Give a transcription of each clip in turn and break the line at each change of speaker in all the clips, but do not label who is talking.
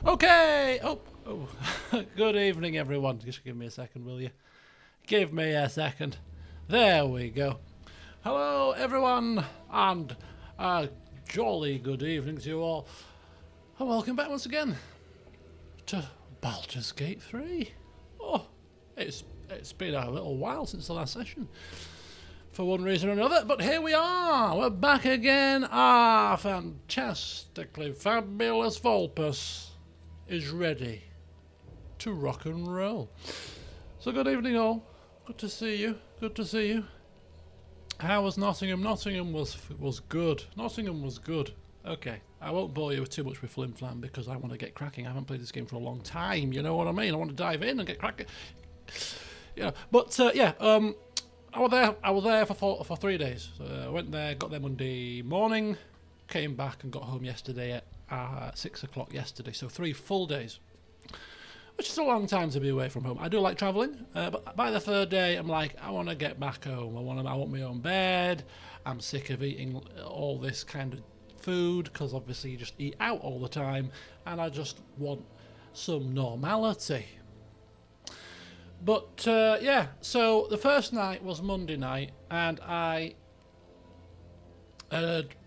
Okay. Good evening, everyone. Just give me a second, will you? Give me a second. There we go. Hello, everyone, and jolly good evening to you all. And welcome back once again to Baldur's Gate 3. Oh, it's been a little while since the last session, for one reason or another, but here we are. We're back again. Our fantastically fabulous Vulpus is ready to rock and roll. So good evening all. Good to see you. Good to see you. How was Nottingham? Nottingham was good. Nottingham was good. Okay, I won't bore you with too much with Flim Flam because I want to get cracking. I haven't played this game for a long time. You know what I mean? I want to dive in and get cracking. Yeah, but I was there for 3 days. I went there, got there Monday morning, came back and got home yesterday at 6 o'clock yesterday. So 3 full days, which is a long time to be away from home. I do like travelling, but by the 3rd day, I'm like, I want to get back home. I want my own bed. I'm sick of eating all this kind of food because obviously you just eat out all the time, and I just want some normality. But yeah, so the first night was Monday night, and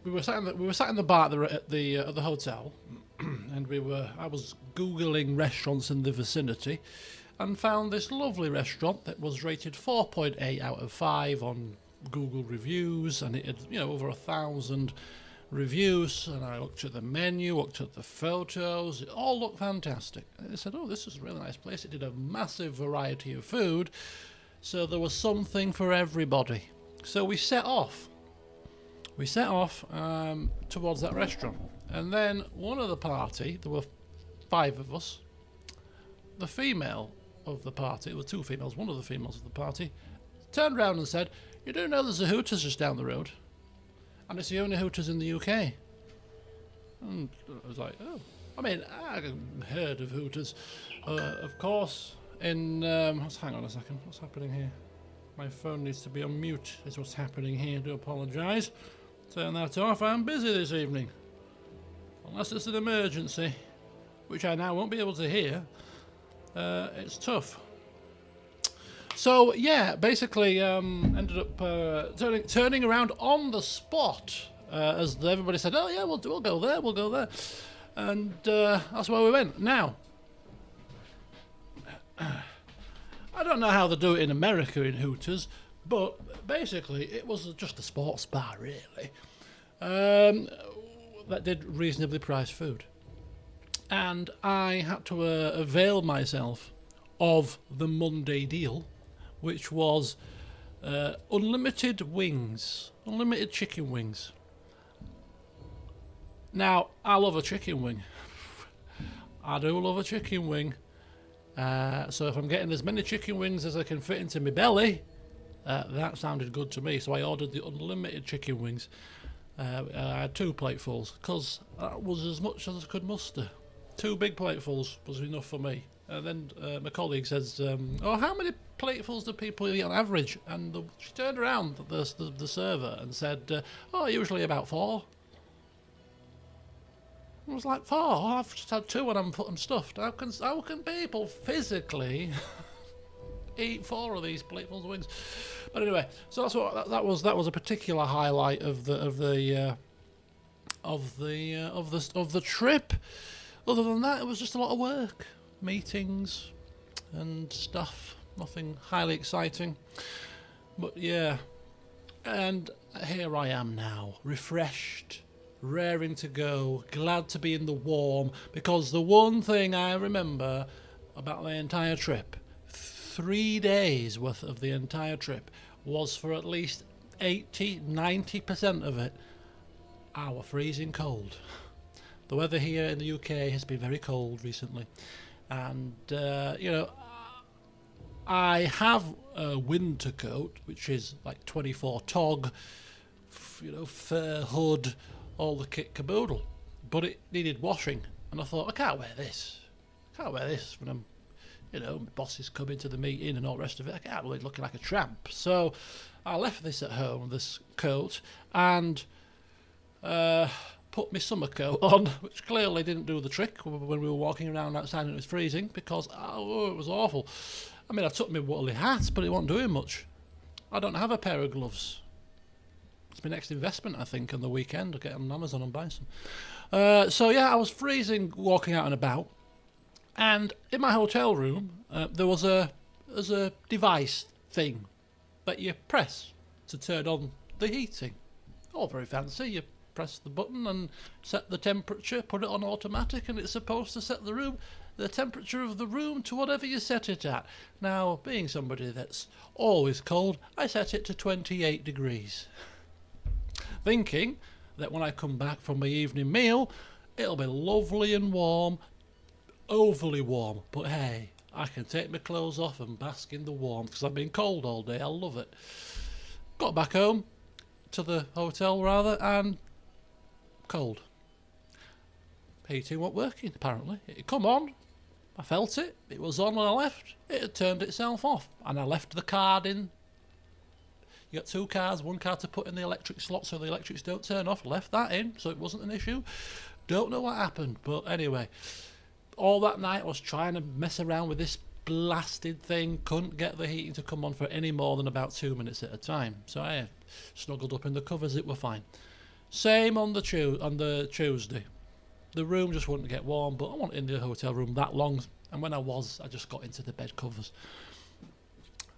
we were sat in the bar at the hotel, and I was googling restaurants in the vicinity, and found this lovely restaurant that was rated 4.8 out of 5 on Google reviews, and it had over 1,000 reviews. And I looked at the menu, looked at the photos, it all looked fantastic. And I said, oh, this is a really nice place. It did a massive variety of food, so there was something for everybody. So we set off towards that restaurant, and then one of the party, there were 5 of us, the female of the party, there were 2 females, one of the females of the party turned round and said, you do know there's a Hooters just down the road? And it's the only Hooters in the UK. And I was like, oh. I mean, I heard of Hooters, of course, in... hang on a second, what's happening here? My phone needs to be on mute, is what's happening here. I do apologise. Turn that off. I'm busy this evening. Unless it's an emergency, which I now won't be able to hear. It's tough. So yeah, basically ended up turning around on the spot as everybody said, "Oh yeah, we'll go there," and that's where we went. Now, I don't know how they do it in America in Hooters, but basically it was just a sports bar, really, that did reasonably priced food, and I had to avail myself of the Monday deal, which was unlimited chicken wings. Now, I love a chicken wing. I do love a chicken wing. So if I'm getting as many chicken wings as I can fit into my belly, that sounded good to me. So I ordered the unlimited chicken wings. I had 2 platefuls, because that was as much as I could muster. 2 big platefuls was enough for me. And then my colleague says, oh, how many platefuls do people eat on average? And she turned around, the server, and said, oh, usually about 4. I was like, 4? I've just had 2 and I'm stuffed. How can people physically eat 4 of these platefuls of wings? But anyway, so that's what that was a particular highlight of the trip. Other than that, it was just a lot of work. Meetings and stuff, nothing highly exciting, but yeah, and here I am now, refreshed, raring to go, glad to be in the warm, because the one thing I remember about the entire trip, 3 days worth of the entire trip, was for at least 80-90% of it our freezing cold. The weather here in the UK has been very cold recently. And, I have a winter coat, which is like 24 tog, fur hood, all the kit caboodle. But it needed washing. And I thought, I can't wear this. When I'm, bosses come into the meeting and all the rest of it. I can't really looking like a tramp. So I left this at home, this coat, and put my summer coat on, which clearly didn't do the trick when we were walking around outside and it was freezing, because it was awful. I mean, I took my woolly hat, but it wasn't doing much. I don't have a pair of gloves. It's my next investment, I think, on the weekend. I'll get on Amazon and buy some. So yeah, I was freezing walking out and about, and in my hotel room there was a device thing that you press to turn on the heating. All very fancy. You press the button and set the temperature, put it on automatic, and it's supposed to set the temperature of the room to whatever you set it at. Now, being somebody that's always cold, I set it to 28 degrees. Thinking that when I come back from my evening meal, it'll be lovely and warm, overly warm. But hey, I can take my clothes off and bask in the warmth because I've been cold all day. I love it. Got back home, to the hotel rather, and cold. Heating wasn't working apparently. It had come on, I felt it, it was on when I left, it had turned itself off, and I left the card in. You got two cards, one card to put in the electric slot so the electrics don't turn off, left that in so it wasn't an issue. Don't know what happened, but anyway, all that night I was trying to mess around with this blasted thing, couldn't get the heating to come on for any more than about 2 minutes at a time, so I snuggled up in the covers, it were fine. Same on the Tuesday. The room just wouldn't get warm, but I wasn't in the hotel room that long, and when I was, I just got into the bed covers.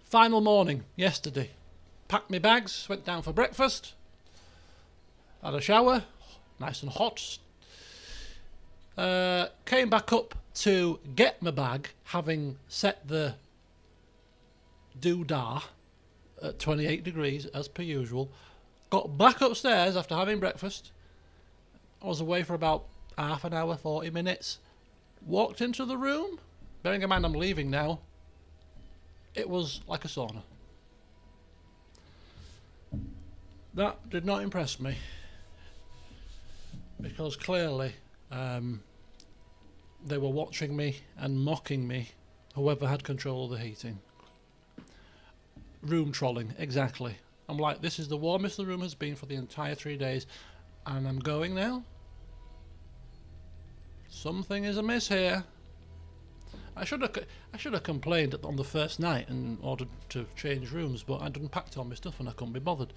Final morning, yesterday. Packed my bags, went down for breakfast, had a shower, nice and hot. Came back up to get my bag, having set the doodah at 28 degrees, as per usual. Got back upstairs after having breakfast. I was away for about half an hour, 40 minutes. Walked into the room. Bearing in mind I'm leaving now. It was like a sauna. That did not impress me. Because clearly they were watching me and mocking me, whoever had control of the heating. Room trolling, exactly. I'm like, this is the warmest the room has been for the entire 3 days, and I'm going now? Something is amiss here. I should have complained on the first night in order to change rooms, but I didn't pack all my stuff and I couldn't be bothered.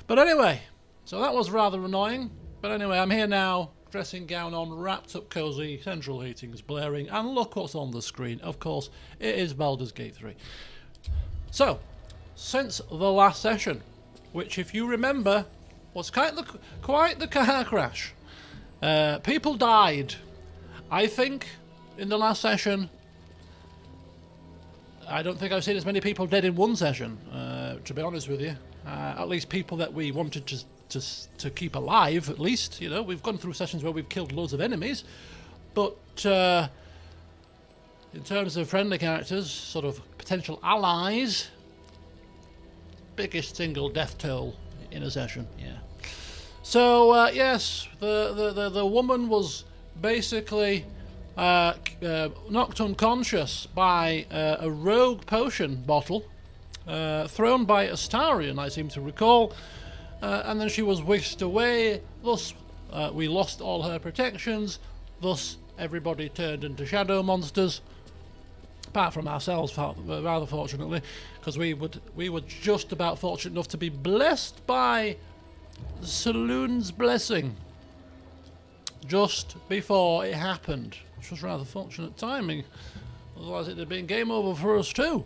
But anyway, so that was rather annoying. But anyway, I'm here now, dressing gown on, wrapped up cosy, central heating is blaring, and look what's on the screen. Of course, it is Baldur's Gate 3. So, since the last session, which if you remember, was quite the car crash. People died. I think, in the last session, I don't think I've seen as many people dead in one session, to be honest with you. At least people that we wanted to keep alive, at least. You know, we've gone through sessions where we've killed loads of enemies, but in terms of friendly characters, sort of potential allies, biggest single death toll in a session, yeah. So, yes, the woman was basically knocked unconscious by a rogue potion bottle thrown by Astarion, I seem to recall, and then she was whisked away. Thus we lost all her protections, thus everybody turned into shadow monsters, apart from ourselves, rather fortunately, because we were just about fortunate enough to be blessed by Saloon's blessing just before it happened, which was rather fortunate timing, otherwise it'd have been game over for us too.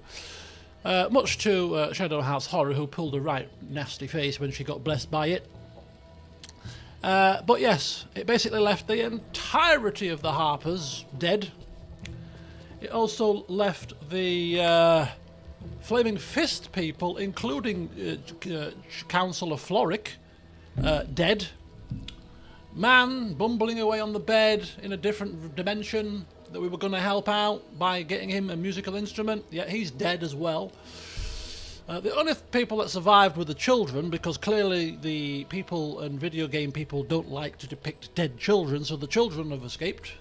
Much to Shadowheart's horror, who pulled a right nasty face when she got blessed by it. But yes, it basically left the entirety of the Harpers dead. It also left the Flaming Fist people, including Councillor Floric, dead. Man bumbling away on the bed in a different dimension that we were going to help out by getting him a musical instrument, yet he's dead as well. The only people that survived were the children, because clearly the people and video game people don't like to depict dead children, so the children have escaped.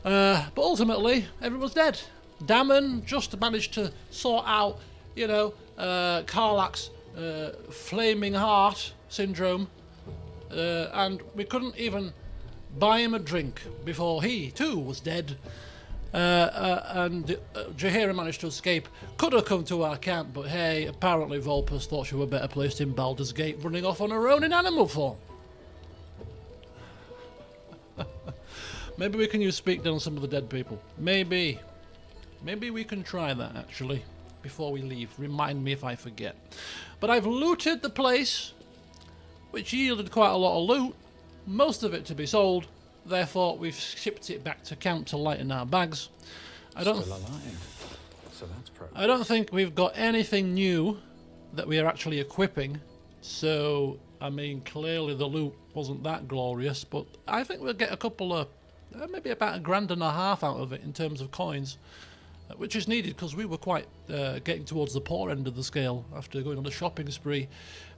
But ultimately, everyone's dead. Damon just managed to sort out, you know, Karlach's flaming heart syndrome, and we couldn't even buy him a drink before he too was dead. And Jaheira managed to escape. Could have come to our camp, but hey, apparently Vulpus thought she were better placed in Baldur's Gate, running off on her own in animal form. Maybe we can use speak down on some of the dead people. Maybe we can try that actually before we leave. Remind me if I forget. But I've looted the place, which yielded quite a lot of loot, most of it to be sold. Therefore, we've shipped it back to camp to lighten our bags.
Still alive. So that's progress.
I don't think we've got anything new that we are actually equipping. So, I mean, clearly the loot wasn't that glorious, but I think we'll get a couple of, maybe about $1.50 out of it in terms of coins, which is needed because we were quite getting towards the poor end of the scale after going on a shopping spree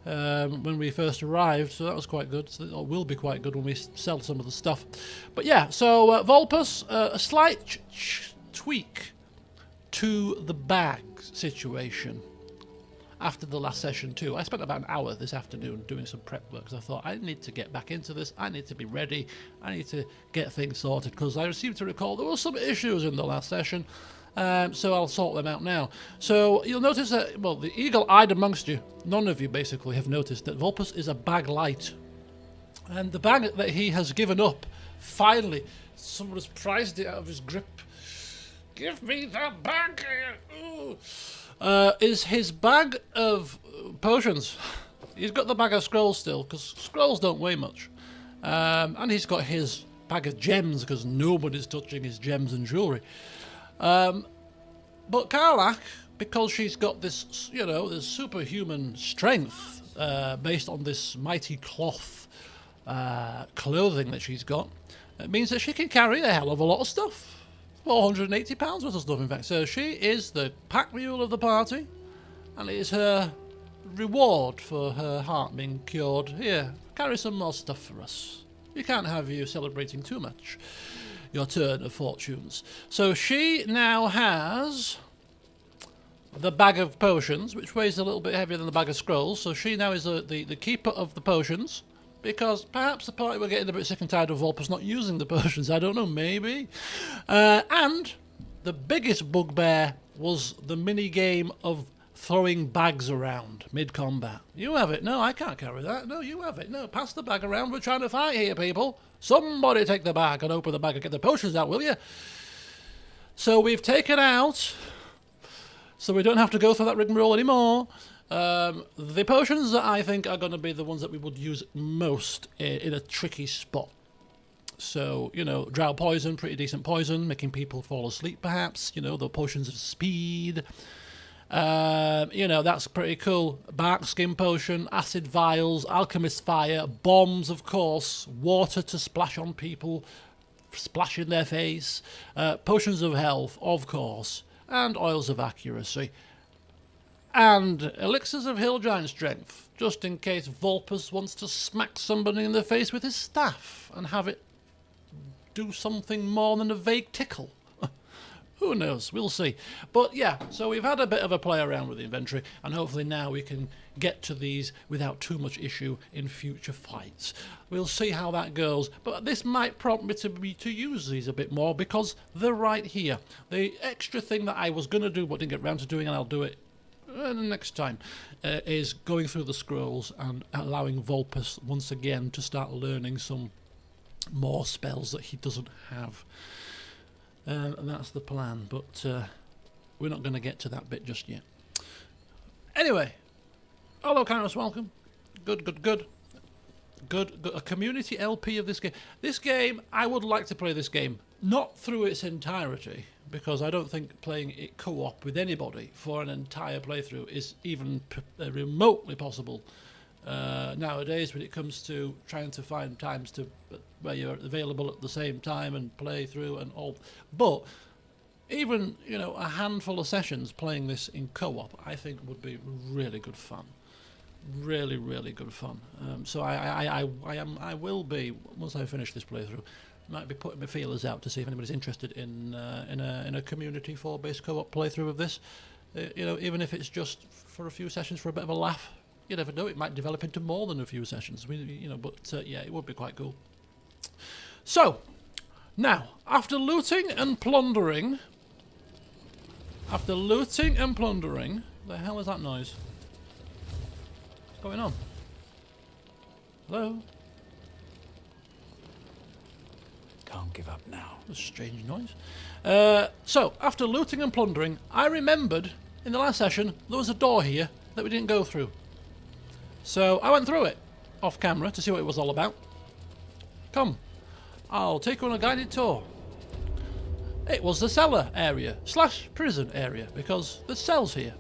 when we first arrived, so that was quite good. So it will be quite good when we sell some of the stuff. But yeah, so Vulpus, a slight tweak to the bag situation after the last session too. I spent about an hour this afternoon doing some prep work because I thought I need to get back into this, I need to be ready, I need to get things sorted because I seem to recall there were some issues in the last session. So I'll sort them out now. So you'll notice that, well, the eagle-eyed amongst you, none of you basically have noticed that Vulpus is a bag light. And the bag that he has given up, finally, someone has prized it out of his grip. Give me the bag! Is his bag of potions. He's got the bag of scrolls still, because scrolls don't weigh much. And he's got his bag of gems, because nobody's touching his gems and jewellery. But Karlach, because she's got this, you know, this superhuman strength based on this mighty cloth clothing that she's got, it means that she can carry a hell of a lot of stuff. 480 pounds worth of stuff, in fact. So she is the pack mule of the party, and it is her reward for her heart being cured. Here, carry some more stuff for us. We can't have you celebrating too much your turn of fortunes. So she now has the bag of potions, which weighs a little bit heavier than the bag of scrolls. So she now is the keeper of the potions, because perhaps the party were getting a bit sick and tired of Vulpus not using the potions. I don't know, maybe. And the biggest bugbear was the mini game of throwing bags around mid-combat. You have it. No, I can't carry that. No, you have it. No, pass the bag around. We're trying to fight here, people. Somebody take the bag and open the bag and get the potions out, will you? So we've taken out, so we don't have to go through that rigmarole anymore, the potions that I think are going to be the ones that we would use most in a tricky spot. So, you know, drow poison, pretty decent poison, making people fall asleep perhaps, you know, the potions of speed. You know, that's pretty cool. Bark skin potion, acid vials, alchemist fire, bombs, of course, water to splash on people, splash in their face, potions of health, of course, and oils of accuracy. And elixirs of hill giant strength, just in case Vulpus wants to smack somebody in the face with his staff and have it do something more than a vague tickle. Who knows? We'll see. But yeah, so we've had a bit of a play around with the inventory, and hopefully now we can get to these without too much issue in future fights. We'll see how that goes, but this might prompt me to use these a bit more because they're right here. The extra thing that I was going to do but didn't get round to doing, and I'll do it next time, is going through the scrolls and allowing Vulpus once again to start learning some more spells that he doesn't have. And that's the plan, but we're not going to get to that bit just yet. Anyway, hello Kairos, welcome. Good. A community LP of this game. This game, I would like to play this game, not through its entirety, because I don't think playing it co-op with anybody for an entire playthrough is even remotely possible nowadays when it comes to trying to find times to where you're available at the same time and play through and all. But even, you know, a handful of sessions playing this in co-op, I think would be really good fun. Really good fun. So I will be, once I finish this playthrough, might be putting my feelers out to see if anybody's interested in a community 4-based co-op playthrough of this. You know, even if it's just for a few sessions for a bit of a laugh. You never know, it might develop into more than a few sessions. Yeah, it would be quite cool. So, now, after looting and plundering... The hell is that noise? What's going on? Hello?
Can't give up now.
A strange noise. So, after looting and plundering, I remembered in the last session there was a door here that we didn't go through. So, I went through it off camera to see what it was all about. Come, I'll take you on a guided tour. It was the cellar area / prison area because there's cells here.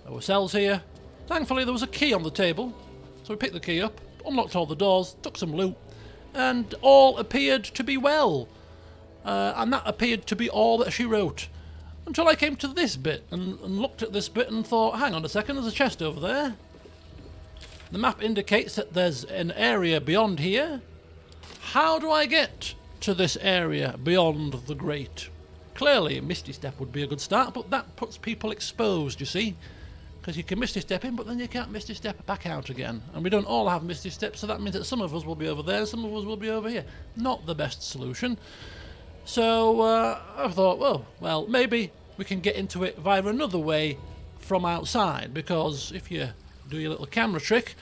There were cells here. Thankfully, there was a key on the table, so we picked the key up, unlocked all the doors, took some loot, and all appeared to be well. And that appeared to be all that she wrote. Until I came to this bit and looked at this bit and thought, hang on a second, there's a chest over there. The map indicates that there's an area beyond here. How do I get to this area beyond the grate? Clearly, a Misty Step would be a good start, but that puts people exposed, you see. Because you can Misty Step in, but then you can't Misty Step back out again. And we don't all have Misty Steps, so that means that some of us will be over there, some of us will be over here. Not the best solution. So, I thought, well, maybe we can get into it via another way from outside, because if you do your little camera trick,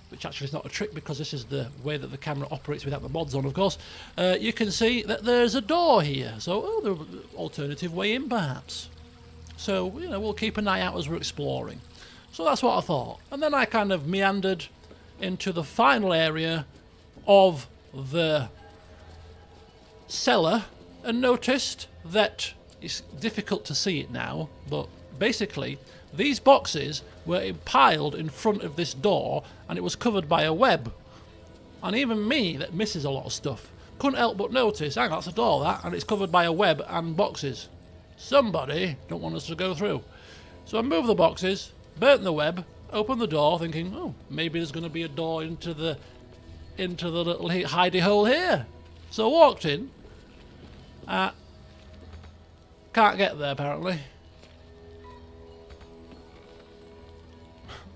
which actually is not a trick because this is the way that the camera operates without the mods on, of course, you can see that there's a door here. So, there's an alternative way in, perhaps. So, we'll keep an eye out as we're exploring. So that's what I thought. And then I kind of meandered into the final area of the cellar and noticed that it's difficult to see it now, but basically these boxes were piled in front of this door and it was covered by a web. And even me, that misses a lot of stuff, couldn't help but notice, hang on, that's a door, that, and it's covered by a web and boxes. Somebody don't want us to go through. So I moved the boxes, burnt the web, opened the door thinking, maybe there's going to be a door into the little hidey hole here. So I walked in. Can't get there apparently.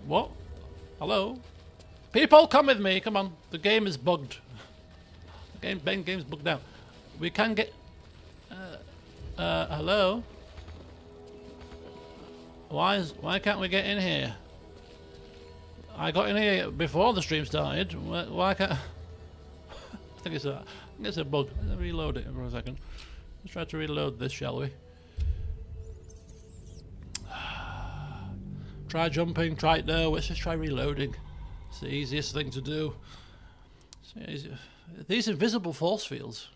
What? Hello? People, come with me, come on. The game is bugged. The game's bugged out. We can get... hello? Why can't we get in here? I got in here before the stream started. Why can't... I think it's a bug. Let's reload it for a second. Let's try to reload this, shall we? Try jumping, try it now. Let's just try reloading. It's the easiest thing to do. These invisible force fields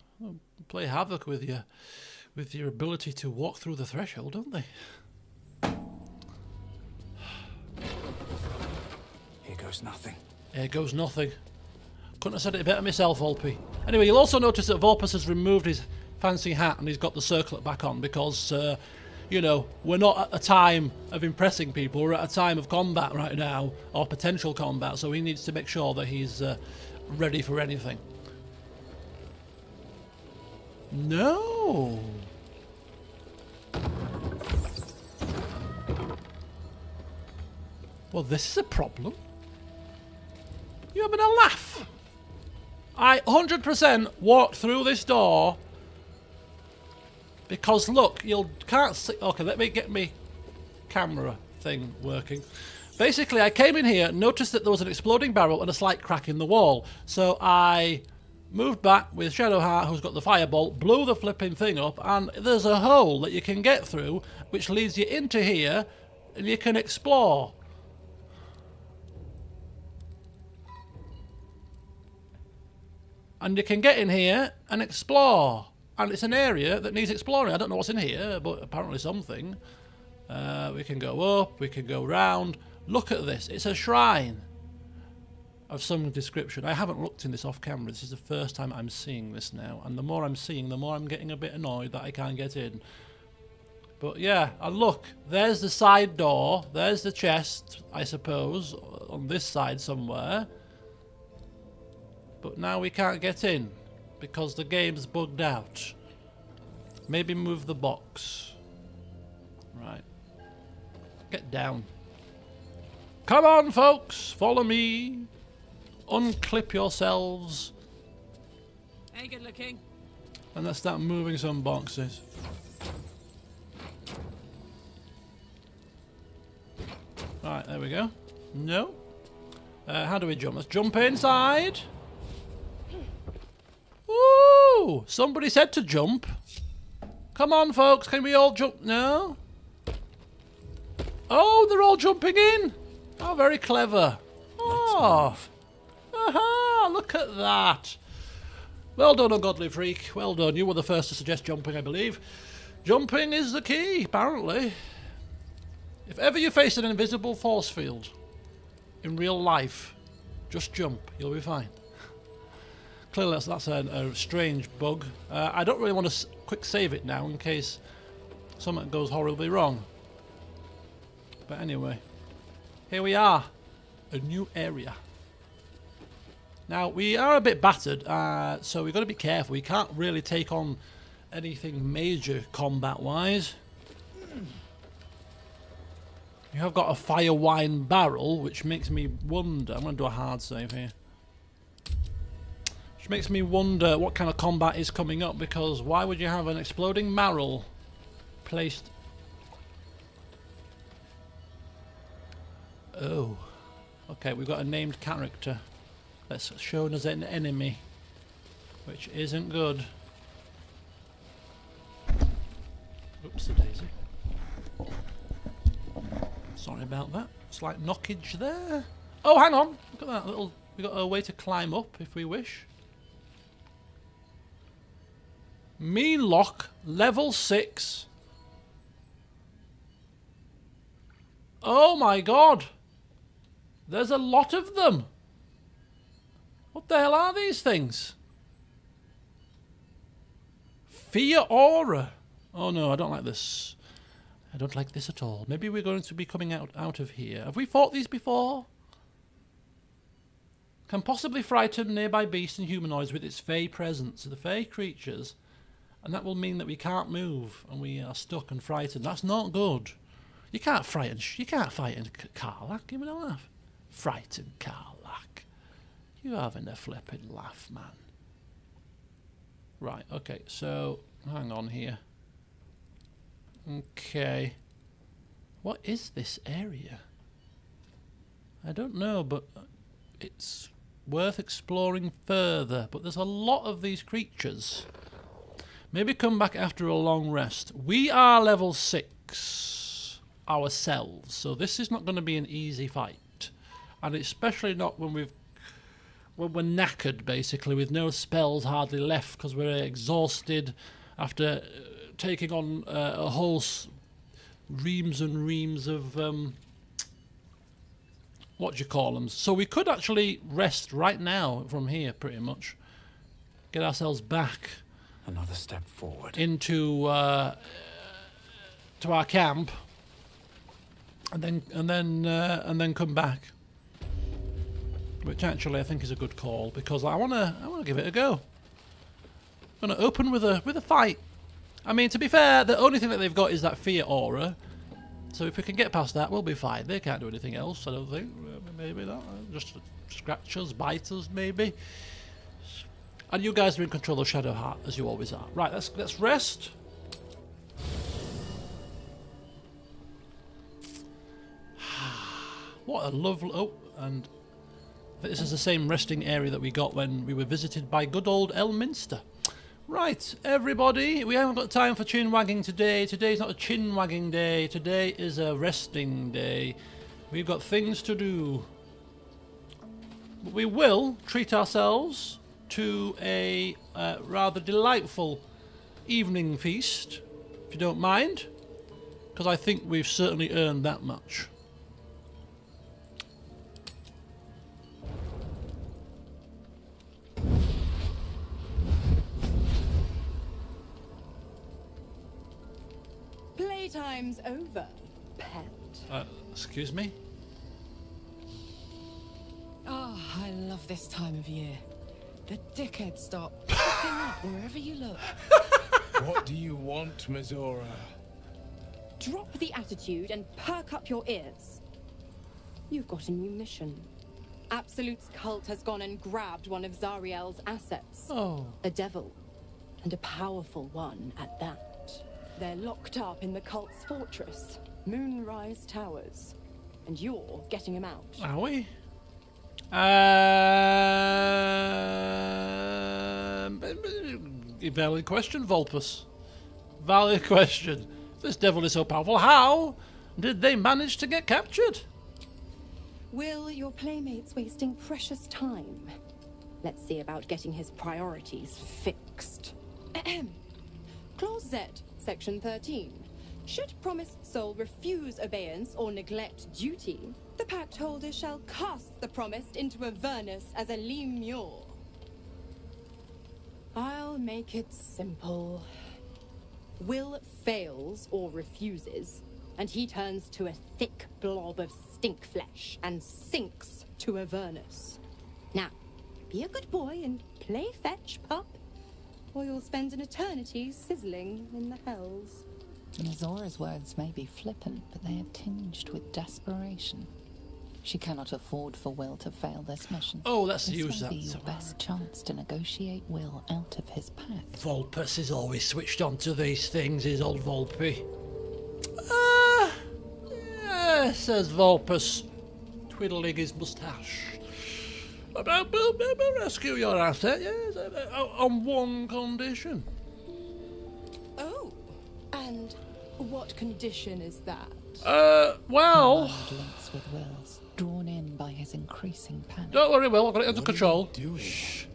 play havoc with your ability to walk through the threshold, don't they?
Here goes nothing.
Here goes nothing. Couldn't have said it better myself, Volpe. Anyway, you'll also notice that Volpus has removed his fancy hat and he's got the circlet back on because, we're not at a time of impressing people. We're at a time of combat right now, or potential combat, so he needs to make sure that he's ready for anything. No! Well, this is a problem. You're having a laugh. I 100% walked through this door because look, you can't see. Okay, let me get me camera thing working. Basically, I came in here, noticed that there was an exploding barrel and a slight crack in the wall. So I moved back with Shadowheart, who's got the firebolt, blew the flipping thing up, and there's a hole that you can get through, which leads you into here, and you can explore. And you can get in here and explore. And it's an area that needs exploring. I don't know what's in here, but apparently something. We can go up, we can go round. Look at this. It's a shrine of some description. I haven't looked in this off camera. This is the first time I'm seeing this now. And the more I'm seeing, the more I'm getting a bit annoyed that I can't get in. But yeah, and look, there's the side door. There's the chest, I suppose, on this side somewhere. But now we can't get in because the game's bugged out. Maybe move the box. Right. Get down. Come on, folks, follow me. Unclip yourselves.
Hey, good looking.
And let's start moving some boxes. Right, there we go. No. How do we jump? Let's jump inside. Woo! Somebody said to jump. Come on, folks. Can we all jump? No? Oh, they're all jumping in. Oh, very clever. Oh. Aha, look at that. Well done, ungodly freak. Well done. You were the first to suggest jumping, I believe. Jumping is the key, apparently. If ever you face an invisible force field in real life, just jump. You'll be fine. Clearly, that's a strange bug. I don't really want to quick save it now in case something goes horribly wrong. But anyway, here we are. A new area. Now, we are a bit battered, so we've got to be careful. We can't really take on anything major combat-wise. You have got a fire wine barrel, which makes me wonder. I'm going to do a hard save here. Which makes me wonder what kind of combat is coming up, because why would you have an exploding barrel placed... Oh. Okay, we've got a named character that's shown as an enemy, which isn't good. Oops-a-daisy. Sorry about that. Slight knockage there. Oh, hang on. Look at that little... We've got a way to climb up if we wish. Mean lock, level 6. Oh my god. There's a lot of them. What the hell are these things? Fear aura. Oh no, I don't like this. I don't like this at all. Maybe we're going to be coming out of here. Have we fought these before? Can possibly frighten nearby beasts and humanoids with its fey presence. The fey creatures, and that will mean that we can't move and we are stuck and frightened. That's not good. You can't frighten. You can't frighten Karlach. Give me a laugh. Frighten Karlach. You're having a flippin' laugh, man. Right. Okay. So hang on here. Okay. What is this area? I don't know, but it's worth exploring further. But there's a lot of these creatures. Maybe come back after a long rest. We are level 6 ourselves, so this is not going to be an easy fight. And especially not when we're knackered, basically, with no spells hardly left because we're exhausted after taking on a whole reams and reams of what do you call them? So we could actually rest right now from here, pretty much. Get ourselves back.
Another step forward.
Into to our camp, and then come back. Which actually I think is a good call, because I wanna give it a go. I'm gonna open with a fight. I mean, to be fair, the only thing that they've got is that fear aura. So if we can get past that, we'll be fine. They can't do anything else, I don't think. Maybe not. Just scratch us, bite us, maybe. And you guys are in control of Shadowheart, as you always are. Right, let's rest. What a lovely... Oh, and this is the same resting area that we got when we were visited by good old Elminster. Right, everybody, we haven't got time for chin wagging today. Today's not a chin wagging day. Today is a resting day. We've got things to do. But we will treat ourselves to a rather delightful evening feast, if you don't mind, because I think we've certainly earned that much.
Playtime's over, pet.
Excuse me?
Oh, I love this time of year. The dickheads start popping up wherever you look.
What do you want, Mizora?
Drop the attitude and perk up your ears.
You've got a new mission. Absolute's cult has gone and grabbed one of Zariel's assets.
Oh.
A devil. And a powerful one at that. They're locked up in the cult's fortress, Moonrise Towers. And you're getting him out.
Are we? Valid question, Vulpus. Valid question. If this devil is so powerful, how did they manage to get captured?
Will, your playmate's wasting precious time. Let's see about getting his priorities fixed. Ahem. Clause Z, Section 13. Should promised soul refuse obeyance or neglect duty, the pact holder shall cast the promised into Avernus as a lemure. I'll make it simple. Will fails or refuses, and he turns to a thick blob of stink flesh and sinks to Avernus. Now, be a good boy and play fetch, pup, or you'll spend an eternity sizzling in the hells.
Nazora's words may be flippant, but they are tinged with desperation. She cannot afford for Will to fail this mission.
Oh, let's
This
use
may
that.
be your best chance to negotiate Will out of his path.
Vulpus is always switched on to these things, is old Volpe. Yes, says Vulpus, twiddling his moustache. I'll rescue your asset, yes, on one condition.
Oh, and what condition is that?
Well,
Mind links with Will's, drawn in by his increasing panic.
don't worry, Will, I've got it under
What are you
control.
doing?
Shh.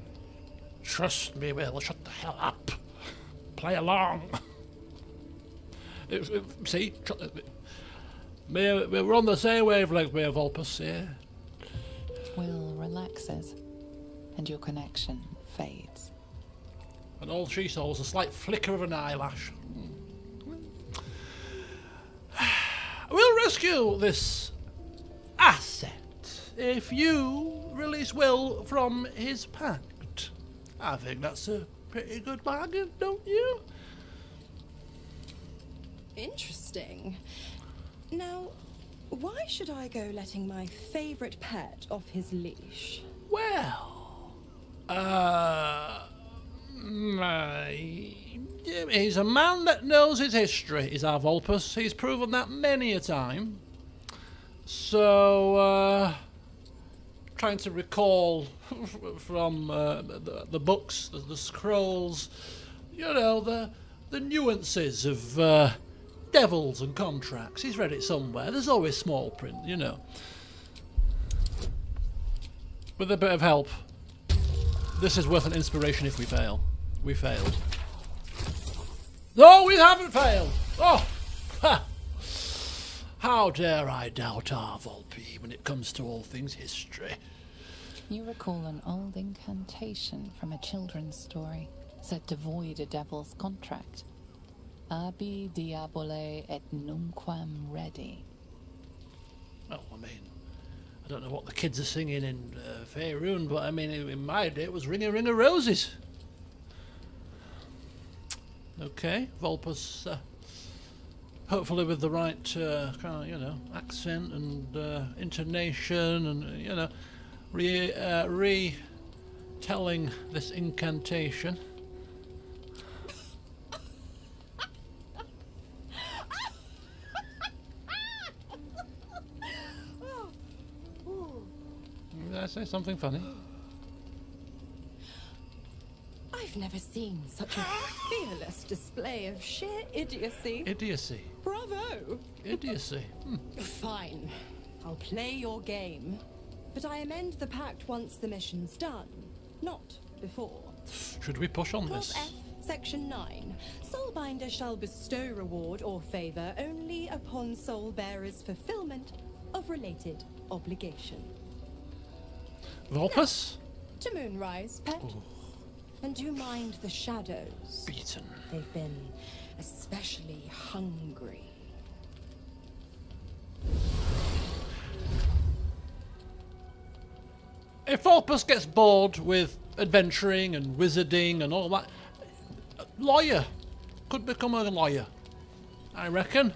Trust me, Will, shut the hell up. Play along. See? We're on the same wavelength, me and Vulpus, yeah?
Will relaxes, and your connection fades.
And all she saw was a slight flicker of an eyelash. We'll rescue this asset if you release Will from his pact. I think that's a pretty good bargain, don't you?
Interesting. Now, why should I go letting my favorite pet off his leash?
Well, he's a man that knows his history, is our Vulpus. He's proven that many a time. So, trying to recall from the books, the scrolls, you know, the nuances of devils and contracts. He's read it somewhere. There's always small print, you know. With a bit of help, this is worth an inspiration if we fail. We failed. No, we haven't failed! Oh! Ha! How dare I doubt our Volpe when it comes to all things history?
You recall an old incantation from a children's story said to void a devil's contract. Abi diabole et nunquam redi.
Well, I mean, I don't know what the kids are singing in Faerun, but I mean, in my day it was Ring a Ring of Roses. Okay, Vulpus, hopefully with the right kind of, you know, accent and intonation and, you know, retelling this incantation. Did I say something funny?
I've never seen such a fearless display of sheer idiocy.
Idiocy.
Bravo!
Idiocy.
Fine. I'll play your game. But I amend the pact once the mission's done, not before.
Should we push on
Clause
this?
F, Section 9. Soulbinder shall bestow reward or favour only upon soul-bearer's fulfillment of related obligation.
Vulpus?
To Moonrise, pet. And do you mind the shadows?
Beaten.
They've been especially hungry.
If Vulpus gets bored with adventuring and wizarding and all that, a lawyer could become a lawyer, I reckon.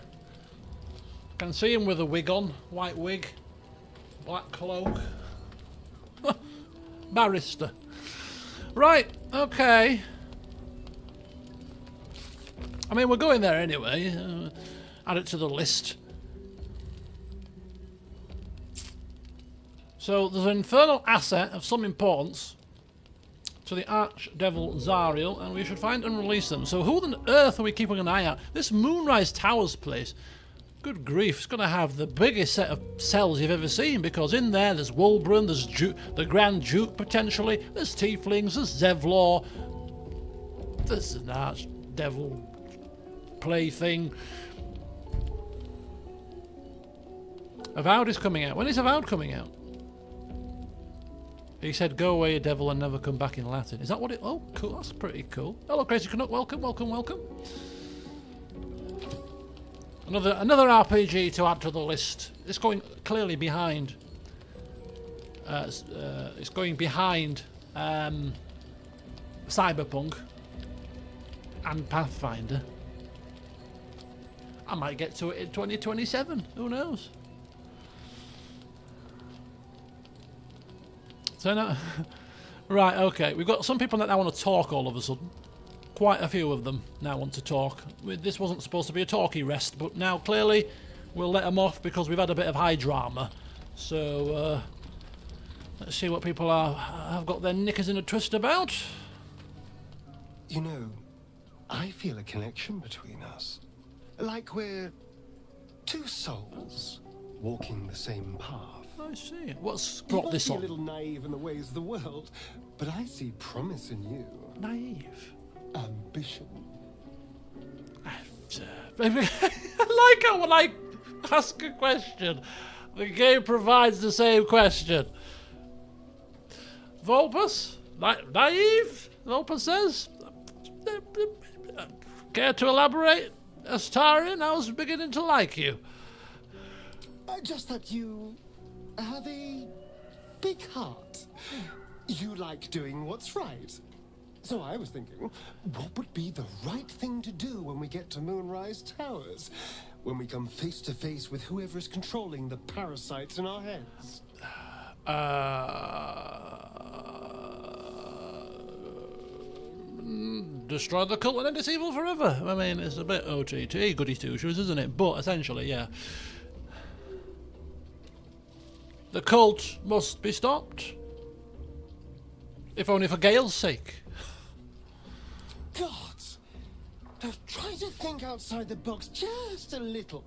Can see him with a wig on, white wig, Black cloak. Barrister. Right, okay. I mean, we're going there anyway. Add it to the list. So there's an infernal asset of some importance to the Archdevil Zariel, and we should find and release them. So who on earth are we keeping an eye out? This Moonrise Towers place, good grief, it's going to have the biggest set of cells you've ever seen, because in there there's Wulbren, there's the Grand Duke potentially, there's Tieflings, there's Zevlor, there's an Archdevil plaything. Avowed is coming out. When is Avowed coming out? He said, "Go away, you devil, and never come back" in Latin. Is that what it... Oh, cool. That's pretty cool. Hello, Crazy Canuck. Welcome, welcome, welcome. Another RPG to add to the list. It's going clearly behind. It's going behind Cyberpunk and Pathfinder. I might get to it in 2027. Who knows? So now, right, okay. We've got some people that now want to talk all of a sudden. Quite a few of them now want to talk. This wasn't supposed to be a talky rest, but now clearly we'll let them off because we've had a bit of high drama. So let's see what people have got their knickers in a twist about.
You know, I feel a connection between us. Like we're two souls walking the same path.
I see. What's brought this
You
on?
might be a little naive in the ways of the world, but I see promise in you.
Naive.
Ambition.
I like how when I ask a question, the game provides the same question. Volpus? Naive? Volpus says? Care to elaborate? Astarian, I was beginning to like you.
Just that you have a big heart. You like doing what's right. So I was thinking, what would be the right thing to do when we get to Moonrise Towers? When we come face to face with whoever is controlling the parasites in our heads?
Destroy the cult and end its evil forever. I mean, it's a bit OTT, goody two shoes, isn't it? But essentially, yeah. The cult must be stopped. If only for Gale's sake.
Gods! Try to think outside the box just a little.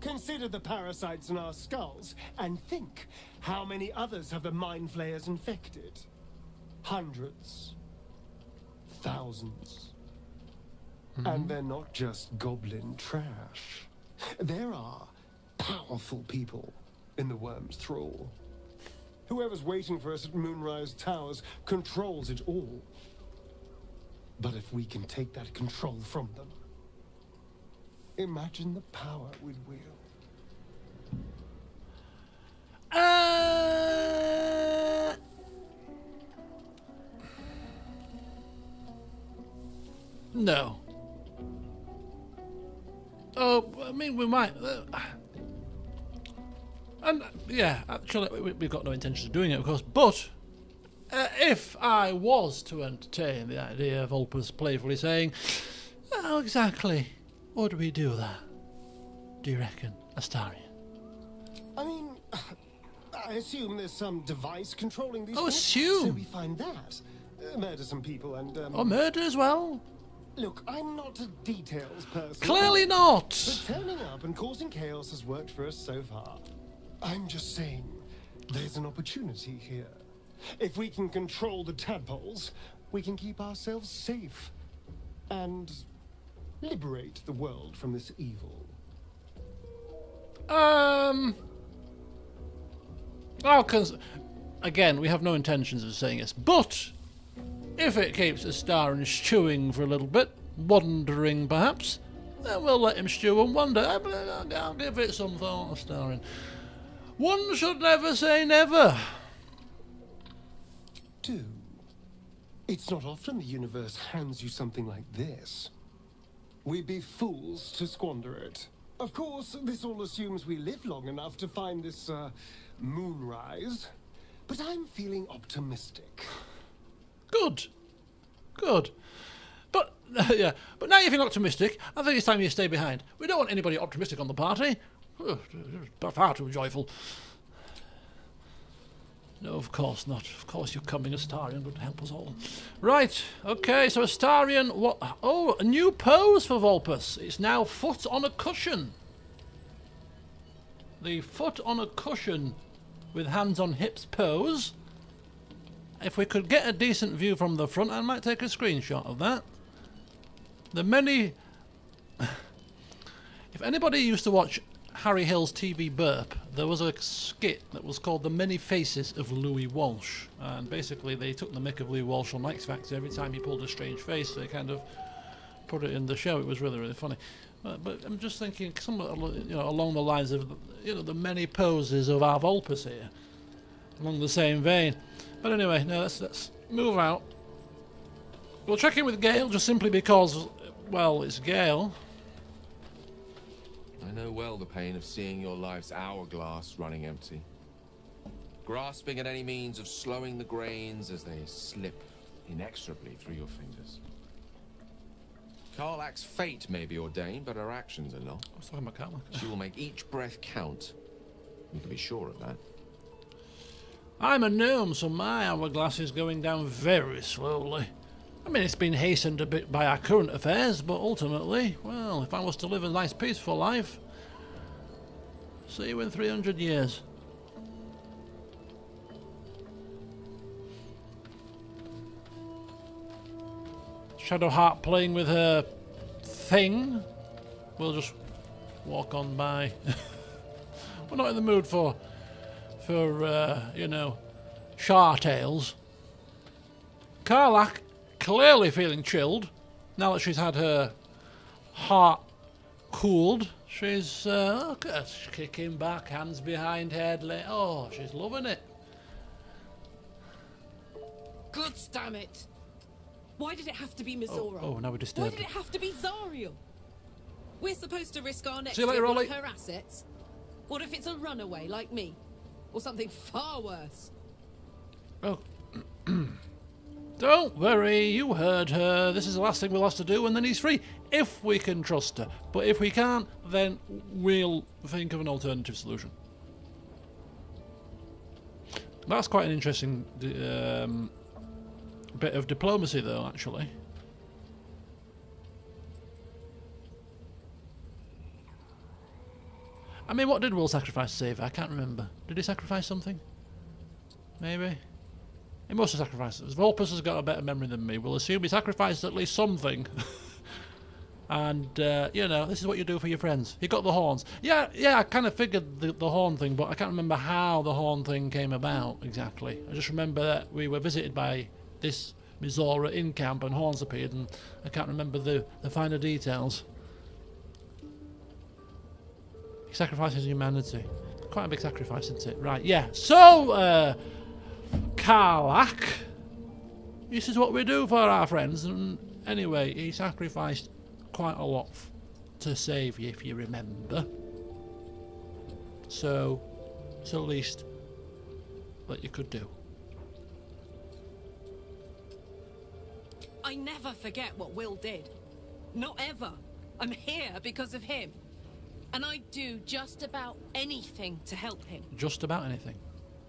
Consider the parasites in our skulls and think how many others have the mind flayers infected. Hundreds. Thousands. And they're not just goblin trash. There are powerful people in the worm's thrall. Whoever's waiting for us at Moonrise Towers controls it all. But if we can take that control from them, imagine the power we'd wield.
No. Oh, I mean, we might. And yeah, actually, we've got no intention of doing it, of course. But if I was to entertain the idea of Ulpus playfully saying, "How exactly would we do that? Do you reckon, Astarian?"
I mean, I assume there's some device controlling these
Oh,
things.
assume?
So we find that. Murder some people and,
Or murder as well?
Look, I'm not a details person.
Clearly not!
But turning up and causing chaos has worked for us so far. I'm just saying, there's an opportunity here. If we can control the tadpoles, we can keep ourselves safe. And liberate the world from this evil.
Again, we have no intentions of saying this, but if it keeps Astarian stewing for a little bit, wondering perhaps, then we'll let him stew and wonder. I'll give it some thought, Astarian. One should never say never.
Do. It's not often the universe hands you something like this. We'd be fools to squander it. Of course, this all assumes we live long enough to find this, moonrise. But I'm feeling optimistic.
Good. Good. But, yeah, but now you're feeling optimistic, I think it's time you stay behind. We don't want anybody optimistic on the party. Far too joyful. No, of course not. Of course you're coming, Astarion would help us all. Right, okay, so Astarion, what? Oh, a new pose for Vulpus. It's now foot on a cushion. The foot on a cushion with hands on hips pose. If we could get a decent view from the front, I might take a screenshot of that. The many... If anybody used to watch Harry Hill's TV Burp, there was a skit that was called The Many Faces of Louis Walsh. And basically they took the mick of Louis Walsh on X Factor. Every time he pulled a strange face, they kind of put it in the show. It was really, really funny. But I'm just thinking somewhat, along the lines of, the many poses of our Vulpus here. Along the same vein. But anyway, no, let's move out. We'll check in with Gale just simply because, well, it's Gale.
I know well the pain of seeing your life's hourglass running empty. Grasping at any means of slowing the grains as they slip inexorably through your fingers. Karlach's fate may be ordained, but her actions are not.
I was talking about Karlach.
She will make each breath count. You can be sure of that.
I'm a gnome, so my hourglass is going down very slowly. I mean, it's been hastened a bit by our current affairs, but ultimately, well, if I was to live a nice, peaceful life, see you in 300 years. Shadowheart playing with her thing. We'll just walk on by. We're not in the mood for char tales. Karlach clearly feeling chilled now that she's had her heart cooled. She's kicking back, hands behind head. Oh, she's loving it.
God damn it! Why did it have to be Mizora?
Oh, now we're
Why
disturbed.
did it have to be Zariel? We're supposed to risk our necks
See you later,
for one
Ollie.
of her assets. What if it's a runaway like me? Or something far worse?
Oh. Don't worry, you heard her. This is the last thing we'll have to do, and then he's free. If we can trust her. But if we can't, then we'll think of an alternative solution. That's quite an interesting bit of diplomacy, though, actually. I mean, what did Will sacrifice to save her? I can't remember. Did he sacrifice something? Maybe? He must have sacrificed it. Vulpus has got a better memory than me. We'll assume he sacrificed at least something. And, this is what you do for your friends. He got the horns. Yeah, I kind of figured the horn thing, but I can't remember how the horn thing came about exactly. I just remember that we were visited by this Mizora in camp and horns appeared, and I can't remember the finer details. He sacrifices humanity. Quite a big sacrifice, isn't it? Right, yeah. So, Karlach, this is what we do for our friends, and anyway, he sacrificed quite a lot to save you, if you remember. So, it's the least that you could do.
I never forget what Will did. Not ever. I'm here because of him. And I'd do just about anything to help him.
Just about anything.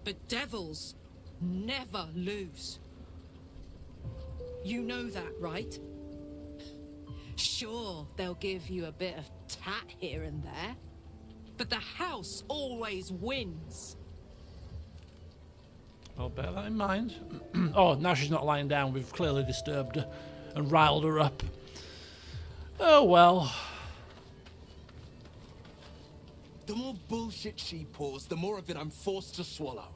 But devils never lose. You know that, right? Sure, they'll give you a bit of tat here and there. But the house always wins.
I'll bear that in mind. Oh, now she's not lying down. We've clearly disturbed her and riled her up. Oh, well.
The more bullshit she pours, the more of it I'm forced to swallow.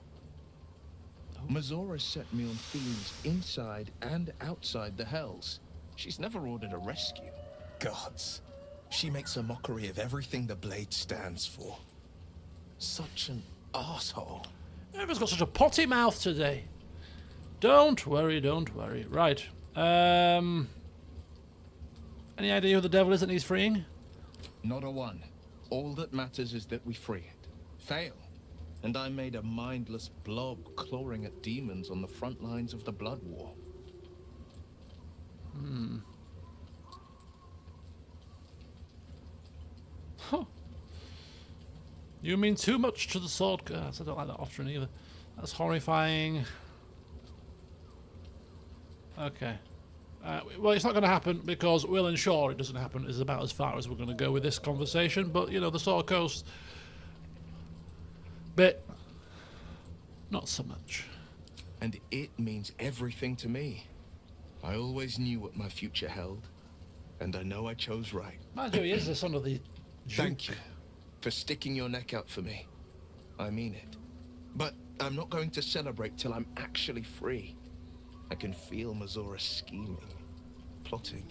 Mizora set me on feelings inside and outside the Hells. She's never ordered a rescue.
Gods. She makes a mockery of everything the Blade stands for. Such an asshole.
Everyone's got such a potty mouth today. Don't worry, don't worry. Right. Any idea who the devil is that needs freeing?
Not a one. All that matters is that we free it. Fail, and I'm made a mindless blob clawing at demons on the front lines of the Blood War.
Huh. You mean too much to the sword curse. I don't like that offering either. That's horrifying. Okay. Well, it's not going to happen because we'll ensure it doesn't happen. Is about as far as we're going to go with this conversation. But, you know, the Sword Coast bit, not so much.
And it means everything to me. I always knew what my future held, and I know I chose right.
Mind you, he is the son of the
Thank you for sticking your neck out for me. I mean it. But I'm not going to celebrate till I'm actually free. I can feel Mazora scheming, plotting.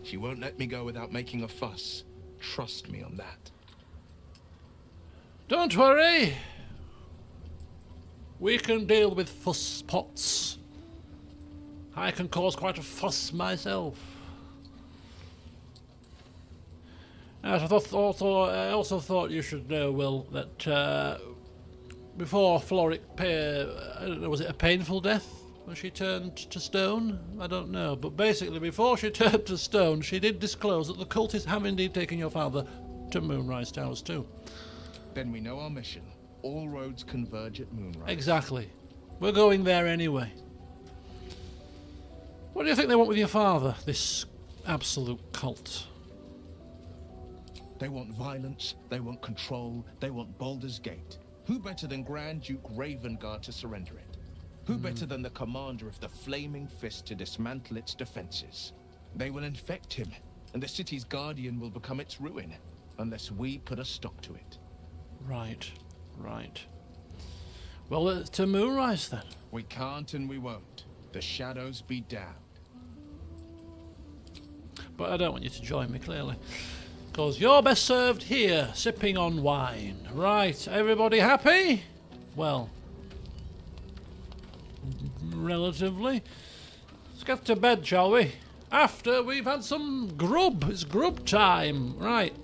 She won't let me go without making a fuss. Trust me on that.
Don't worry. We can deal with fuss pots. I can cause quite a fuss myself. I also thought you should know, Will, that before Floric, I don't know, was it a painful death when she turned to stone? I don't know, but basically before she turned to stone, she did disclose that the cultists have indeed taken your father to Moonrise Towers too.
Then we know our mission. All roads converge at Moonrise.
Exactly. We're going there anyway. What do you think they want with your father, this absolute cult?
They want violence, they want control, they want Baldur's Gate. Who better than Grand Duke Ravengard to surrender it? Who better than the commander of the Flaming Fist to dismantle its defenses? They will infect him, and the city's guardian will become its ruin, unless we put a stop to it.
Right, right. Well, to Moonrise then.
We can't and we won't. The shadows be damned.
But I don't want you to join me, clearly. Because you're best served here, sipping on wine. Right, everybody happy? Well, relatively. Let's get to bed, shall we? After we've had some grub. It's grub time. Right.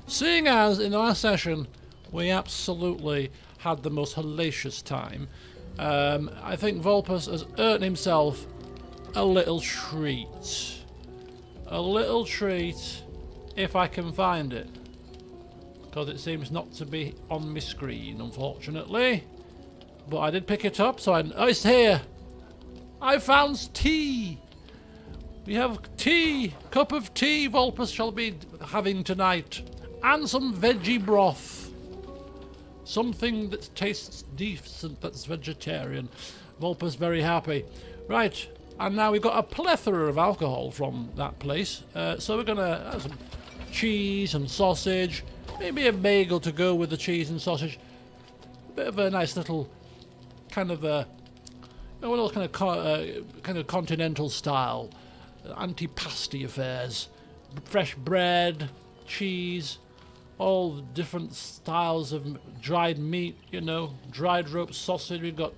Seeing as in the last session we absolutely had the most hellacious time, I think Vulpus has earned himself a little treat. A little treat, if I can find it. Because it seems not to be on my screen, unfortunately. But I did pick it up, so oh, it's here! I found tea! We have tea! Cup of tea Vulpus shall be having tonight. And some veggie broth. Something that tastes decent that's vegetarian. Vulpus very happy. Right, and now we've got a plethora of alcohol from that place. So we're gonna have some cheese and sausage. Maybe a bagel to go with the cheese and sausage. A bit of a nice little kind of a little kind of continental style antipasti affairs. Fresh bread, cheese, all the different styles of dried meat, you know, dried rope sausage. We've got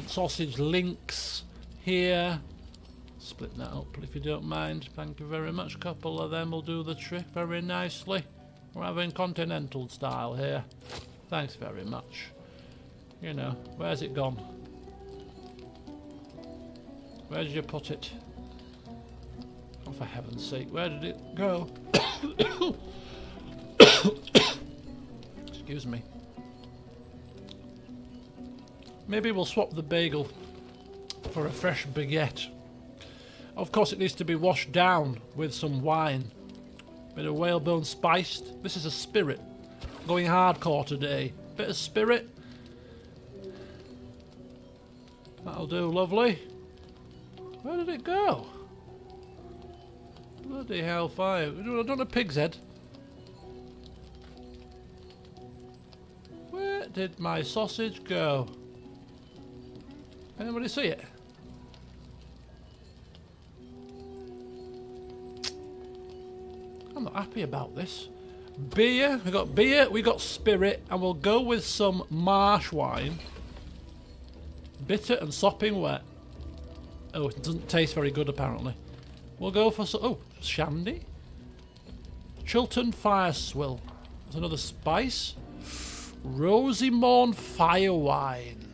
sausage links here. Split that up if you don't mind. Thank you very much. A couple of them will do the trick very nicely. We're having continental style here. Thanks very much. You know, where's it gone? Where did you put it? Oh, for heaven's sake, where did it go? Excuse me. Maybe we'll swap the bagel for a fresh baguette. Of course, it needs to be washed down with some wine. Bit of whalebone spiced. This is a spirit. Going hardcore today. Bit of spirit. That'll do, lovely. Where did it go? Bloody hellfire. I don't want a pig's head. Where did my sausage go? Anybody see it? I'm not happy about this. Beer, we got spirit, and we'll go with some marsh wine. Bitter and sopping wet. Oh, it doesn't taste very good apparently. We'll go for some, oh, shandy. Chiltern Fire Swill. That's another spice. Rosy Morn Fire Wine.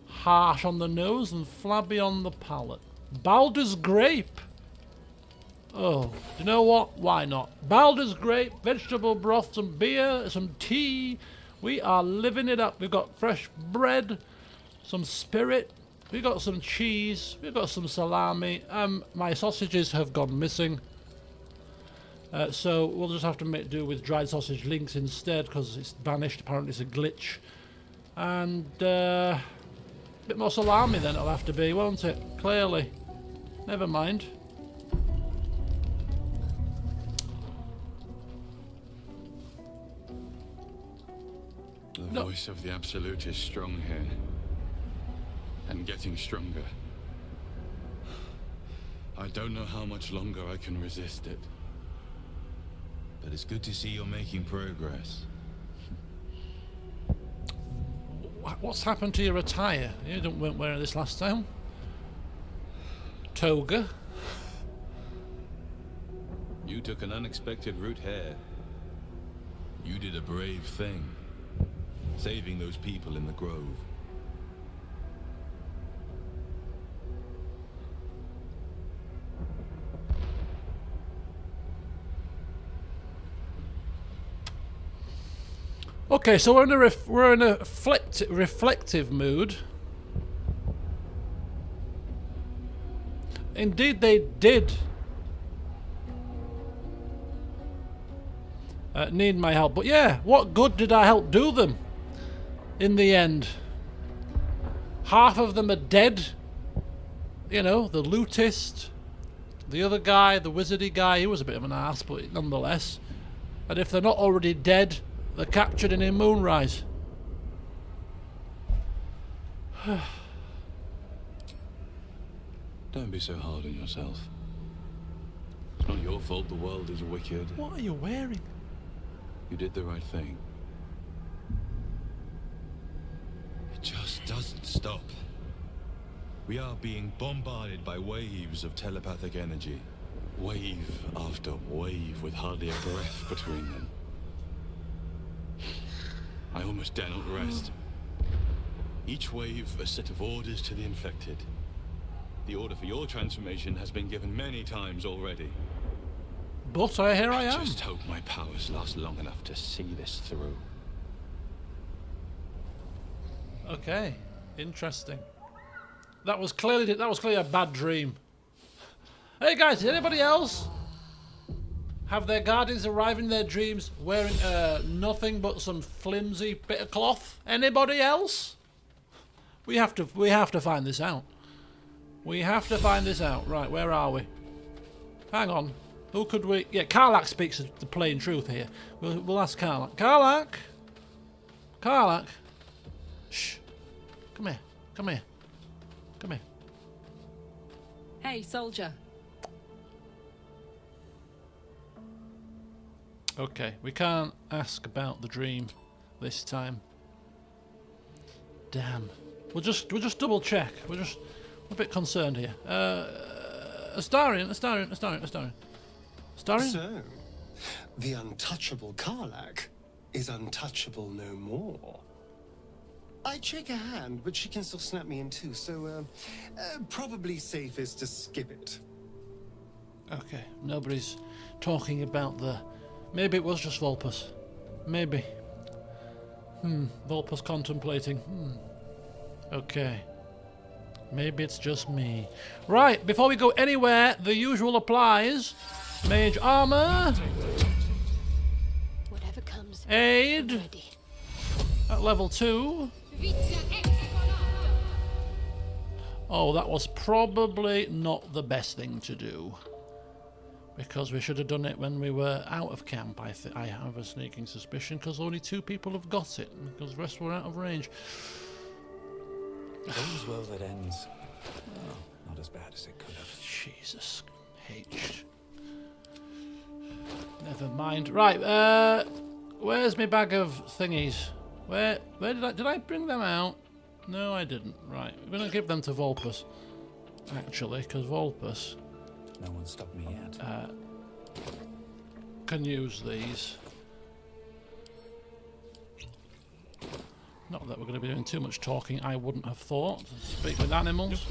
Harsh on the nose and flabby on the palate. Baldur's Grape. Oh, do you know what? Why not? Baldur's Grape, vegetable broth, some beer, some tea. We are living it up. We've got fresh bread, some spirit. We've got some cheese. We've got some salami. My sausages have gone missing. So we'll just have to make do with dried sausage links instead because it's vanished. Apparently it's a glitch. And a bit more salami then it'll have to be, won't it? Clearly. Never mind.
The voice of the Absolute is strong here. And getting stronger. I don't know how much longer I can resist it.
But it's good to see you're making progress.
What's happened to your attire? You weren't wearing this last time. Toga.
You took an unexpected route here. You did a brave thing. Saving those people in the grove.
Okay, so we're in a reflective mood. Indeed, they did need my help, but yeah, what good did I help do them? In the end, half of them are dead. You know, the lootist, the other guy, the wizardy guy. He was a bit of an ass, but nonetheless. And if they're not already dead, they're captured in a moonrise.
Don't be so hard on yourself. It's not your fault the world is wicked.
What are you wearing?
You did the right thing.
It just doesn't stop. We are being bombarded by waves of telepathic energy.
Wave after wave with hardly a breath between them. I almost dare not rest. Each wave a set of orders to the infected. The order for your transformation has been given many times already.
But here I am.
Just hope my powers last long enough to see this through.
Okay, interesting. That was clearly a bad dream. Hey guys, did anybody else have their guardians arrive in their dreams wearing nothing but some flimsy bit of cloth? Anybody else? We have to find this out. We have to find this out. Right, where are we? Hang on. Who could we? Yeah, Karlak speaks the plain truth here. We'll ask Karlak. Karlak. Shh. Come here. Come here. Come here.
Hey, soldier.
Okay, we can't ask about the dream this time. Damn. We'll just double check. We're a bit concerned here. Astarion.
So, the untouchable Karlak is untouchable no more. I'd shake her hand, but she can still snap me in two, so probably safest to skip it.
Okay, nobody's talking about the... Maybe it was just Volpus. Maybe. Volpus contemplating. Okay. Maybe it's just me. Right, before we go anywhere, the usual applies. Mage armor.
Whatever comes.
Aid. At level 2. Oh, that was probably not the best thing to do. Because we should have done it when we were out of camp, I have a sneaking suspicion, because only 2 people have got it, because the rest were out of range.
All's well that ends. Oh, not as bad as it could have.
Jesus H. Never mind. Right, where's my bag of thingies? Where did I bring them out? No, I didn't. Right, we're gonna give them to Volpus. Actually, because Volpus...
No one stopped me yet.
can use these. Not that we're going to be doing too much talking, I wouldn't have thought. Speak with animals.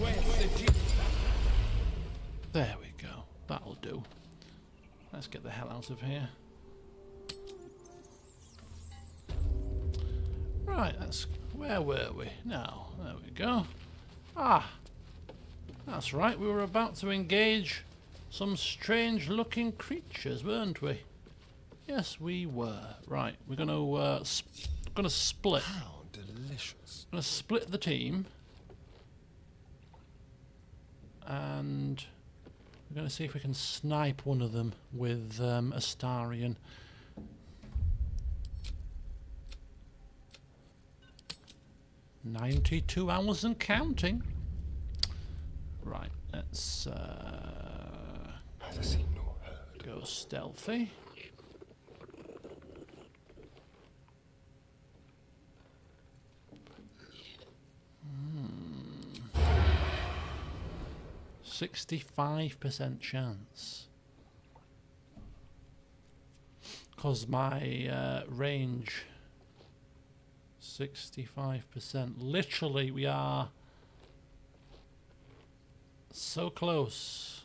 There we go. That'll do. Let's get the hell out of here. Right, that's... Where were we? Now, there we go. Ah! That's right, we were about to engage some strange-looking creatures, weren't we? Yes, we were. Right, we're gonna split.
How delicious.
Gonna split the team, and we're gonna see if we can snipe one of them with Astarion. "92 hours and counting." Right, let's
Neither seen nor heard.
go stealthy. Hmm. 65% chance. Because my range... 65%. Literally, we are so close.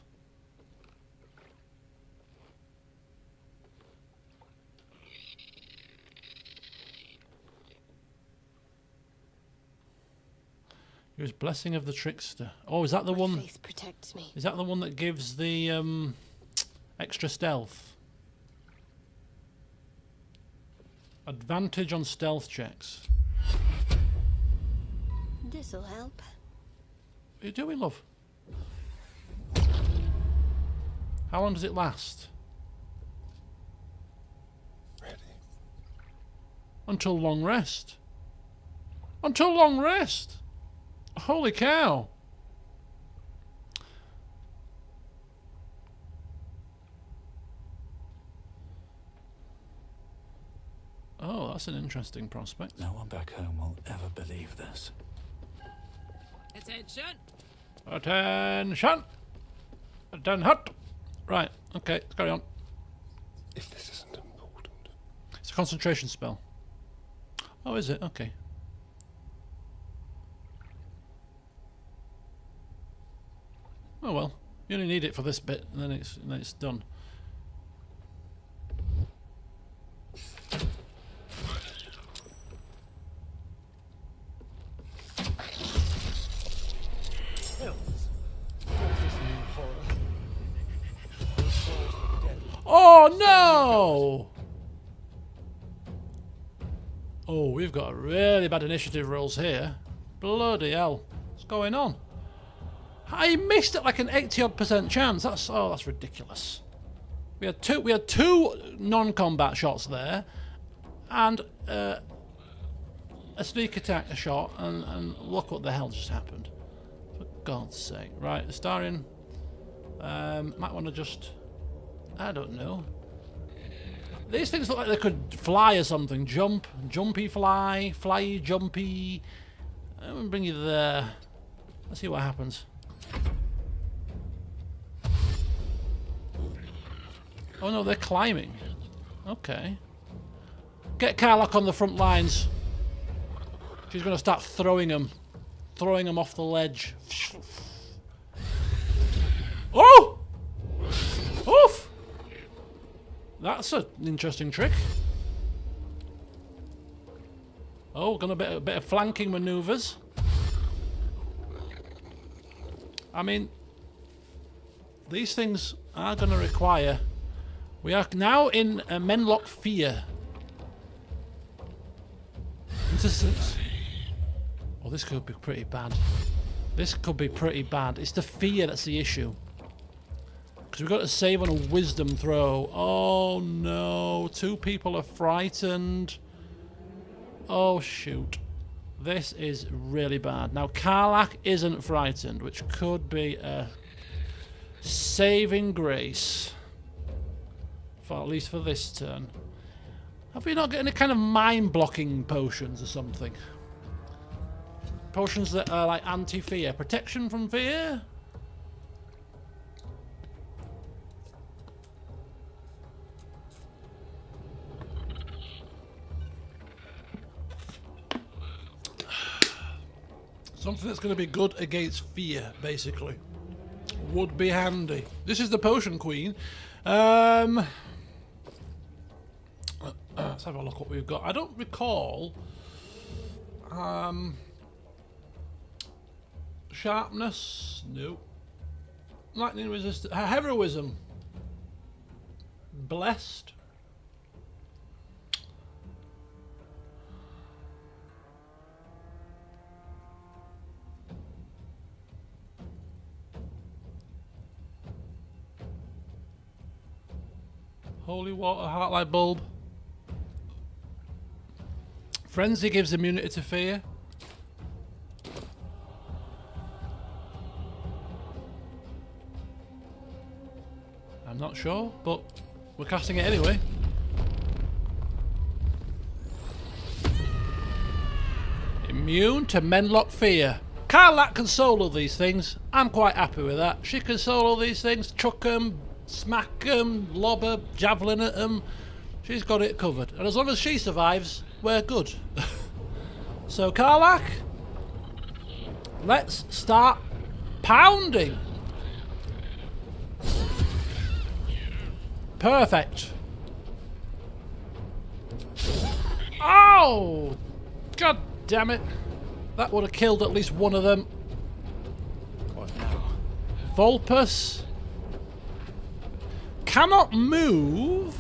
Use Blessing of the Trickster. Oh, is that the one?
Faith protects me.
Is that the one that gives the extra stealth? Advantage on stealth checks.
This'll help.
Do we, love? How long does it last?
Ready.
Until long rest. Until long rest. Holy cow. Oh, that's an interesting prospect.
No one back home will ever believe this.
Attention!
Attention! Attention! Right, okay, let's carry on.
If this isn't important.
It's a concentration spell. Oh, is it? Okay. Oh well, you only need it for this bit, and then it's done. Oh no! Oh, we've got really bad initiative rolls here. Bloody hell. What's going on? I missed it like an 80-odd% chance. That's ridiculous. We had two non-combat shots there, and a sneak attack shot, and look what the hell just happened. For God's sake. Right, Astarion. Might want to just... I don't know. These things look like they could fly or something. Jump, jumpy fly, fly, jumpy. I'm gonna bring you there. Let's see what happens. Oh no, they're climbing. Okay. Get Karlach on the front lines. She's gonna start throwing them off the ledge. Oh! Oof! That's an interesting trick. Oh, gonna a bit of flanking maneuvers. I mean, these things are gonna require. We are now in a Menlock Fear. Oh, this could be pretty bad. This could be pretty bad. It's the fear that's the issue. Because we've got to save on a wisdom throw. Oh no, 2 people are frightened. Oh shoot. This is really bad. Now Karlach isn't frightened, which could be a saving grace. For at least for this turn. Have we not got any kind of mind-blocking potions or something? Potions that are like anti-fear. Protection from fear? Something that's going to be good against fear, basically. Would be handy. This is the Potion Queen. Let's have a look what we've got. I don't recall... sharpness? No. Lightning resistance. Heroism. Blessed. Holy water, heartlight bulb. Frenzy gives immunity to fear. I'm not sure, but we're casting it anyway. Immune to menlock fear. Karlach can solo these things. I'm quite happy with that. She can solo these things, chuck them, smack them, lob a javelin at them. She's got it covered. And as long as she survives, we're good. So Karlach, let's start pounding. Perfect. Oh! God damn it. That would have killed at least one of them.
What now?
Vulpus cannot move.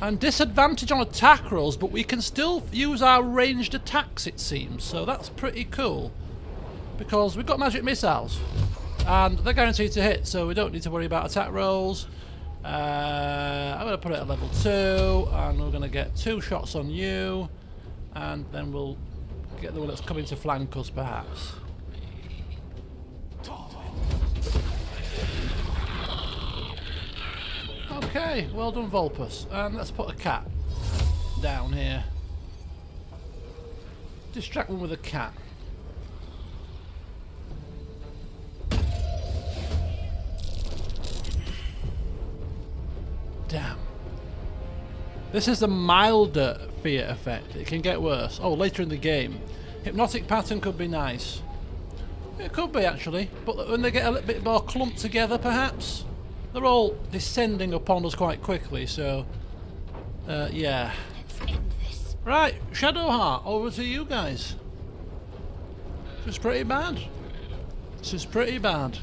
And disadvantage on attack rolls, but we can still use our ranged attacks, it seems. So that's pretty cool. Because we've got magic missiles. And they're guaranteed to hit, so we don't need to worry about attack rolls. I'm going to put it at level 2, and we're going to get 2 shots on you. And then we'll get the one that's coming to flank us, perhaps. Okay, well done, Vulpus. And let's put a cat down here. Distract one with a cat. Damn. This is the milder fear effect. It can get worse. Oh, later in the game. Hypnotic pattern could be nice. It could be, actually. But when they get a little bit more clumped together, perhaps. They're all descending upon us quite quickly, so... yeah.
Let's end this.
Right, Shadowheart, over to you guys. This is pretty bad. This is pretty bad.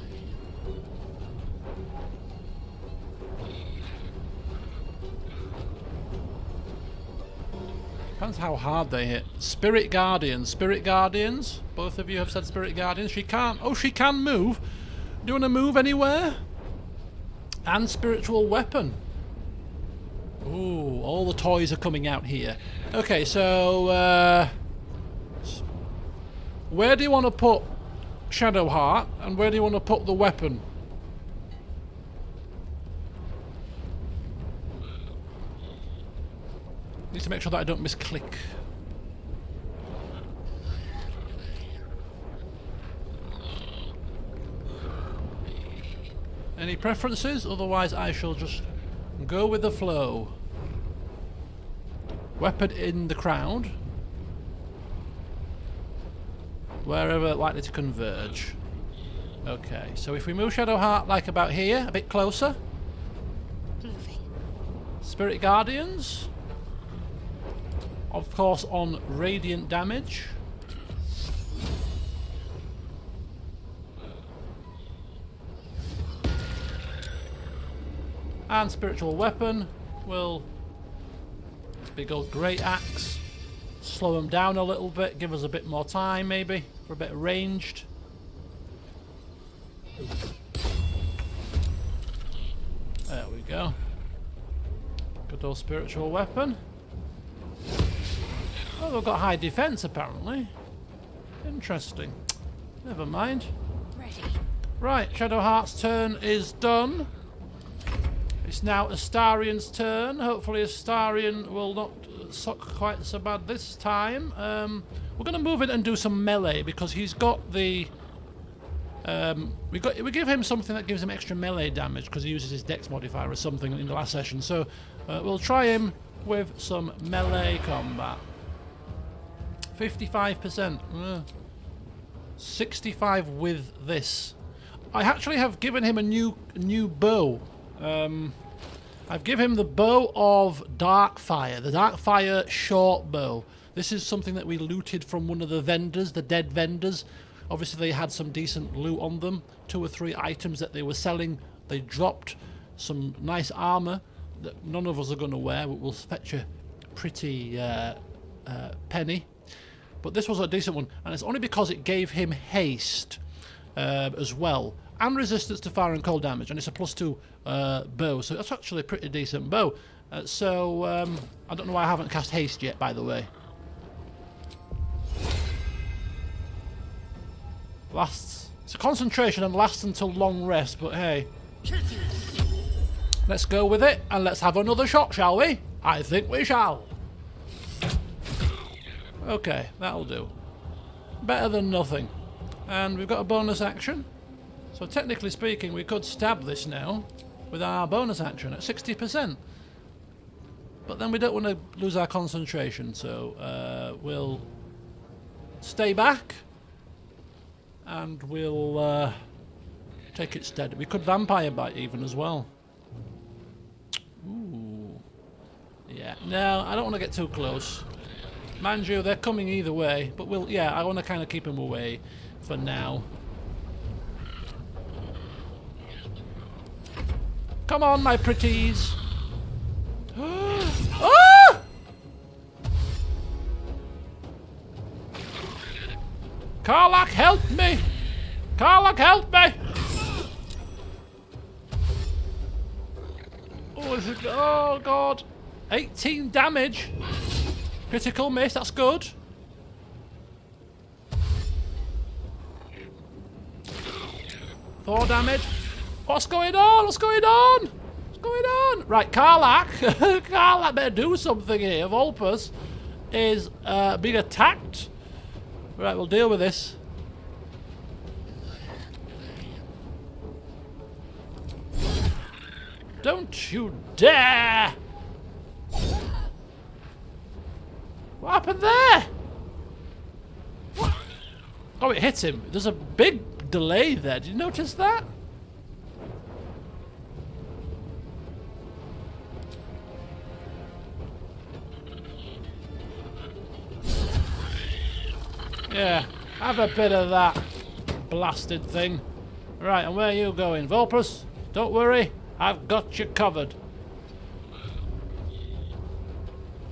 Depends how hard they hit. Spirit Guardians. Spirit Guardians. Both of you have said Spirit Guardians. She can't... Oh, she can move. Do you want to move anywhere? And Spiritual Weapon. Ooh, all the toys are coming out here. Okay, so... where do you want to put Shadowheart? And where do you want to put the weapon? Need to make sure that I don't misclick. Any preferences? Otherwise I shall just go with the flow. Weapon in the crowd. Wherever likely to converge. Okay, so if we move Shadowheart like about here, a bit closer.
Moving.
Spirit Guardians. Of course on radiant damage. And Spiritual Weapon will be good. Great Axe. Slow them down a little bit, give us a bit more time maybe for a bit of ranged. There we go. Good old Spiritual Weapon. Oh, they've got high defense apparently. Interesting. Never mind.
Ready.
Right, Shadowheart's turn is done. It's now Astarian's turn. Hopefully Astarian will not suck quite so bad this time. We're going to move in and do some melee because he's got the... we give him something that gives him extra melee damage because he uses his dex modifier or something in the last session. So we'll try him with some melee combat. 55%. 65 with this. I actually have given him a new bow. I've given him the bow of Darkfire, the Darkfire short bow. This is something that we looted from one of the vendors, the dead vendors. Obviously they had some decent loot on them. 2 or 3 items that they were selling. They dropped some nice armour that none of us are going to wear, but will fetch a pretty penny. But this was a decent one, and it's only because it gave him haste as well, and resistance to fire and cold damage, and it's a +2 bow, so that's actually a pretty decent bow. I don't know why I haven't cast haste yet, by the way. It's a concentration and lasts until long rest, but hey. Let's go with it, and let's have another shot, shall we? I think we shall. Okay, that'll do. Better than nothing. And we've got a bonus action. So technically speaking, we could stab this now with our bonus action at 60%. But then we don't want to lose our concentration, so we'll stay back and we'll take it steady. We could vampire bite even as well. Ooh. Yeah, no, I don't want to get too close. Mind you, they're coming either way, but I want to kind of keep them away for now. Come on, my pretties. Ah! Karlach, help me! Karlach, help me! Oh, is it? Oh, God. 18 damage. Critical miss, that's good. Four damage. What's going on? What's going on? What's going on? Right, Karlach. Karlach better do something here. Volpus is being attacked. Right, we'll deal with this. Don't you dare! What happened there? What? Oh, it hit him. There's a big delay there. Did you notice that? Yeah, have a bit of that blasted thing. Right, and where are you going? Volpus, don't worry. I've got you covered.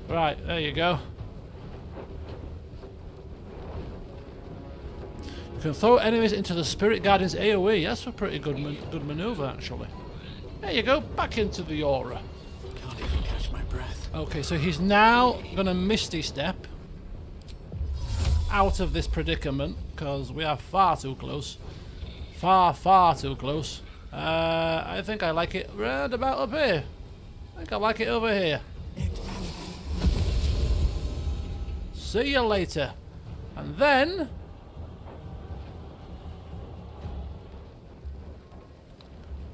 Right, there you go. You can throw enemies into the Spirit Guardian's AoE. That's a pretty good maneuver, actually. There you go, back into the aura.
Can't even catch my breath.
Okay, so he's now gonna Misty Step out of this predicament because we are far too close. Far too close. I think I like it right about up here. I think I like it over here. See you later. And then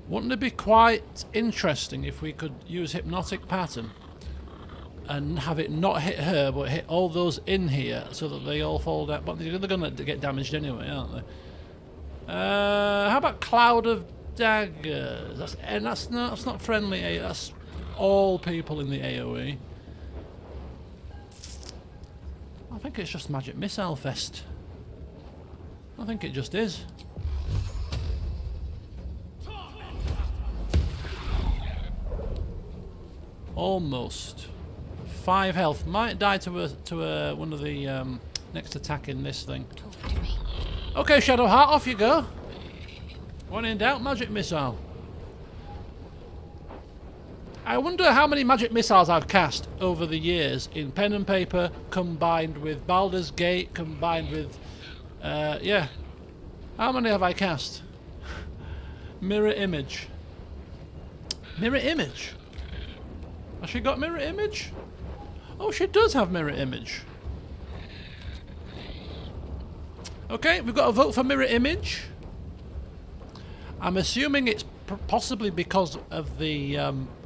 wouldn't it be quite interesting if we could use Hypnotic Pattern and have it not hit her but hit all those in here so that they all fall down? But they're going to get damaged anyway, aren't they? How about Cloud of Daggers? That's not friendly. That's all people in the AoE. I think it's just Magic Missile Fest. I think it just is. Almost. 5 health. Might die to one of the next attack in this thing.
Talk to me.
Okay, Shadowheart, off you go. When in doubt, Magic Missile. I wonder how many Magic Missiles I've cast over the years in Pen and Paper, combined with Baldur's Gate, combined with... yeah. How many have I cast? Mirror Image. Mirror Image? Has she got Mirror Image? Oh, she does have Mirror Image. Okay, we've got a vote for Mirror Image. I'm assuming it's possibly because of the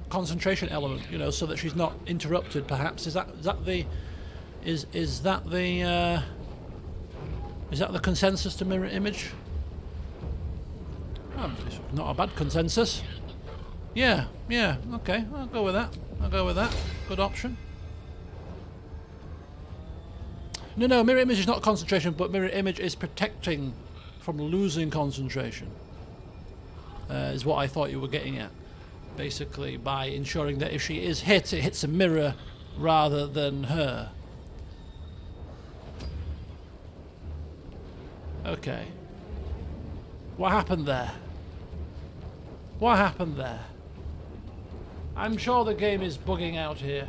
concentration element, you know, so that she's not interrupted, perhaps. Is that the Is that the consensus to mirror image? Oh, it's not a bad consensus. Yeah, okay, I'll go with that. Good option. No, mirror image is not concentration, but mirror image is protecting from losing concentration. Is what I thought you were getting at. Basically, by ensuring that if she is hit, it hits a mirror rather than her. Okay. What happened there? What happened there? I'm sure the game is bugging out here.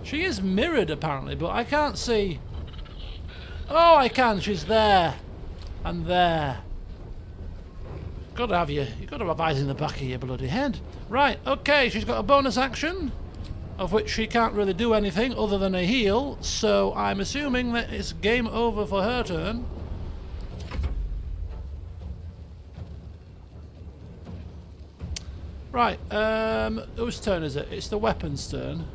She is mirrored apparently, but I can't see. Oh, I can. She's there. And there. Gotta have you. You've got to have eyes in the back of your bloody head. Right, okay, she's got a bonus action, of which she can't really do anything other than a heal, so I'm assuming that it's game over for her turn. Right, whose turn is it? It's the weapon's turn.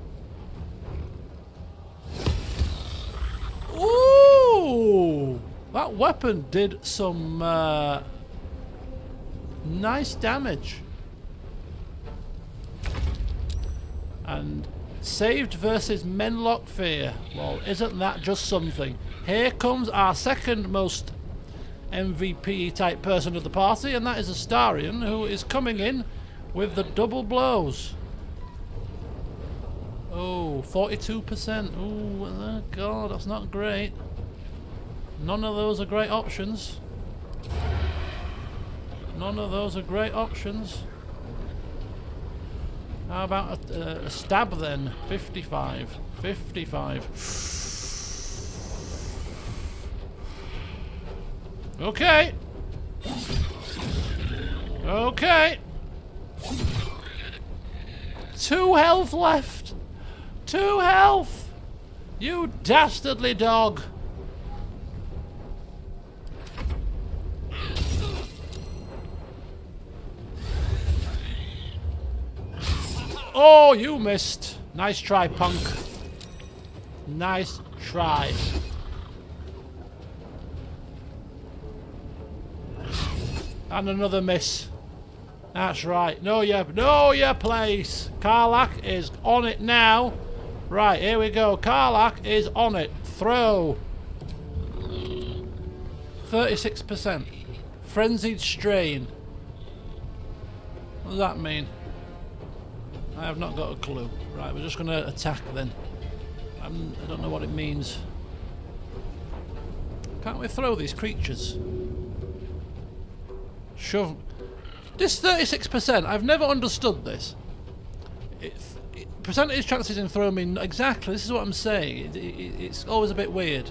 Ooh! That weapon did some nice damage. And saved versus Menlock Fear. Well, isn't that just something? Here comes our second most MVP type person of the party, and that is Astarion, who is coming in with the double blows. Oh, 42%. Oh, God, that's not great. None of those are great options. None of those are great options. How about a stab then? 55. 55. Okay. Okay. 2 health left. 2 health. You dastardly dog. Oh, you missed. Nice try, punk. Nice try. And another miss. That's right. Know your place. Karlach is on it now. Right, here we go. Karlach is on it. Throw. 36%. Frenzied strain. What does that mean? I have not got a clue. Right, we're just going to attack then. I don't know what it means. Can't we throw these creatures? Shove. This 36%, I've never understood this. Percentage chances in throwing me... Exactly, this is what I'm saying. It's always a bit weird.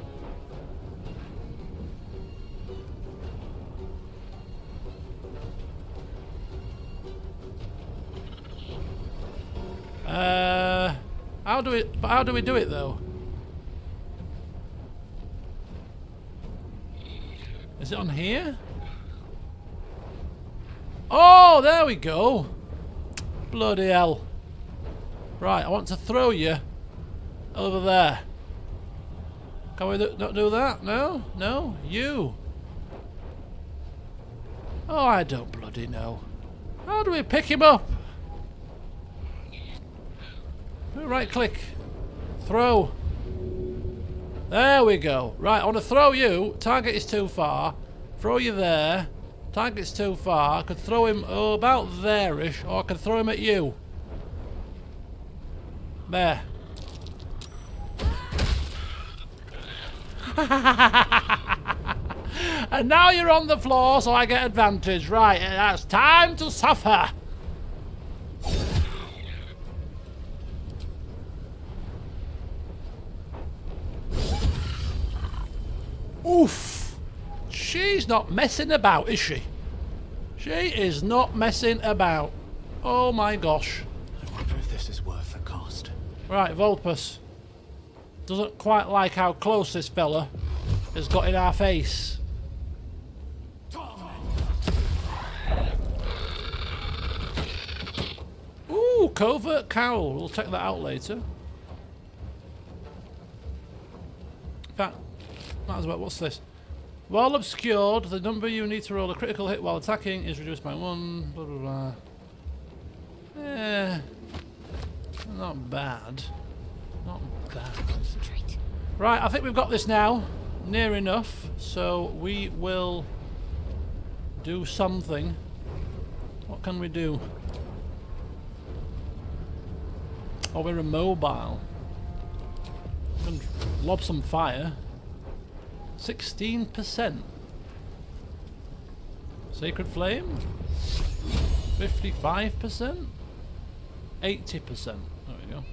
How do we do it though? Is it on here? Oh, there we go. Bloody hell. Right, I want to throw you over there. Can we not do that? No? No? You. Oh, I don't bloody know. How do we pick him up? Right click. Throw. There we go. Right, I want to throw you. Target is too far. Throw you there. Target's too far. I could throw him about there-ish, or I could throw him at you. There. And now you're on the floor, so I get advantage. Right, it's time to suffer. Oof. She's not messing about, is she? She is not messing about. Oh my gosh.
I wonder if this is worth the cost.
Right, Vulpus. Doesn't quite like how close this fella has got in our face. Ooh, covert cowl. We'll check that out later. In fact, might as well. What's this? While obscured, the number you need to roll a critical hit while attacking is reduced by 1. Blah blah blah. Not bad. Not bad.
Concentrate.
Right, I think we've got this now. Near enough. So we will do something. What can we do? Oh, we're immobile. We can lob some fire. 16%. Sacred Flame? 55%? 80%. There we go.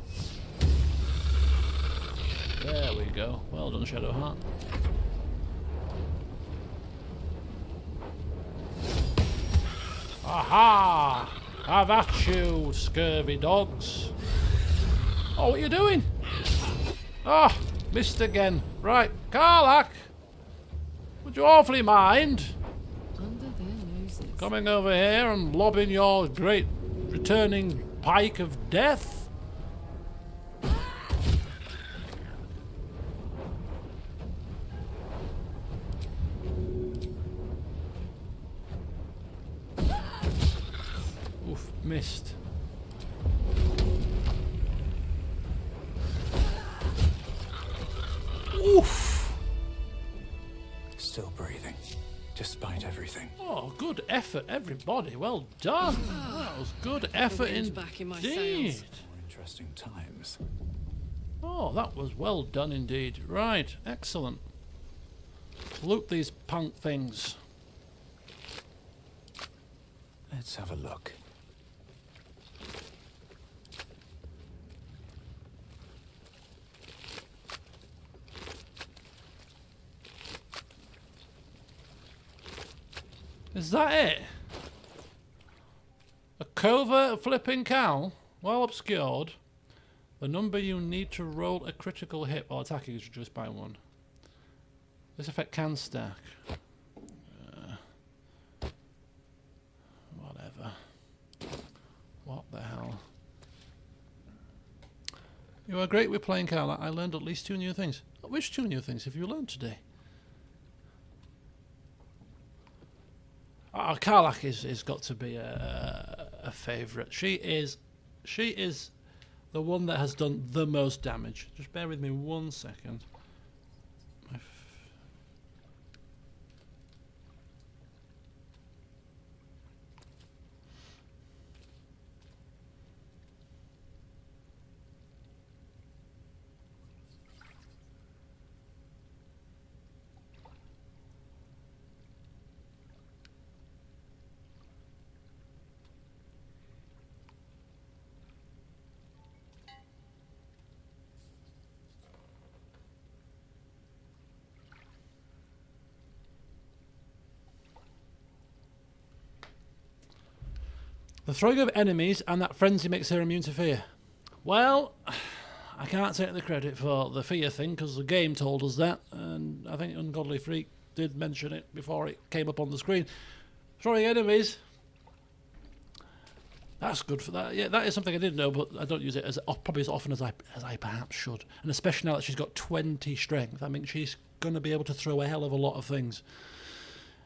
There we go. Well done, Shadowheart. Aha! Have at you, scurvy dogs. Oh, what are you doing? Ah, missed again. Right, Karlach. Would you awfully mind
Under their noses.
coming over here and lobbing your great returning pike of death? Oof, missed. Oof!
Still breathing, despite everything.
Oh, good effort, everybody. Well done. That was good effort
wind's back in my
indeed.
sails.
More interesting times.
Oh, that was well done indeed. Right, excellent. Loot these punk things.
Let's have a look.
Is that it? A covert flipping cowl? Well obscured. The number you need to roll a critical hit while attacking is reduced by 1. This effect can stack. Whatever. What the hell? You are great with playing Carla. I learned at least 2 new things. Which 2 new things have you learned today? Oh, Karlach is got to be a favourite. She is the one that has done the most damage. Just bear with me 1 second. The throwing of enemies and that frenzy makes her immune to fear. Well, I can't take the credit for the fear thing because the game told us that, and I think Ungodly Freak did mention it before it came up on the screen. Throwing enemies, that's good for that. Yeah, that is something I did know, but I don't use it as probably as often as I perhaps should. And especially now that she's got 20 strength, I mean she's going to be able to throw a hell of a lot of things.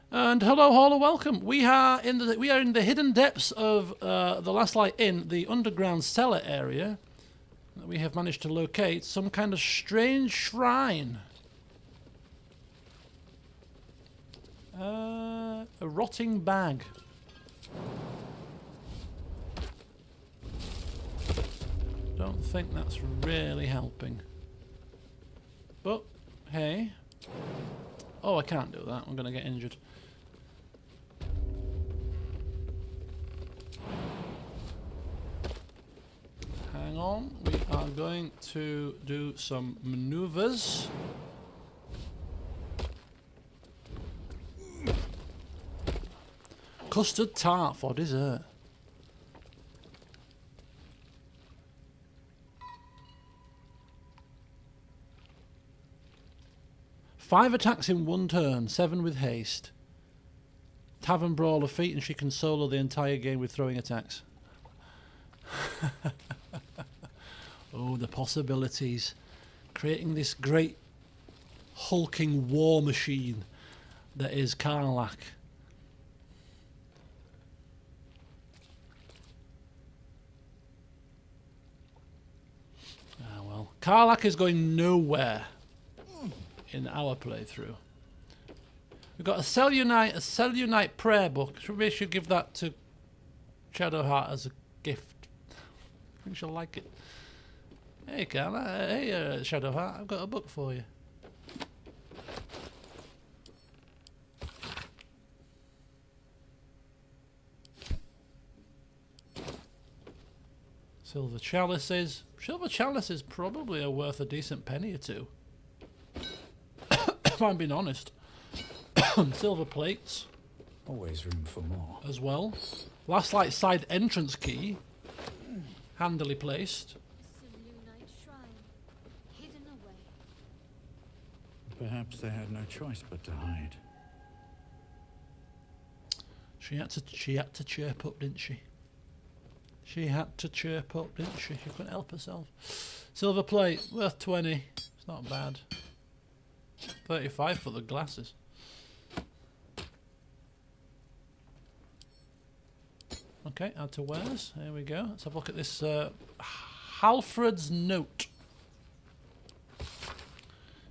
And hello, Hauler, welcome. We are in the hidden depths of the Last Light Inn, the underground cellar area. We have managed to locate some kind of strange shrine. A rotting bag. Don't think that's really helping. But hey. Oh, I can't do that. I'm going to get injured. Hang on, we are going to do some maneuvers. Custard tart for dessert. Five attacks in 1 turn, 7 with haste. Tavern Brawler feat, and she can solo the entire game with throwing attacks. Oh, the possibilities. Creating this great hulking war machine that is Karlach. Ah well, Karlach is going nowhere in our playthrough. We've got a Cell Unite prayer book. We should give that to Shadowheart as a gift. I think she'll like it. Hey, Carla. Hey, Shadowheart. I've got a book for you. Silver chalices. Silver chalices probably are worth a decent penny or two. If I'm being honest. Silver plates.
Always room for more.
As well. Last light side entrance key. Handily placed.
Perhaps they had no choice but to hide.
She had to chirp up, didn't she? She had to chirp up, didn't she? She couldn't help herself. Silver plate, worth 20. It's not bad. 35 for the glasses. Okay, add to wares. Here we go. Let's have a look at this Halfred's Note.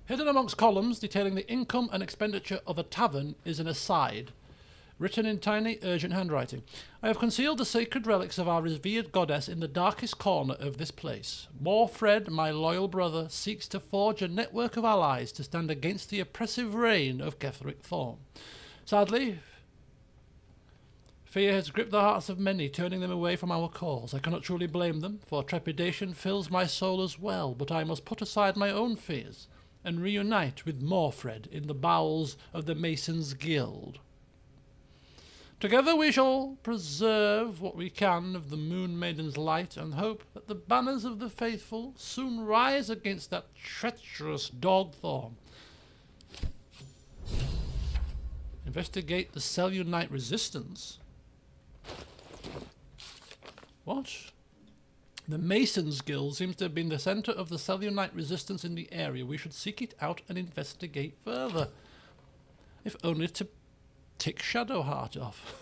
Hidden amongst columns detailing the income and expenditure of a tavern is an aside, written in tiny, urgent handwriting. I have concealed the sacred relics of our revered goddess in the darkest corner of this place. Morfred, my loyal brother, seeks to forge a network of allies to stand against the oppressive reign of Ketheric Thorn. Sadly, fear has gripped the hearts of many, turning them away from our cause. I cannot truly blame them, for trepidation fills my soul as well, but I must put aside my own fears and reunite with Morfred in the bowels of the Masons' Guild. Together we shall preserve what we can of the Moon Maiden's light and hope that the banners of the faithful soon rise against that treacherous dog Thorn. Investigate the Cell Unite resistance. What? The Masons Guild seems to have been the centre of the Cell Unite resistance in the area. We should seek it out and investigate further. If only to tick Shadowheart off.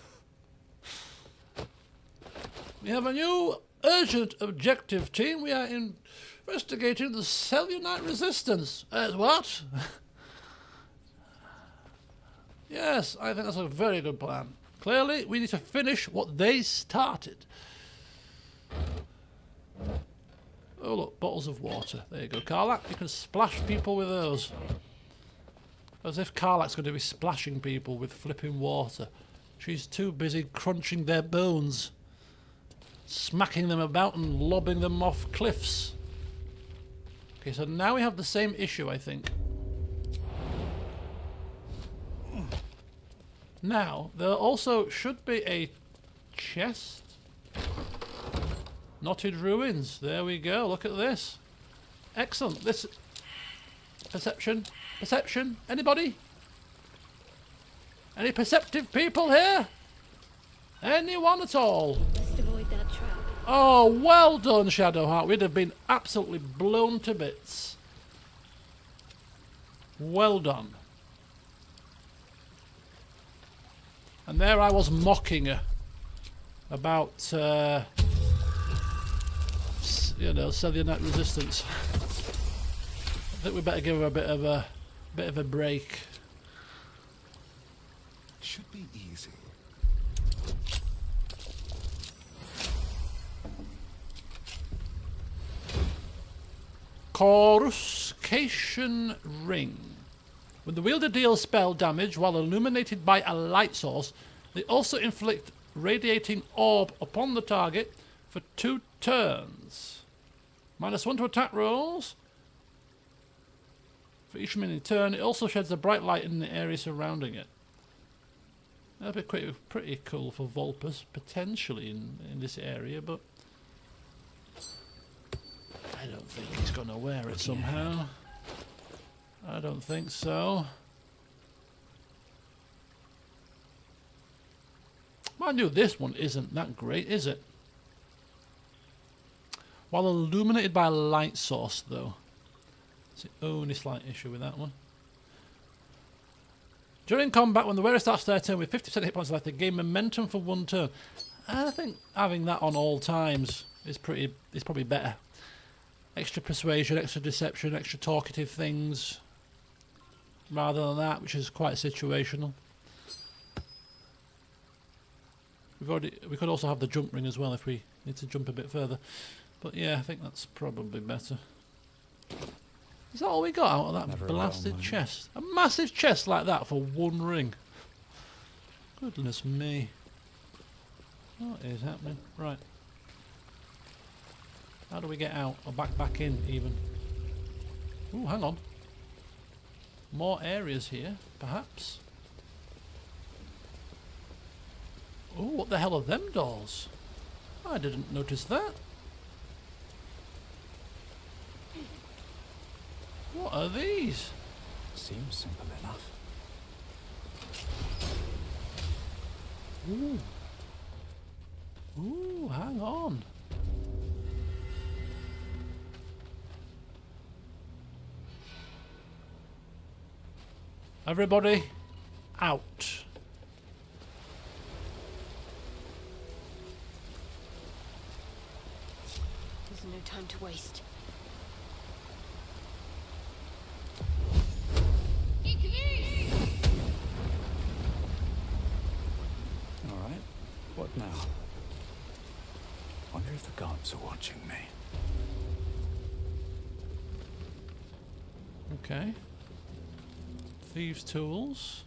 We have a new urgent objective, team. We are investigating the Cell Unite resistance. What? Yes, I think that's a very good plan. Clearly, we need to finish what they started. Oh look, bottles of water. There you go, Karlach. You can splash people with those. As if Karlach's going to be splashing people with flipping water. She's too busy crunching their bones, smacking them about and lobbing them off cliffs. Okay, so now we have the same issue, I think. Now, there also should be a chest. Knotted ruins. There we go. Look at this. Excellent. This perception. Perception. Anybody? Any perceptive people here? Anyone at all?
Must avoid that trap.
Oh, well done, Shadowheart. We'd have been absolutely blown to bits. Well done. And there I was mocking her about, you know, Cell Unite resistance. I think we better give her a bit of a break.
Should be easy.
Coruscation Ring. When the wielder deals spell damage while illuminated by a light source, they also inflict radiating orb upon the target for 2 turns. -1 to attack rolls. For each remaining turn, it also sheds a bright light in the area surrounding it. That'd be pretty cool for Vulpes, potentially in this area, but I don't think he's going to wear it somehow. I don't think so. Mind you, this one isn't that great, is it? While illuminated by a light source, though. It's the only slight issue with that one. During combat, when the wearer starts their turn with 50% hit points left, they gain momentum for 1 turn. I think having that on all times is probably better. Extra persuasion, extra deception, extra talkative things, rather than that, which is quite situational. We could also have the jump ring as well if we need to jump a bit further. But yeah, I think that's probably better. Is that all we got out of that
Never
blasted chest? A massive chest like that for 1 ring. Goodness me. What is happening? Right. How do we get out? Or back in even? Ooh, hang on. More areas here, perhaps. Ooh, what the hell are them doors? I didn't notice that. What are these?
Seems simple enough.
Ooh. Ooh, hang on. Everybody, out.
There's no time to waste.
All right. What now? Wonder if the gods are watching me.
Okay. Thieves' tools.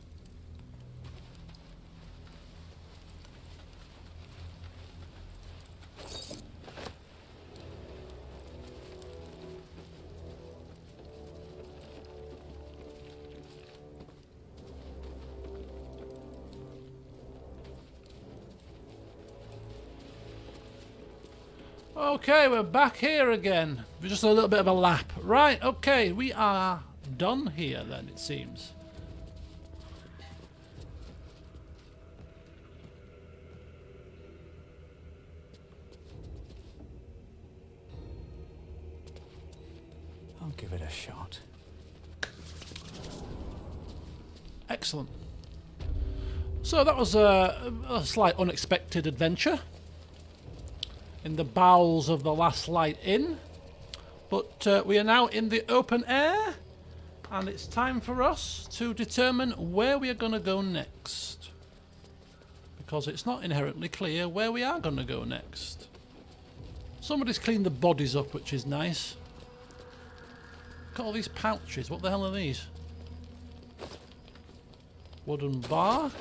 Okay, we're back here again. Just a little bit of a lap. Right, okay, we are done here then, it seems.
I'll give it a shot.
Excellent. So that was a slight unexpected adventure in the bowels of the Last Light Inn. But we are now in the open air, and it's time for us to determine where we are going to go next. Because it's not inherently clear where we are going to go next. Somebody's cleaned the bodies up, which is nice. Look at all these pouches. What the hell are these? Wooden bark.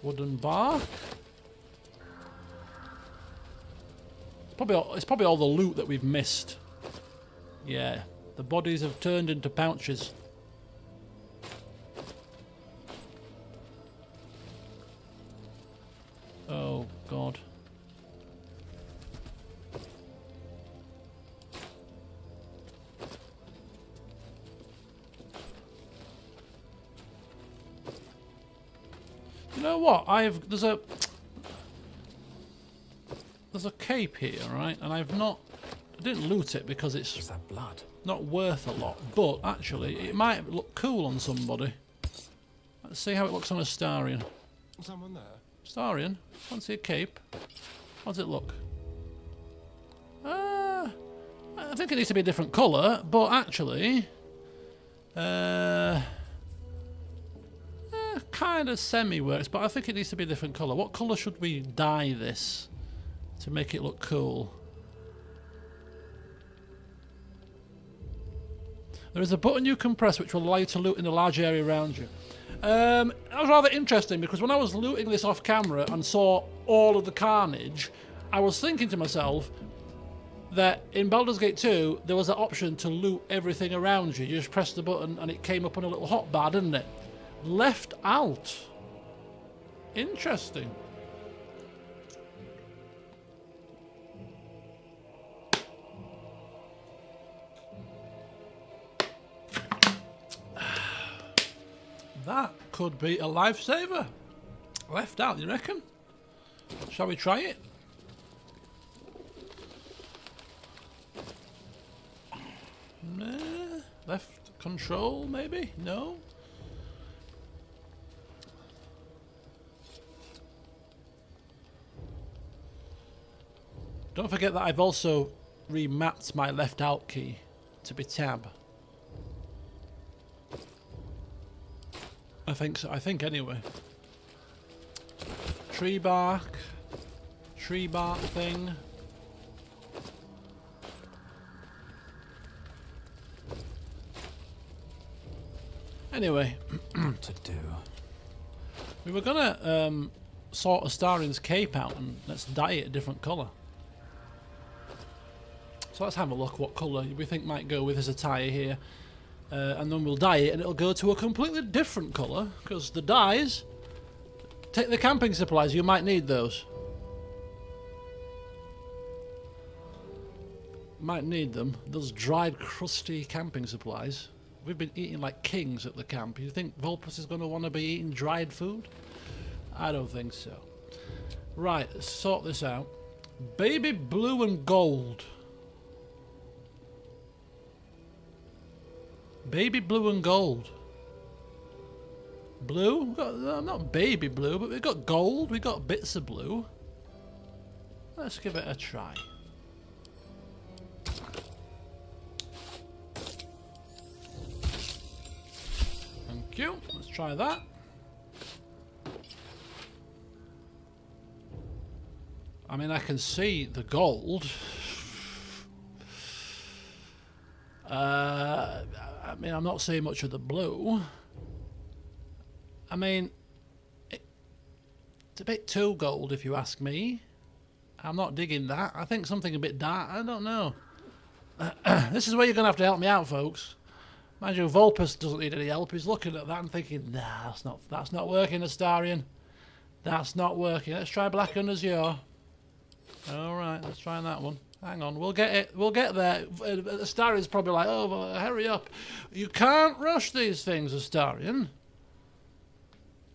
Wooden bark. It's probably all the loot that we've missed. Yeah, the bodies have turned into pouches. Oh God. You know what? There's a cape here, right? And I didn't loot it because it's
Is that blood?
not worth a lot. But actually, it might look cool on somebody. Let's see how it looks on a Starian.
Someone there?
Starian, fancy a cape? How does it look? I think it needs to be a different colour, but actually, kind of semi-works, but I think it needs to be a different colour. What colour should we dye this to make it look cool? There is a button you can press which will allow you to loot in a large area around you. That was rather interesting because when I was looting this off camera and saw all of the carnage, I was thinking to myself that in Baldur's Gate 2 there was an option to loot everything around you. You just pressed the button and it came up on a little hotbar, didn't it? Left out. Interesting. That could be a lifesaver. Left out, you reckon? Shall we try it? Nah. Left control, maybe? No? Don't forget that I've also remapped my left alt key to be tab. I think so. I think anyway. Tree bark thing. Anyway,
to do.
We were gonna sort Astarian's cape out and let's dye it a different colour. So let's have a look what colour we think might go with his attire here. And then we'll dye it and it'll go to a completely different colour, because the dyes... Take the camping supplies, you might need those. Might need them. Those dried, crusty camping supplies. We've been eating like kings at the camp. You think Vulpes is going to want to be eating dried food? I don't think so. Right, let's sort this out. Baby blue and gold. Baby blue and gold. Blue? We've got, not baby blue, but we've got gold. We've got bits of blue. Let's give it a try. Thank you. Let's try that. I mean, I can see the gold. I mean, I'm not seeing much of the blue. I mean, it's a bit too gold if you ask me. I'm not digging that. I think something a bit dark. I don't know. This is where you're going to have to help me out, folks. Mind you, Vulpes doesn't need any help. He's looking at that and thinking, nah, that's not working, Astarian. That's not working. Let's try black and azure. All right, let's try that one. Hang on, we'll get it. We'll get there. Astarian's probably like, oh, well, hurry up. You can't rush these things, Astarian.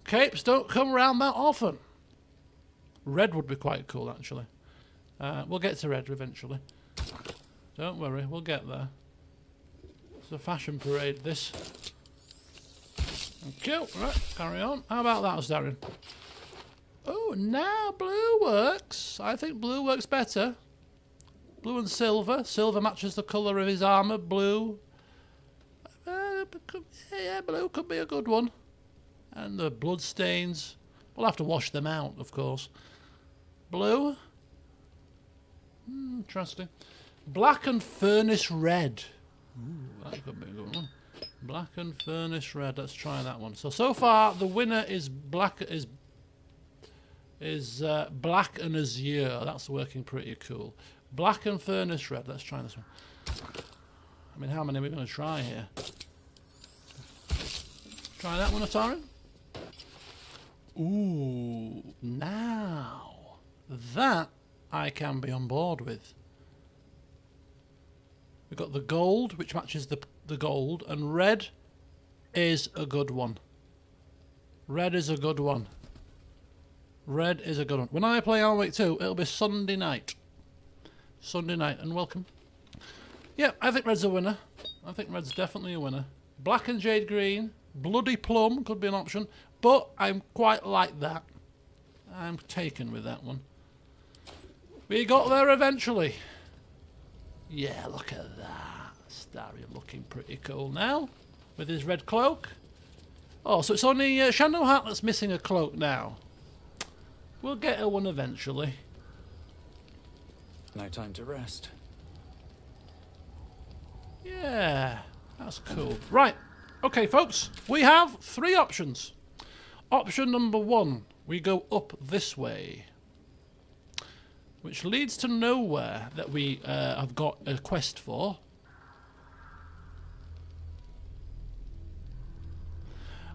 Capes don't come around that often. Red would be quite cool, actually. We'll get to red eventually. Don't worry, we'll get there. It's a fashion parade, this. Thank you. Right, carry on. How about that, Astarian? Oh, now blue works. I think blue works better. Blue and silver. Silver matches the colour of his armour. Blue. Yeah, blue could be a good one. And the blood stains. We'll have to wash them out, of course. Blue. Interesting. Black and furnace red. Ooh, that could be a good one. Black and furnace red. Let's try that one. So far, the winner is black. Is black and azure. That's working pretty cool. Black and furnace red. Let's try this one. I mean, how many are we going to try here? Try that one, Atari. Ooh, now that I can be on board with. We've got the gold, which matches the gold, and red is a good one. Red is a good one. Red is a good one. When I play Alan Wake 2, it'll be Sunday night. Sunday night, and welcome. Yeah, I think red's a winner. I think red's definitely a winner. Black and jade green. Bloody plum could be an option. But I'm quite like that. I'm taken with that one. We got there eventually. Yeah, look at that. Astarian looking pretty cool now. With his red cloak. Oh, so it's only Shadowheart that's missing a cloak now. We'll get her one eventually.
No time to rest.
Yeah, that's cool. Right, okay, folks, we have 3 options. Option number 1, we go up this way, which leads to nowhere that we have got a quest for.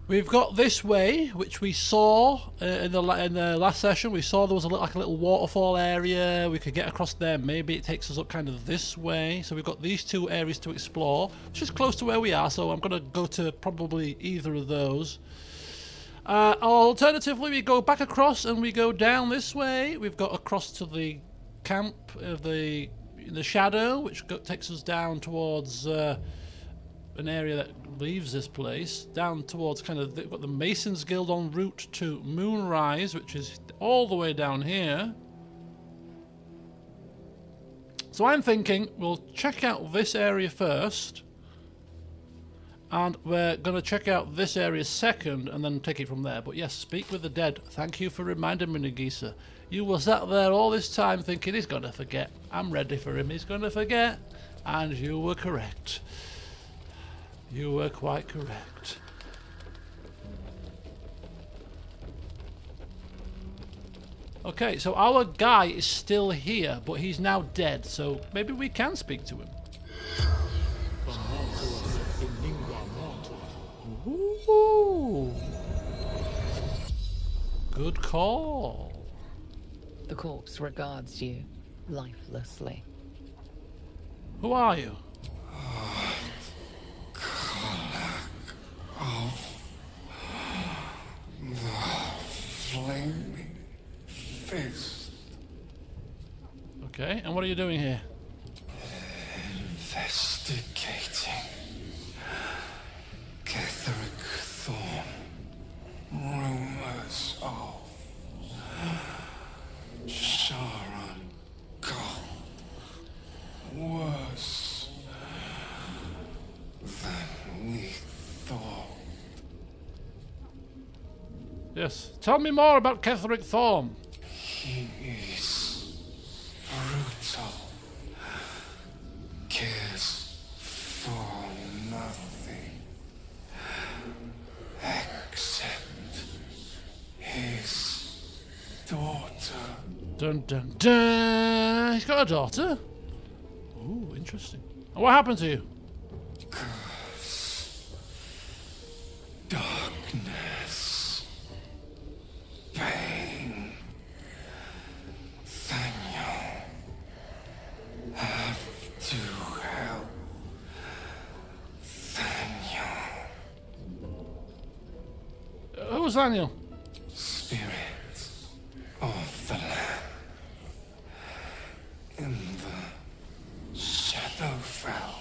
We've got this way, which we saw in the last session. We saw there was like a little waterfall area. We could get across there. Maybe it takes us up kind of this way. So we've got these 2 areas to explore, which is close to where we are. So I'm going to go to probably either of those. Alternatively, we go back across and we go down this way. We've got across to the camp of the shadow, which takes us down towards an area that leaves this place down towards kind of got the Masons Guild en route to Moonrise, which is all the way down here. So I'm thinking we'll check out this area first, and we're going to check out this area second, and then take it from there. But yes, speak with the dead. Thank you for reminding me, Nagisa. You were sat there all this time thinking he's going to forget. I'm ready for him. He's going to forget. And you were correct. You were quite correct. Okay, so our guy is still here, but he's now dead, so maybe we can speak to him. Ooh. Good call.
The corpse regards you lifelessly.
Who are you?
Flaming fist.
Okay, and what are you doing here?
Investigating Ketherick Thorn. Rumors of Sharon Gull. Worse than we thought.
Yes, tell me more about Ketherick Thorn.
He is brutal. Cares for nothing except his daughter.
Dun dun dun. He's got a daughter. Ooh, interesting. And what happened to you?
Curse. Darkness. Pain. Daniel. Have to help. Daniel.
Who's Daniel?
Spirit of the land. In the Shadowfell.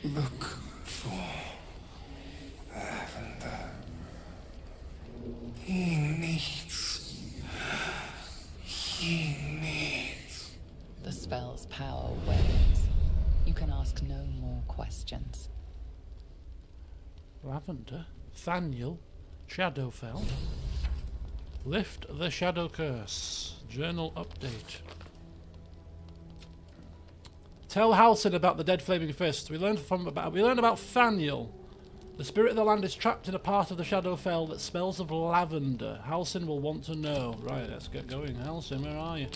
Look for Lavender. He needs.
The spell's power wanes. You can ask no more questions.
Lavender. Thaniel. Shadowfell. Lift the Shadow Curse. Journal update. Tell Halsin about the dead flaming fist. We learned about Thaniel. The spirit of the land is trapped in a part of the Shadowfell that smells of lavender. Halsin will want to know. Right, let's get going. Halsin, where are you?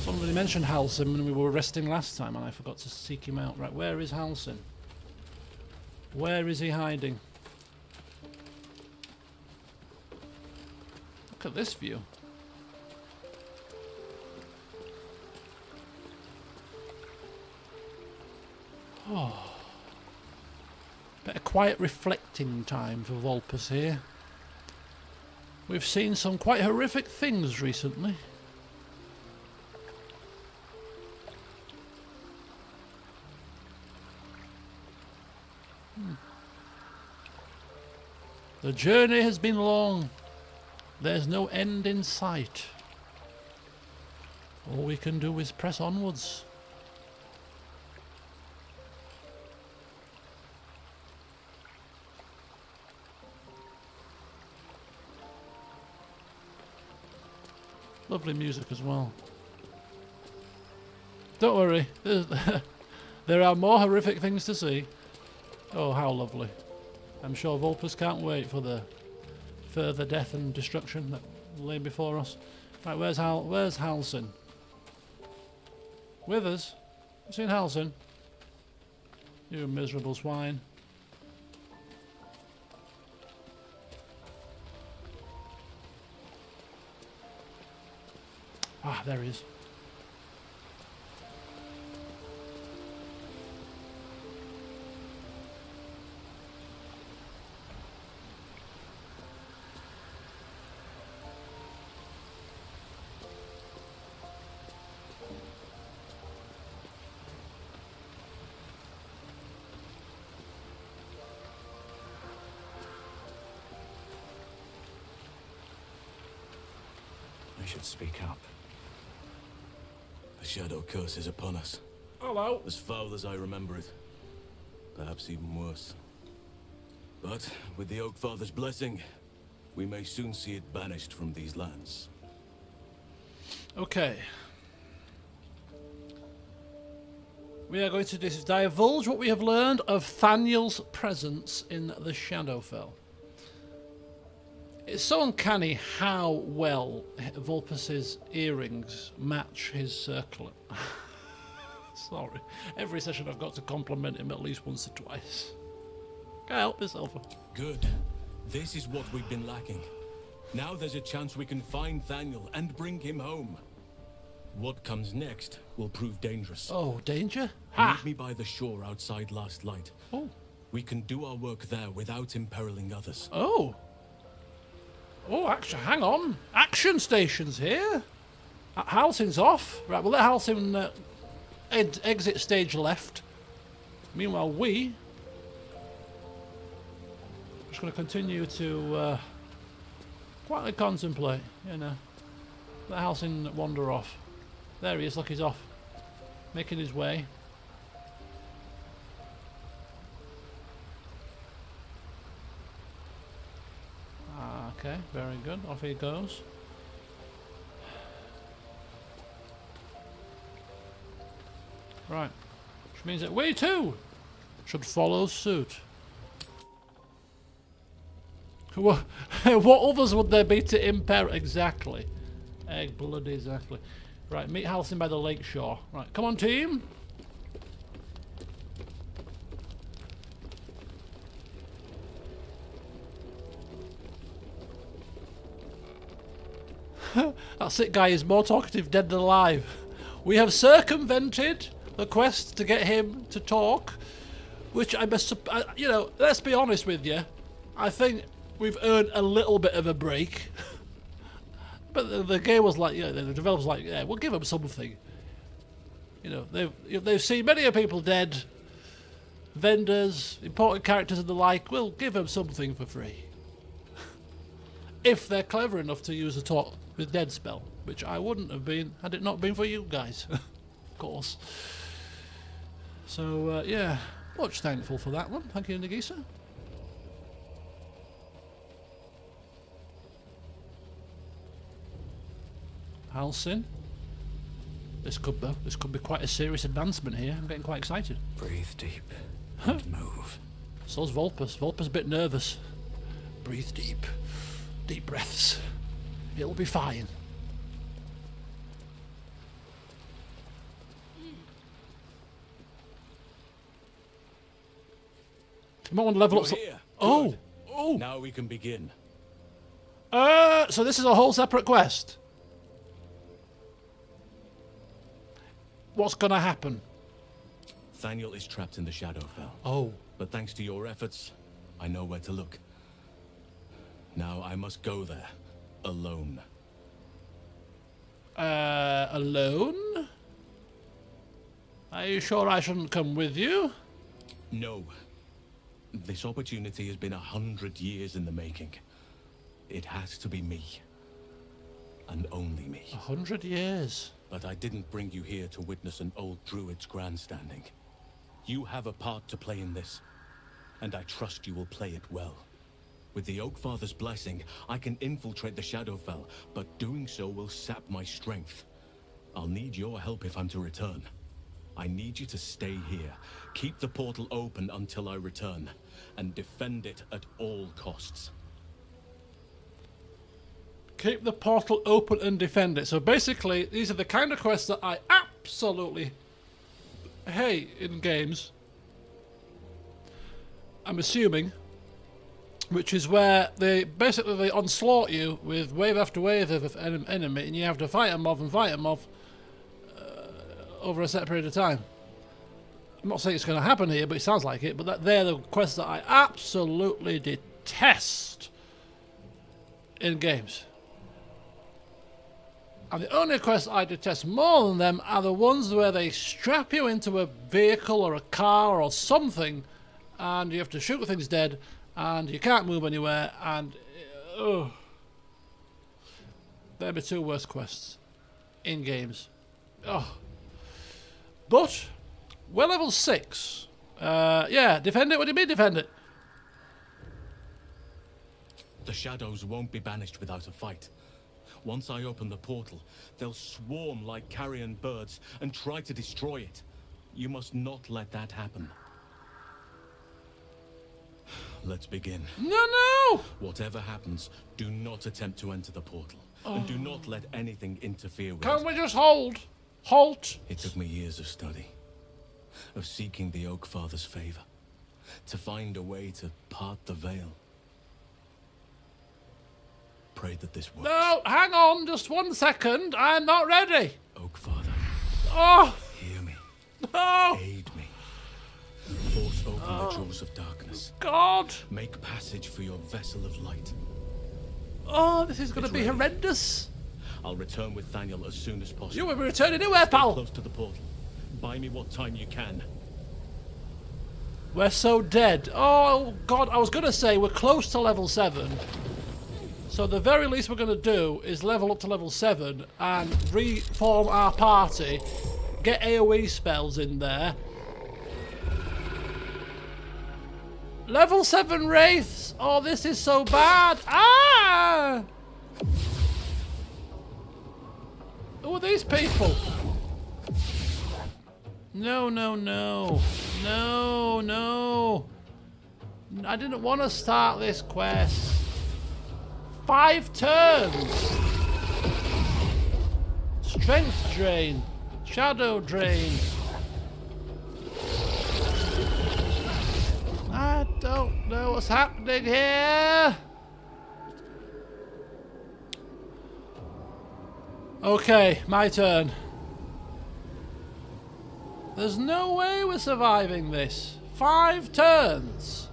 Somebody mentioned Halsin when we were resting last time, and I forgot to seek him out. Right, where is Halsin? Where is he hiding? Look at this view. Oh. Bit of quiet reflecting time for Vulpus here. We've seen some quite horrific things recently. The journey has been long. There's no end in sight. All we can do is press onwards. Lovely music as well. Don't worry, there are more horrific things to see. Oh, how lovely. I'm sure Vulpus can't wait for the further death and destruction that lay before us. Right, where's Halsin? With us? You seen Halsin? You miserable swine. Ah, there he is.
I should speak up.
The shadow curse is upon us.
Hello.
As foul as I remember it. Perhaps even worse. But with the Oak Father's blessing, we may soon see it banished from these lands.
Okay. We are going to divulge what we have learned of Thaniel's presence in the Shadowfell. It's so uncanny how well Vulpus's earrings match his circlet. Sorry. Every session I've got to compliment him at least once or twice. Can't help myself.
Good. This is what we've been lacking. Now there's a chance we can find Thaniel and bring him home. What comes next will prove dangerous.
Oh, danger?
Meet me by the shore outside Last Light.
Oh.
We can do our work there without imperiling others.
Oh. Oh, actually, hang on. Action stations here. Halsin's off. Right, we'll let Halsin exit stage left. Meanwhile, we... just going to continue to quietly contemplate, you know. Let Halsin wander off. There he is, look, he's off. Making his way. Okay, very good. Off he goes. Right. Which means that we too should follow suit. What others would there be to impair? Exactly. Egg bloody exactly. Right, meet Halsin by the lake shore. Right, come on team. That sick guy is more talkative dead than alive. We have circumvented the quest to get him to talk, which I must, you know, let's be honest with you. I think we've earned a little bit of a break. But the game was like, yeah, the developers like, yeah, we'll give them something. You know, they've seen many people dead, vendors, important characters and the like. We'll give them something for free. If they're clever enough to use a talk with dead spell, which I wouldn't have been had it not been for you guys, of course. So yeah, much thankful for that one. Thank you, Nagisa. Halsin. This could be quite a serious advancement here. I'm getting quite excited.
Breathe deep and move.
So's Vulpus. Vulpus a bit nervous. Breathe deep. Deep breaths. It'll be fine. You might want to level up. Oh! Oh!
Now we can begin.
So this is a whole separate quest. What's gonna happen?
Thaniel is trapped in the Shadowfell.
Oh.
But thanks to your efforts, I know where to look. Now I must go there. Alone.
Alone? Are you sure I shouldn't come with you?
No. This opportunity has been 100 years in the making. It has to be me. And only me.
100 years?
But I didn't bring you here to witness an old druid's grandstanding. You have a part to play in this, and I trust you will play it well. With the Oak Father's blessing, I can infiltrate the Shadowfell, but doing so will sap my strength. I'll need your help if I'm to return. I need you to stay here, keep the portal open until I return, and defend it at all costs.
Keep the portal open and defend it. So basically, these are the kind of quests that I absolutely hate in games. I'm assuming. Which is where they onslaught you with wave after wave of enemy, and you have to fight them off and fight them off over a set period of time. I'm not saying it's going to happen here, but it sounds like it. But they're the quests that I absolutely detest in games. And the only quests I detest more than them are the ones where they strap you into a vehicle or a car or something, and you have to shoot things dead. And you can't move anywhere, and They're my two worst quests in games. Oh. But we're level 6. Yeah, defend it. What do you mean defend it?
The shadows won't be banished without a fight. Once I open the portal, they'll swarm like carrion birds and try to destroy it. You must not let that happen. Let's begin.
No!
Whatever happens, do not attempt to enter the portal. And do not let anything interfere with
Can
it.
we just hold? Halt!
It took me years of study, of seeking the Oak Father's favor, to find a way to part the veil. Pray that this works.
No, hang on, just 1 second. I'm not ready.
Oak Father,
Oh,
hear me.
no!
Aid me. Force open the jaws of darkness.
God!
Make passage for your vessel of light.
Oh, this is going to
It's
be
ready.
horrendous.
I'll return with Thaniel as soon as possible.
You will be returning anywhere,
Stay
pal.
close to the portal. Buy me what time you can.
We're so dead. Oh, God, I was going to say we're close to level 7. So the very least we're going to do is level up to level 7 and reform our party, get AoE spells in there. Level 7 Wraiths! Oh, this is so bad! Ah! Who are these people? No, no, no. No, no. I didn't want to start this quest. 5 turns! Strength drain. Shadow drain. I don't know what's happening here. Okay, my turn. There's no way we're surviving this. 5 turns.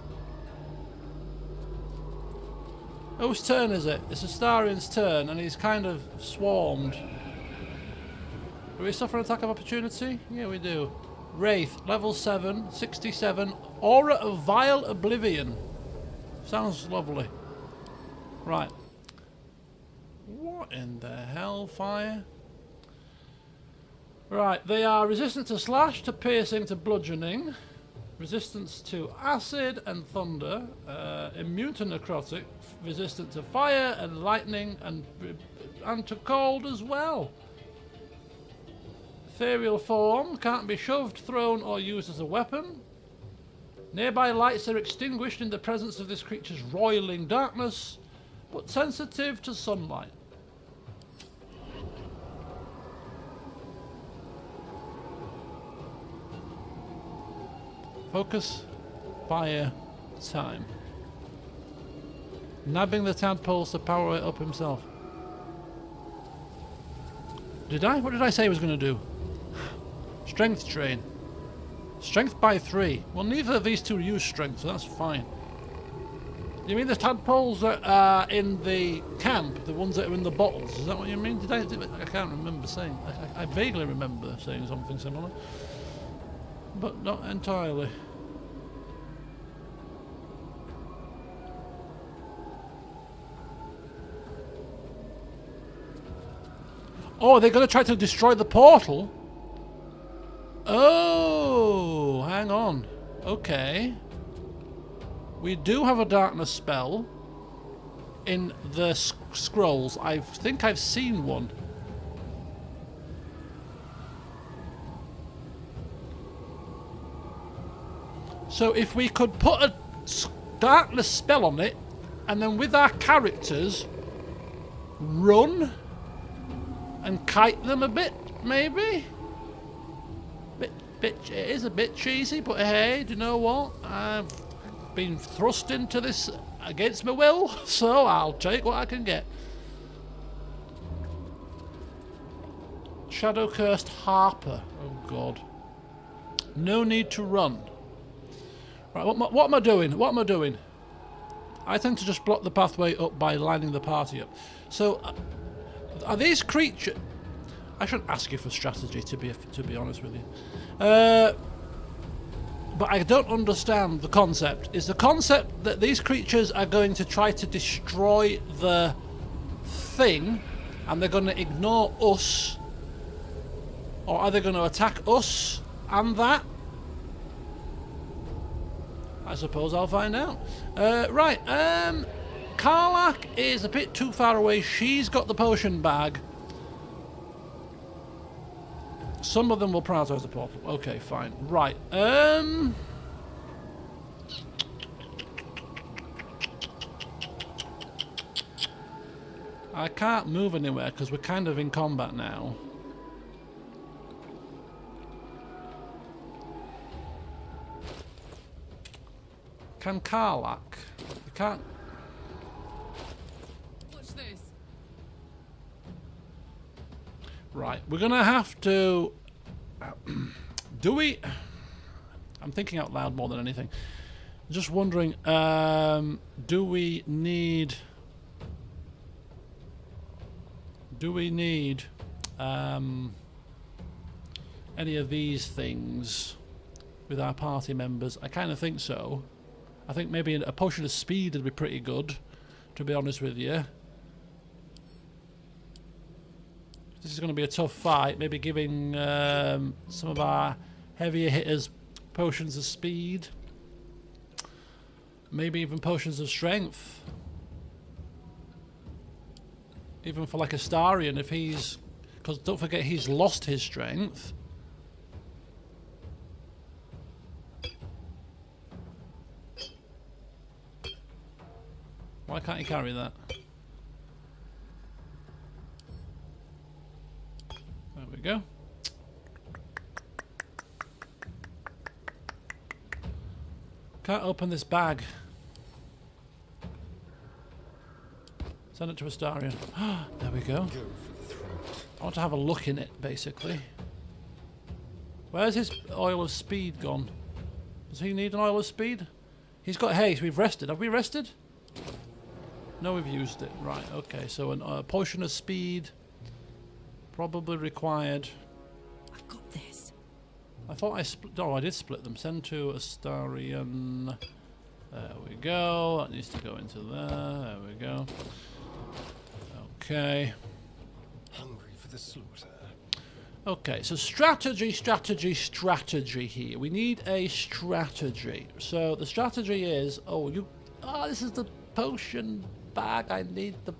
Whose turn is it? It's Astarian's turn, and he's kind of swarmed. Do we suffer an attack of opportunity? Yeah, we do. Wraith, level 7, 67. Aura of Vile Oblivion. Sounds lovely. Right. What in the hellfire? Right, they are resistant to slash, to piercing, to bludgeoning. Resistance to acid and thunder. Immune to necrotic. Resistant to fire and lightning and to cold as well. Ethereal form. Can't be shoved, thrown or used as a weapon. Nearby lights are extinguished in the presence of this creature's roiling darkness, but sensitive to sunlight. Focus, fire, time. Nabbing the tadpoles to power it up himself. Did I? What did I say I was going to do? Strength drain. Strength by 3. Well, neither of these two use strength, so that's fine. You mean the tadpoles that are in the camp, the ones that are in the bottles? Is that what you mean? I can't remember saying. I vaguely remember saying something similar, but not entirely. Oh, they're going to try to destroy the portal? Oh, hang on. Okay. We do have a darkness spell in the scrolls. I think I've seen one. So if we could put a darkness spell on it, and then with our characters run and kite them a bit, maybe? It is a bit cheesy, but hey, do you know what? I've been thrust into this against my will, so I'll take what I can get. Shadow Cursed Harper. Oh god. No need to run. Right, what am I doing? What am I doing? I tend to just block the pathway up by lining the party up. So, are these creatures... I shouldn't ask you for strategy, to be honest with you. But I don't understand the concept. Is the concept that these creatures are going to try to destroy the thing and they're going to ignore us, or are they going to attack us and that? I suppose I'll find out. Right, Karlak is a bit too far away. She's got the potion bag. Some of them will prioritize the portal. Okay, fine. Right, I can't move anywhere because we're kind of in combat now. Can Karlak? You can't.
Watch this.
Right, we're gonna have to. Do we? I'm thinking out loud more than anything. Just wondering. Do we need? Do we need any of these things with our party members? I kind of think so. I think maybe a potion of speed would be pretty good, to be honest with you. This is going to be a tough fight. Maybe giving some of our heavier hitters potions of speed. Maybe even potions of strength. Even for like Astarion, if he's... Because don't forget, he's lost his strength. Why can't he carry that? There we go. Can't open this bag. Send it to Astarion. There we go. I want to have a look in it, basically. Where's his oil of speed gone? Does he need an oil of speed? He's got haste. We've rested. Have we rested? No, we've used it. Right, okay. So a potion of speed probably required.
I've got this.
I thought I split. Oh, I did split them. Send to Astarion. There we go. That needs to go into there. There we go. Okay.
Hungry for the slaughter.
Okay, so strategy here. We need a strategy. So the strategy is, this is the potion bag. I need the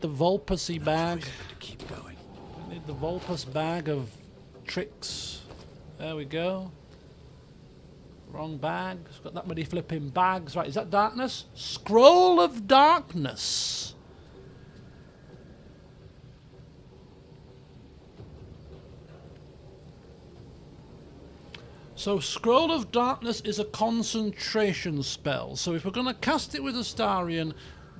Volpusy bag.
To keep going.
I need the Volpus bag of tricks. There we go. Wrong bag. It's got that many flipping bags. Right, is that darkness? Scroll of darkness. So Scroll of Darkness is a concentration spell. So if we're going to cast it with Astarion,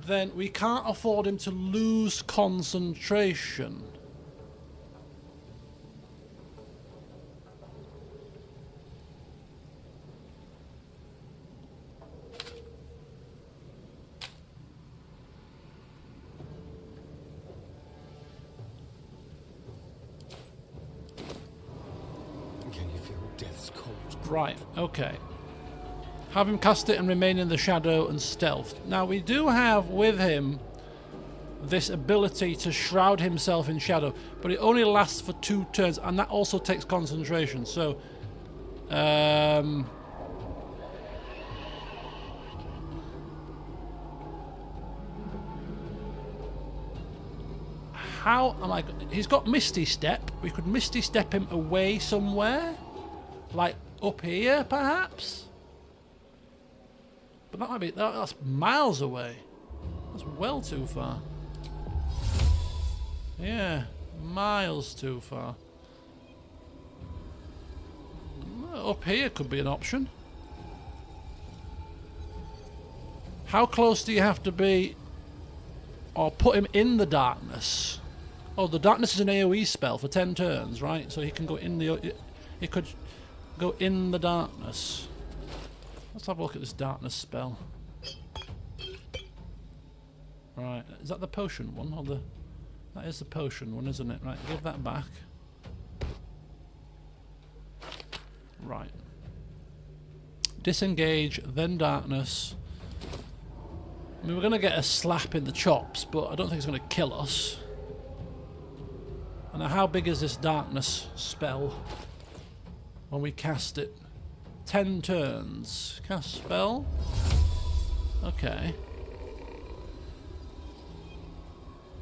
then we can't afford him to lose concentration. Right, okay. Have him cast it and remain in the shadow and stealth. Now, we do have with him this ability to shroud himself in shadow, but it only lasts for 2 turns, and that also takes concentration. So, how am I... He's got Misty Step. We could Misty Step him away somewhere. Like up here, perhaps? But that might be... That's miles away. That's well too far. Yeah, miles too far. Up here could be an option. How close do you have to be? Or put him in the darkness? Oh, the darkness is an AoE spell for 10 turns, right? So he can go in the... He could go in the darkness. Let's have a look at this darkness spell. Right, is that the potion one? Or the... That is the potion one, isn't it? Right, give that back. Right. Disengage, then darkness. I mean, we're going to get a slap in the chops, but I don't think it's going to kill us. And now how big is this darkness spell when we cast it? 10 turns. Cast spell. Okay.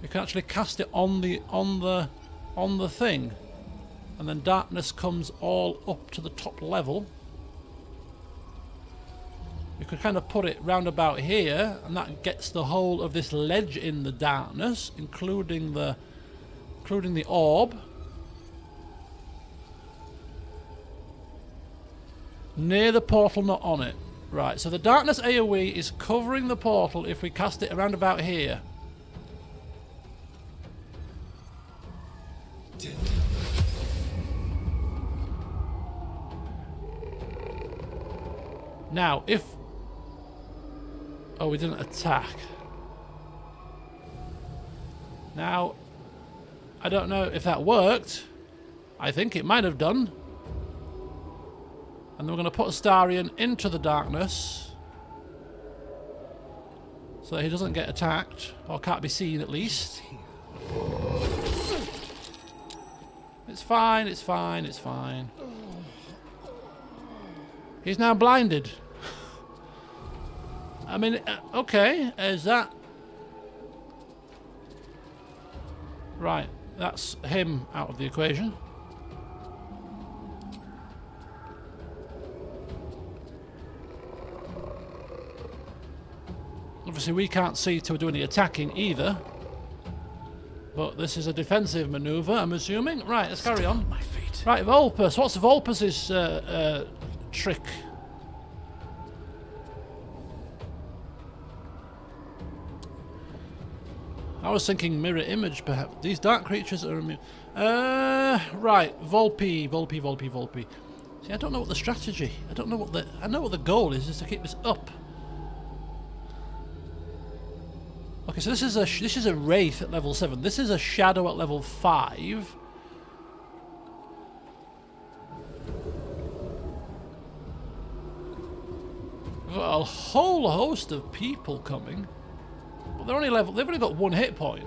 You can actually cast it on the thing, and then darkness comes all up to the top level. You could kind of put it round about here, and that gets the whole of this ledge in the darkness, including the orb. Near the portal, not on it. Right, so the darkness AoE is covering the portal if we cast it around about here. Now, if... Oh, we didn't attack. Now, I don't know if that worked. I think it might have done. And then we're going to put Astarion into the darkness, so that he doesn't get attacked, or can't be seen at least. It's fine, it's fine, it's fine. He's now blinded. I mean, okay, is that... Right, that's him out of the equation. Obviously we can't see to do any attacking either. But this is a defensive manoeuvre, I'm assuming. Right, let's carry on.
My feet.
Right, Volpus. What's Volpus's trick? I was thinking mirror image, perhaps. These dark creatures are immune. Right, Volpe. See, I don't know what the strategy. I don't know what the. I know what the goal is to keep this up. Okay, so this is a wraith at level 7. This is a shadow at level 5. We've got a whole host of people coming. But they're only level. They've only got 1 hit point.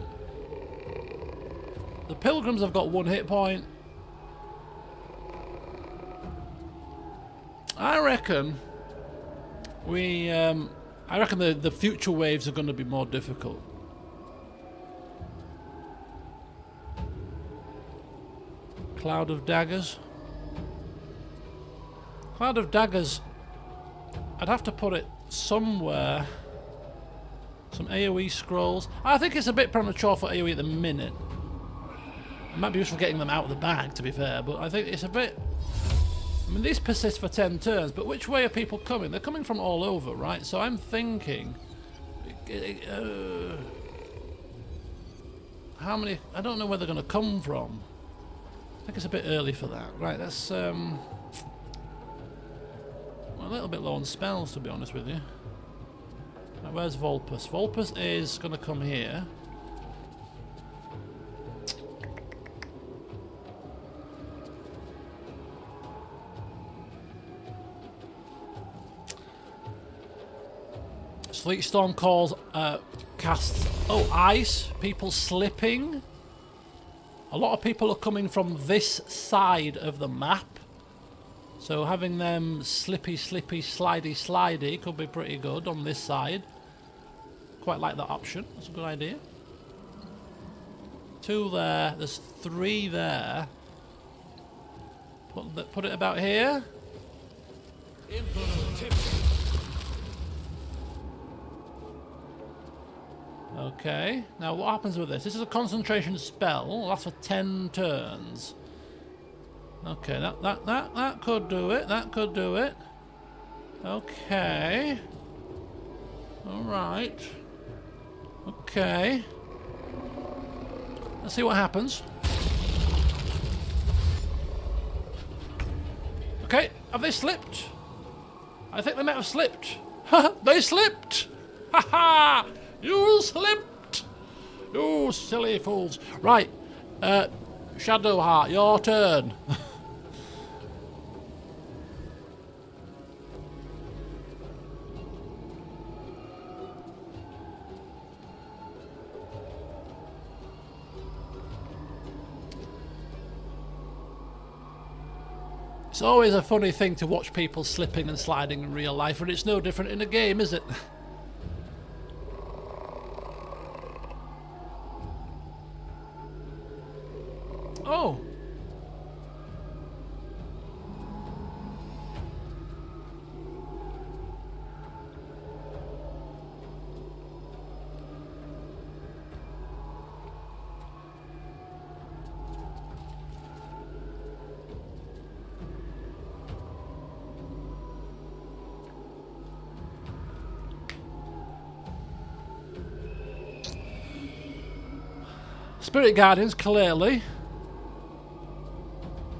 The pilgrims have got 1 hit point. I reckon we. I reckon the future waves are going to be more difficult. Cloud of daggers. Cloud of daggers. I'd have to put it somewhere. Some AoE scrolls. I think it's a bit premature for AoE at the minute. It might be useful getting them out of the bag, to be fair, but I think it's a bit... I mean, these persist for 10 turns, but which way are people coming? They're coming from all over, right? So I'm thinking... how many... I don't know where they're going to come from. I think it's a bit early for that. Right, that's... I'm a little bit low on spells, to be honest with you. Right, where's Volpus? Volpus is going to come here. Sleet Storm calls, casts... Oh, ice. People slipping. A lot of people are coming from this side of the map. So having them slippy, slidey could be pretty good on this side. Quite like that option. That's a good idea. 2 there. There's 3 there. Put it about here. Okay. Now what happens with this? This is a concentration spell. Lasts for 10 turns. Okay, that could do it. That could do it. Okay. Alright. Okay. Let's see what happens. Okay, have they slipped? I think they might have slipped. Ha! They slipped! Ha ha! You slipped! You silly fools. Right. Shadowheart, your turn. It's always a funny thing to watch people slipping and sliding in real life, and it's no different in a game, is it? Oh. Spirit Guardians, clearly.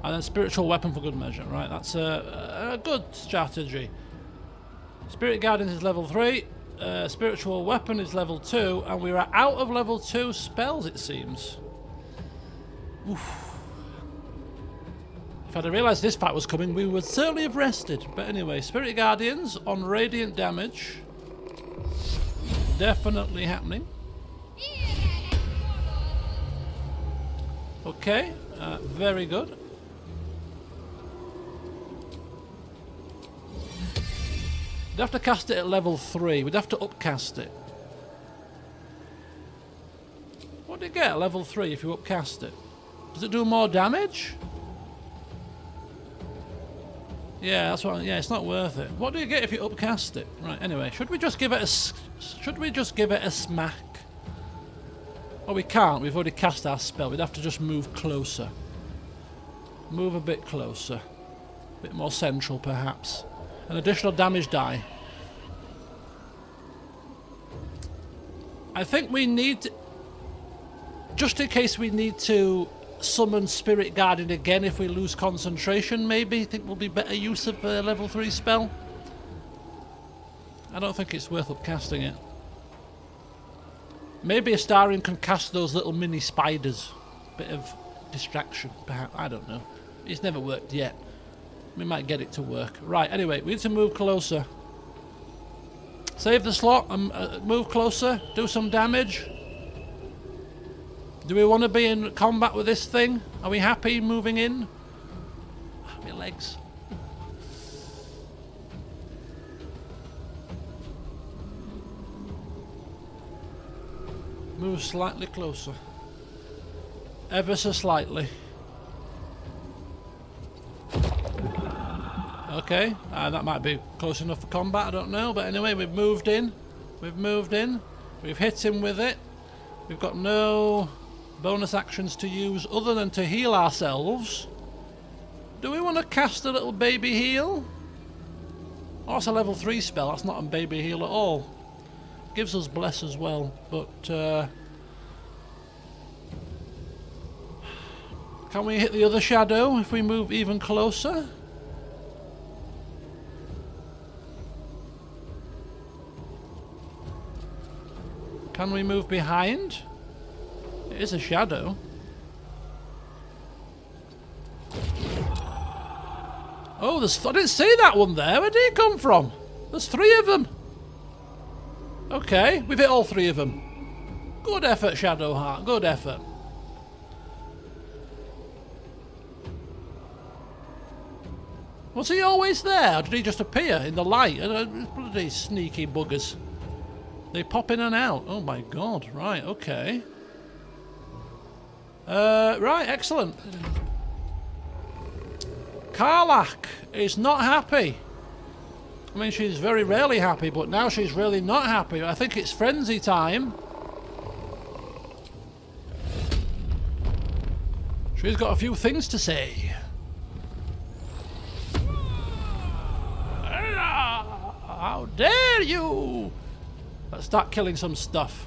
And then Spiritual Weapon for good measure. Right, that's a good strategy. Spirit Guardians is level 3. Spiritual Weapon is level 2. And we are out of level 2 spells, it seems. Oof. If I'd have realised this fight was coming, we would certainly have rested. But anyway, Spirit Guardians on radiant damage. Definitely happening. Okay, very good. We'd have to cast it at level 3. We'd have to upcast it. What do you get at level 3 if you upcast it? Does it do more damage? Yeah, that's what. Yeah, it's not worth it. What do you get if you upcast it? Right. Anyway, should we just give it a smack? Oh, we can't. We've already cast our spell. We'd have to just move closer. Move a bit closer. A bit more central, perhaps. An additional damage die. I think we need... Just in case we need to summon Spirit Guardian again if we lose concentration, maybe. I think will be better use of a level 3 spell. I don't think it's worth upcasting it. Maybe Astarion can cast those little mini spiders. Bit of distraction, perhaps. I don't know. It's never worked yet. We might get it to work. Right, anyway, we need to move closer. Save the slot and move closer. Do some damage. Do we want to be in combat with this thing? Are we happy moving in? My legs. Move slightly closer. Ever so slightly. Okay, that might be close enough for combat, I don't know. But anyway, we've moved in. We've moved in. We've hit him with it. We've got no bonus actions to use other than to heal ourselves. Do we want to cast a little baby heal? Oh, that's a level 3 spell. That's not a baby heal at all. Gives us bless as well, but can we hit the other shadow if we move even closer? Can we move behind? It is a shadow. Oh, I didn't see that one there. Where did it come from? There's 3 of them. Okay, we've hit all 3 of them. Good effort, Shadowheart. Good effort. Was he always there? Or did he just appear in the light? Bloody sneaky buggers. They pop in and out. Oh my god. Right, okay. Right, excellent. Karlach is not happy. I mean, she's very rarely happy, but now she's really not happy. I think it's frenzy time. She's got a few things to say. How dare you! Let's start killing some stuff.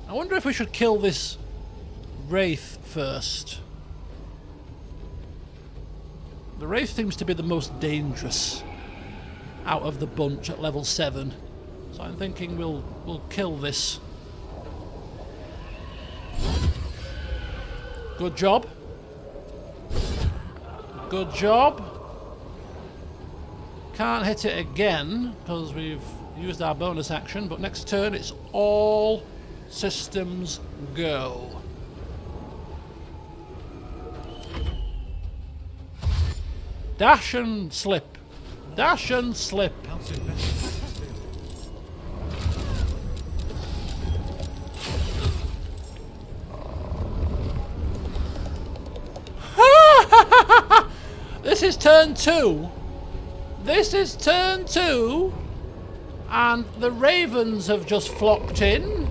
I wonder if we should kill this Wraith first. The Wraith seems to be the most dangerous out of the bunch at level 7. So I'm thinking we'll kill this. Good job. Good job. Can't hit it again because we've used our bonus action, but next turn it's all systems go. Dash and slip. Dash and slip. This is turn 2. This is turn 2. And the ravens have just flocked in.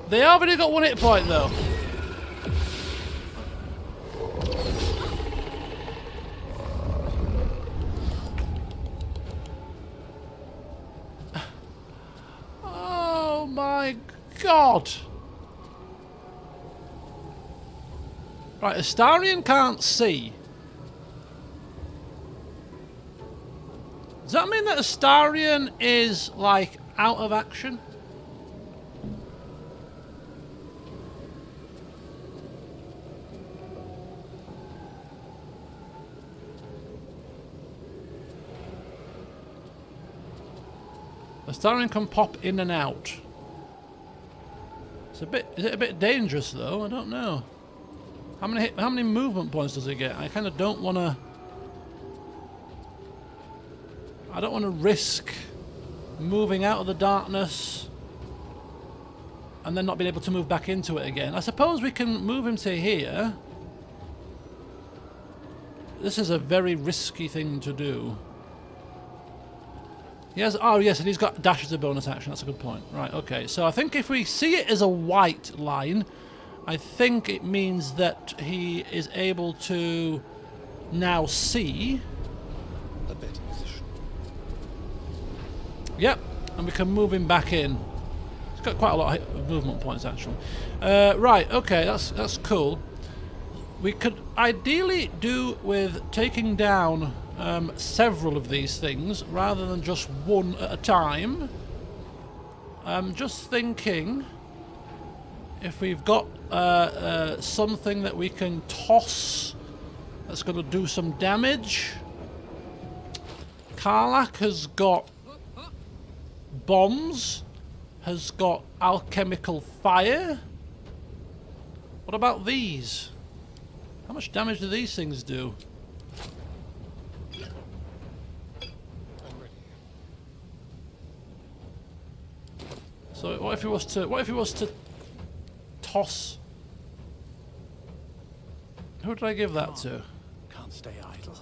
They have already got 1 hit point though. Oh my god. Right, Astarion can't see. Does that mean that Astarion is, like, out of action? Astarion can pop in and out. It's a bit. Is it a bit dangerous though? I don't know. How many movement points does it get? I kind of don't want to. I don't want to risk moving out of the darkness and then not being able to move back into it again. I suppose we can move him to here. This is a very risky thing to do. He has, oh yes, and he's got dash as a bonus action. That's a good point. Right, okay. So I think if we see it as a white line, I think it means that he is able to now see.
A better position.
Yep, and we can move him back in. He's got quite a lot of movement points actually. Right, okay, that's cool. We could ideally do with taking down several of these things rather than just one at a time. I'm just thinking if we've got something that we can toss that's going to do some damage. Karlach has got bombs, has got alchemical fire. What about these? How much damage do these things do? So what if he was to toss? Who did I give that to?
Can't stay idle.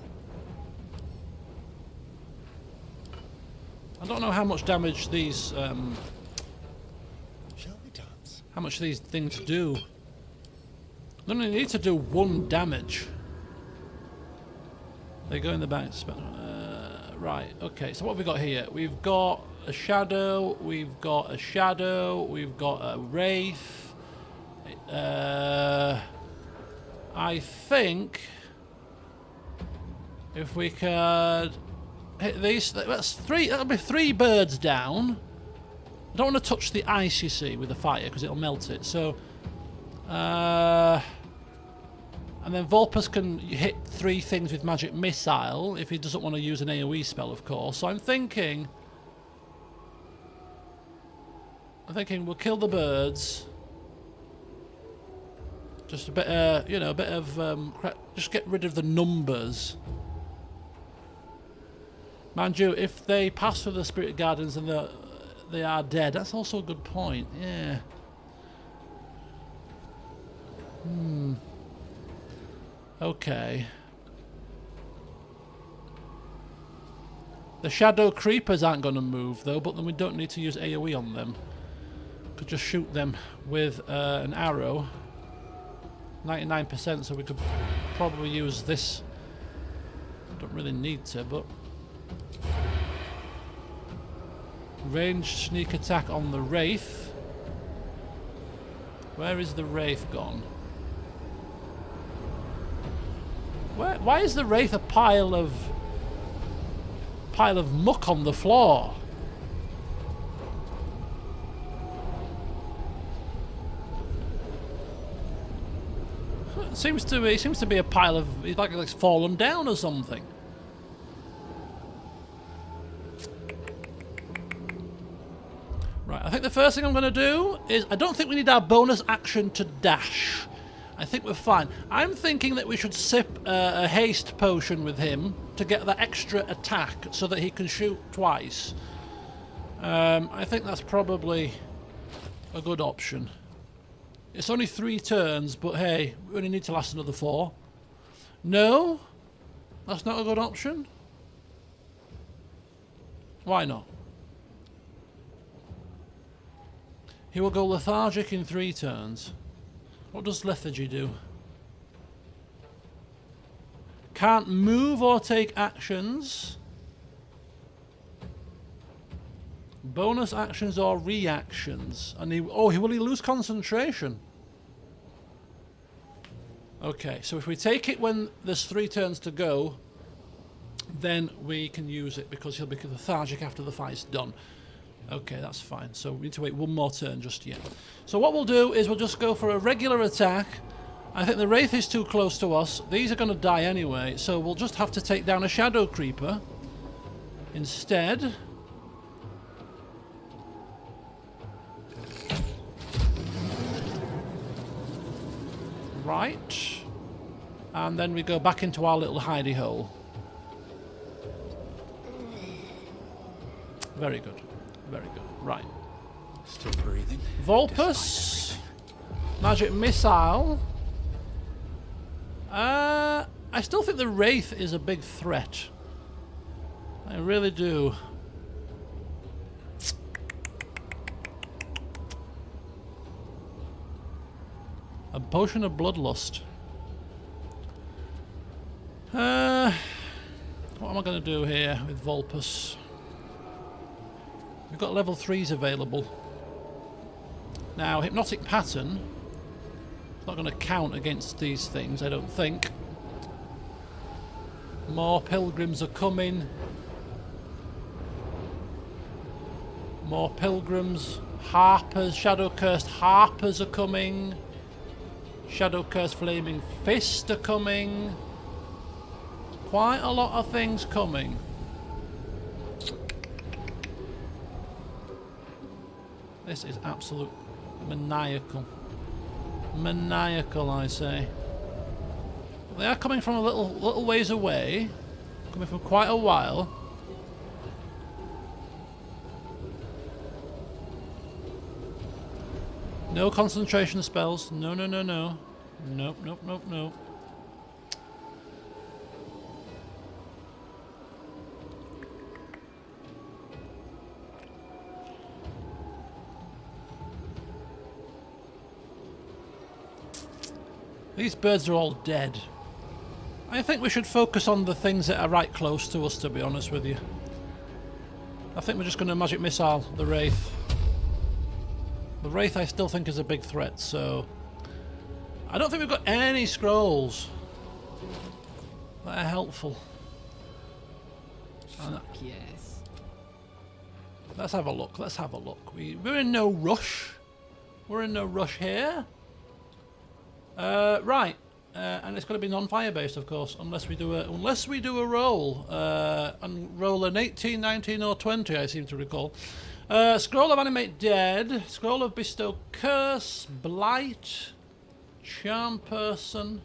I don't know how much damage these
Shall we dance?
how much these things do. They only need to do 1 damage. They go in the back. Right, okay, so what have we got here? We've got a shadow, we've got a shadow, we've got a wraith. I think if we could hit these, that'll be 3 birds down. I don't want to touch the ice, you see, with the fire because it'll melt it. So, and then Vulpus can hit 3 things with magic missile if he doesn't want to use an AoE spell, of course. So I'm thinking we'll kill the birds. Just a bit, you know, a bit of just get rid of the numbers. Mind you, if they pass through the Spirit Gardens and they are dead, that's also a good point. Yeah. Okay. The shadow creepers aren't going to move though, but then we don't need to use AoE on them. Could just shoot them with an arrow. 99%, so we could probably use this. Don't really need to, but ranged sneak attack on the wraith. Where is the wraith gone? Why is the wraith a pile of muck on the floor? It seems to be a pile of, like it's fallen down or something. Right, I think the first thing I'm going to do is, I don't think we need our bonus action to dash. I think we're fine. I'm thinking that we should sip a haste potion with him to get that extra attack so that he can shoot twice. I think that's probably a good option. It's only 3 turns, but hey, we only need to last another 4. No? That's not a good option? Why not? He will go lethargic in 3 turns. What does lethargy do? Can't move or take actions. Bonus actions or reactions. And will he lose concentration? Okay, so if we take it when there's 3 turns to go, then we can use it because he'll be lethargic after the fight's done. Okay, that's fine. So we need to wait 1 more turn just yet. So what we'll do is we'll just go for a regular attack. I think the Wraith is too close to us. These are going to die anyway, so we'll just have to take down a Shadow Creeper instead. Right. And then we go back into our little hidey hole. Very good. Very good. Right.
Still breathing.
Volpus. Magic Missile. I still think the Wraith is a big threat. I really do. A potion of bloodlust. What am I going to do here with Volpus? We've got level 3s available. Now, Hypnotic Pattern is not going to count against these things, I don't think. More pilgrims are coming. More pilgrims. Harpers, Shadow-Cursed Harpers are coming. Shadow-Cursed Flaming Fist are coming. Quite a lot of things coming. This is absolute maniacal. Maniacal, I say. They are coming from a little ways away. Coming from quite a while. No concentration spells. No, no, no, no. Nope, nope, nope, nope. These birds are all dead. I think we should focus on the things that are right close to us, to be honest with you. I think we're just going to Magic Missile the Wraith. The Wraith I still think is a big threat, so... I don't think we've got any scrolls that are helpful.
Yes.
Let's have a look, let's have a look. We're in no rush. We're in no rush here. Right, and it's got to be non-fire based, of course, unless we do a roll, and roll an 18, 19, or 20. I seem to recall. Scroll of Animate Dead, Scroll of Bestow Curse, Blight, Charm Person,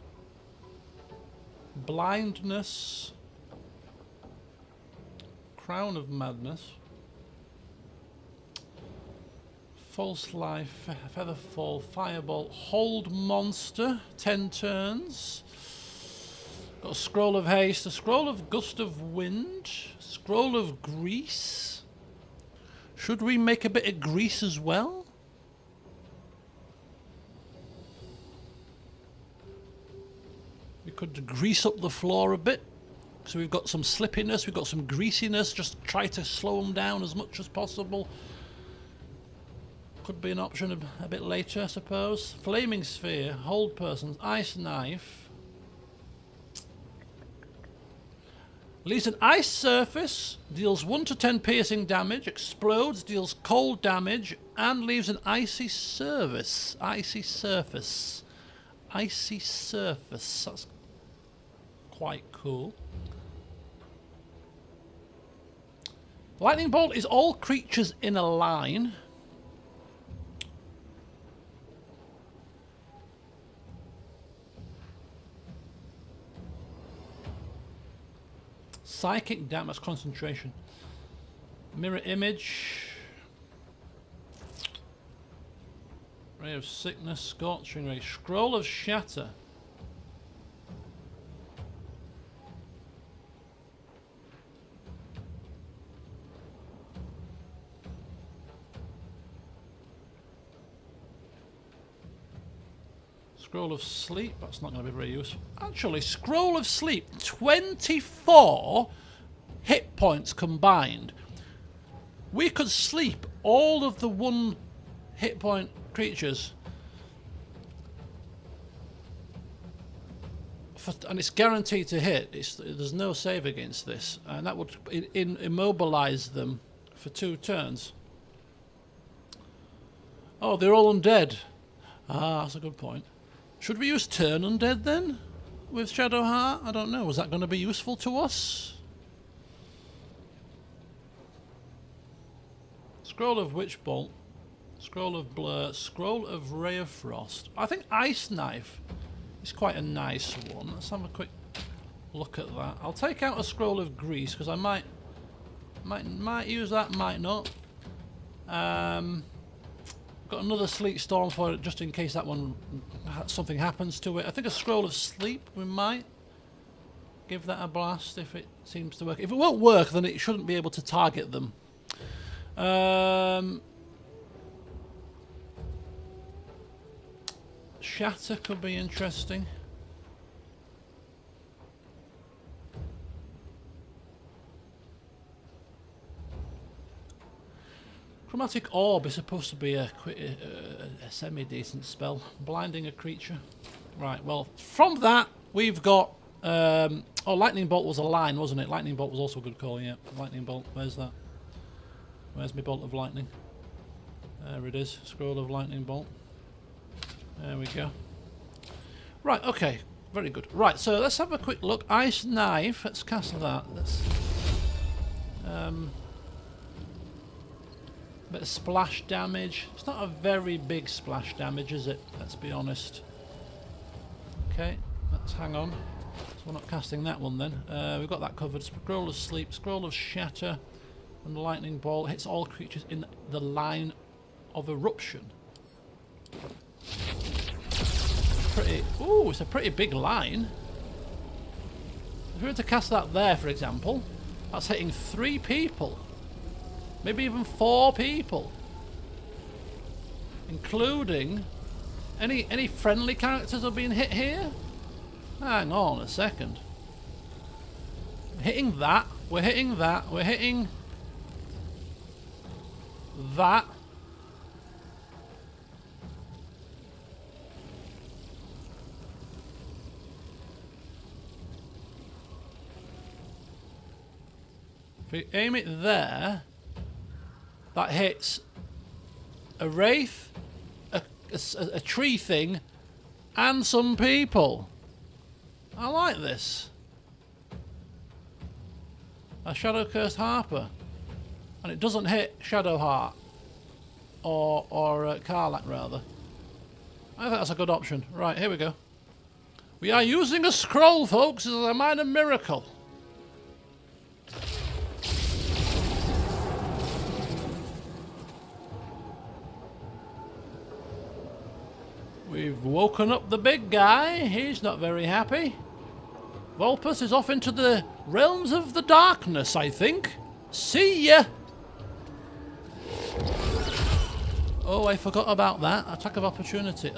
Blindness, Crown of Madness. False Life, Featherfall, Fireball, Hold Monster, 10 turns. Got a Scroll of Haste, a Scroll of Gust of Wind, Scroll of Grease. Should we make a bit of grease as well? We could grease up the floor a bit. So we've got some slippiness, we've got some greasiness, just try to slow them down as much as possible. Could be an option a bit later, I suppose. Flaming Sphere, Hold Persons, Ice Knife. Leaves an ice surface, deals 1 to 10 piercing damage, explodes, deals cold damage, and leaves an icy surface. Icy surface. Icy surface. That's quite cool. Lightning Bolt is all creatures in a line. Psychic damage, concentration. Mirror image. Ray of sickness, scorching ray. Scroll of shatter. Scroll of sleep, that's not going to be very useful. Actually, scroll of sleep, 24 hit points combined. We could sleep all of the 1 hit point creatures. And it's guaranteed to hit. There's no save against this. And that would immobilize them for 2 turns. Oh, they're all undead. Ah, that's a good point. Should we use turn undead then? With Shadowheart? I don't know. Was that going to be useful to us? Scroll of Witch Bolt. Scroll of Blur. Scroll of Ray of Frost. I think Ice Knife is quite a nice one. Let's have a quick look at that. I'll take out a Scroll of Grease because I might use that, might not. Got another Sleet Storm for it just in case that one something happens to it. I think a Scroll of Sleep, we might give that a blast if it seems to work. If it won't work, then it shouldn't be able to target them. Shatter could be interesting. Chromatic Orb is supposed to be a semi-decent spell. Blinding a creature. Right, well, from that, we've got... oh, Lightning Bolt was a line, wasn't it? Lightning Bolt was also a good call, yeah. Lightning Bolt, where's that? Where's my Bolt of Lightning? There it is. Scroll of Lightning Bolt. There we go. Right, okay. Very good. Right, so let's have a quick look. Ice Knife. Let's cast that. Let's... bit of splash damage. It's not a very big splash damage, is it? Let's be honest. Okay, let's hang on. So we're not casting that one then. We've got that covered. Scroll of Sleep, Scroll of Shatter, and the Lightning Bolt hits all creatures in the line of eruption. Pretty. Ooh, it's a pretty big line. If we were to cast that there, for example, that's hitting 3 people. Maybe even 4 people, including any friendly characters are being hit here. Hang on a second. We're hitting that. We're hitting that. We're hitting that. If we aim it there. That hits a wraith, a tree thing, and some people. I like this. A Shadow Cursed Harper. And it doesn't hit Shadowheart. Or Karlach, rather. I think that's a good option. Right, here we go. We are using a scroll, folks. This is a minor miracle. We've woken up the big guy. He's not very happy. Vulpus is off into the realms of the darkness, I think. See ya! Oh, I forgot about that. Attack of opportunity.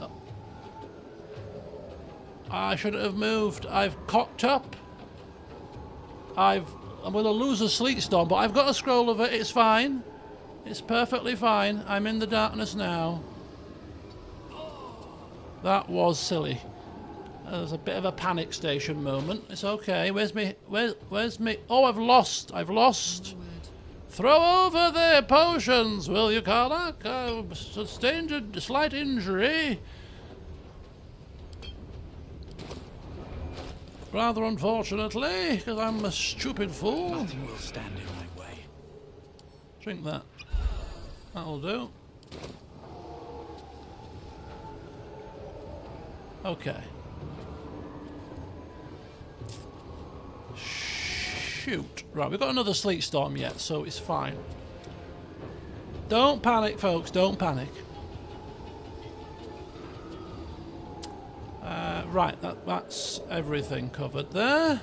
I shouldn't have moved. I've cocked up. I'm going to lose a Sleet Storm, but I've got a scroll of it. It's fine. It's perfectly fine. I'm in the darkness now. That was silly. There's a bit of a panic station moment. It's okay. Where's me? Where's me? Oh, I've lost. I've lost. Throw over their potions, will you, Karlach? I've sustained a slight injury. Rather unfortunately, because I'm a stupid fool.
Nothing will stand in my way.
Drink that. That'll do. Okay. Shoot. Right, we've got another sleet storm yet, so it's fine. Don't panic, folks. Don't panic. Right, that's everything covered there.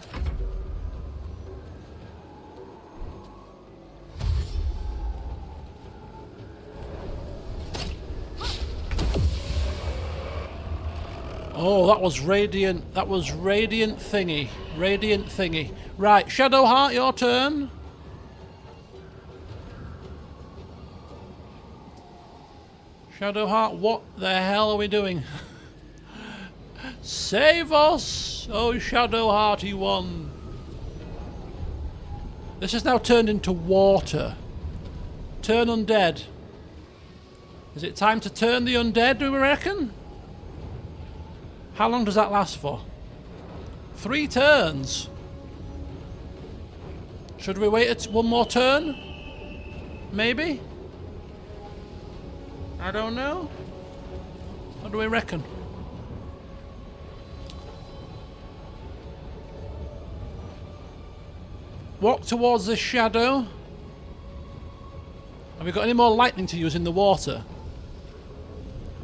Oh, that was radiant. That was radiant thingy. Radiant thingy. Right, Shadowheart, your turn. Shadowheart, what the hell are we doing? Save us! Oh, Shadowhearty one. This has now turned into water. Turn undead. Is it time to turn the undead, do we reckon? How long does that last for? 3 turns. Should we wait one more turn? Maybe? I don't know. What do we reckon? Walk towards this shadow. Have we got any more lightning to use in the water?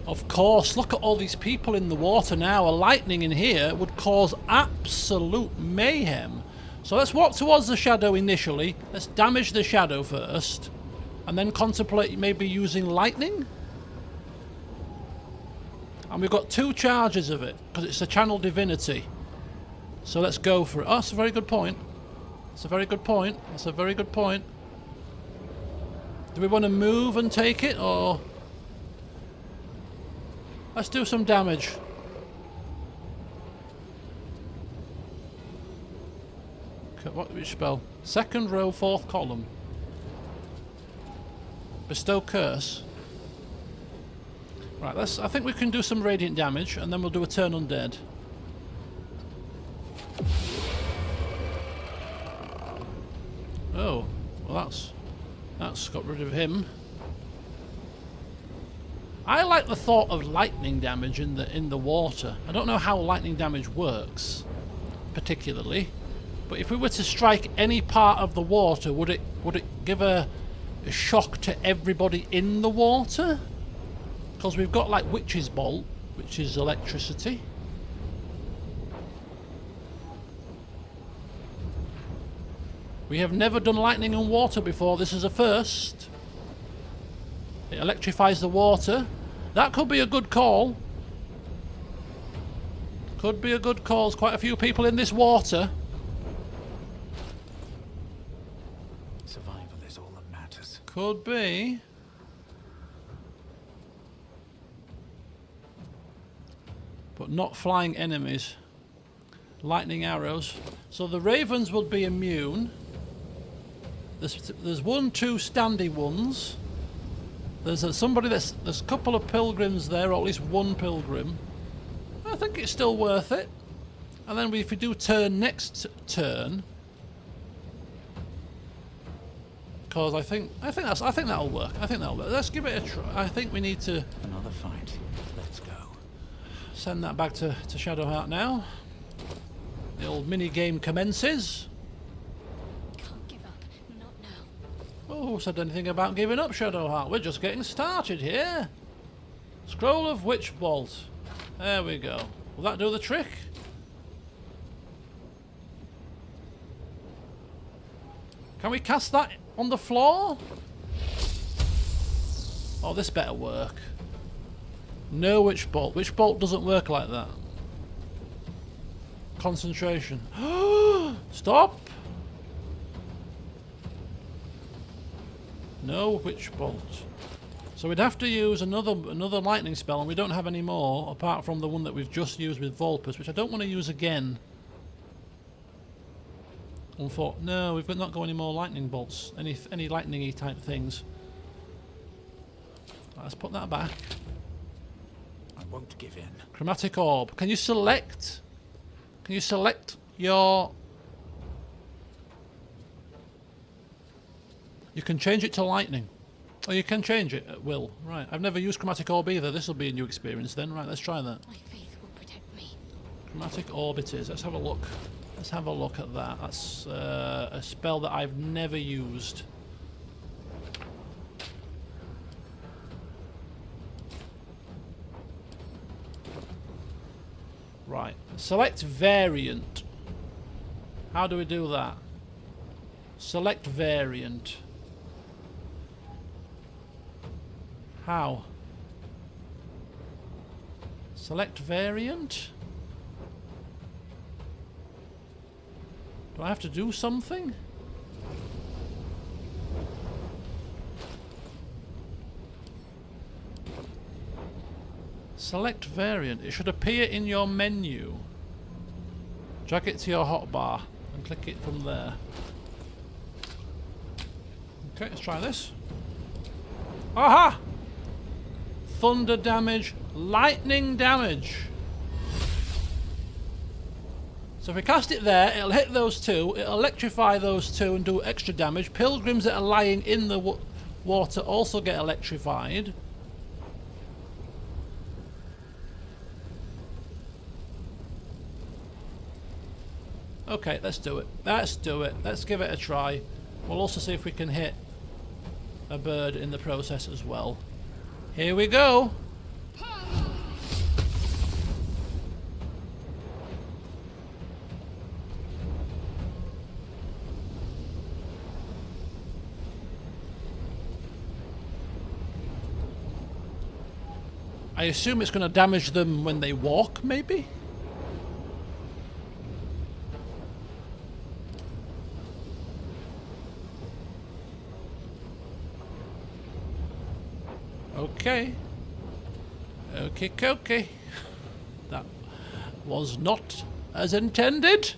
Of course, look at all these people in the water now. A lightning in here would cause absolute mayhem. So let's walk towards the shadow initially. Let's damage the shadow first. And then contemplate maybe using lightning. And we've got 2 charges of it, because it's a channel divinity. So let's go for it. Oh, that's a very good point. That's a very good point. That's a very good point. Do we want to move and take it, or... Let's do some damage. Okay, which spell? 2nd row, 4th column. Bestow curse. Right, I think we can do some radiant damage, and then we'll do a turn undead. Oh, well that's got rid of him. I like the thought of lightning damage in the water. I don't know how lightning damage works, particularly, but if we were to strike any part of the water, would it give a shock to everybody in the water? Because we've got like Witch's Bolt, which is electricity. We have never done lightning and water before. This is a first. It electrifies the water. That could be a good call. Could be a good call. There's quite a few people in this water.
Survival is all that matters.
Could be. But not flying enemies. Lightning arrows. So the ravens would be immune. There's 1, 2 standy ones. There's a couple of pilgrims there, or at least 1 pilgrim. I think it's still worth it. And then if we do turn next turn, because I think that'll work. I think that'll work. Let's give it a try. I think we need to
Another fight. Let's go.
send that back to Shadowheart now. The old mini game commences.
Can't give up. Not now.
Oh, who said anything about giving up, Shadowheart? We're just getting started here. Scroll of Witch Bolt. There we go. Will that do the trick? Can we cast that on the floor? Oh, this better work. No Witch Bolt. Witch Bolt doesn't work like that. Concentration. Stop! No Witch Bolt. So we'd have to use another lightning spell, and we don't have any more apart from the one that we've just used with Vulpus, which I don't want to use again. No, we've not got any more lightning bolts, any lightning-y type things. Let's put that back.
I won't give in.
Chromatic orb. Can you select? Can you select your... You can change it to lightning. Oh, you can change it at will. Right. I've never used chromatic orb either. This will be a new experience then. Right, let's try that.
My faith will protect me.
Chromatic orb it is. Let's have a look. Let's have a look at that. That's a spell that I've never used. Right. Select variant. How do we do that? Select variant. How? Select variant? Do I have to do something? Select variant. It should appear in your menu. Drag it to your hotbar and click it from there. Okay, let's try this. Aha! Thunder damage, lightning damage. So if we cast it there, it'll hit those two, it'll electrify those two and do extra damage. Pilgrims that are lying in the water also get electrified. Okay, let's do it. Let's do it. Let's give it a try. We'll also see if we can hit a bird in the process as well. Here we go. I assume it's going to damage them when they walk, maybe? Okay. Okay. That was not as intended.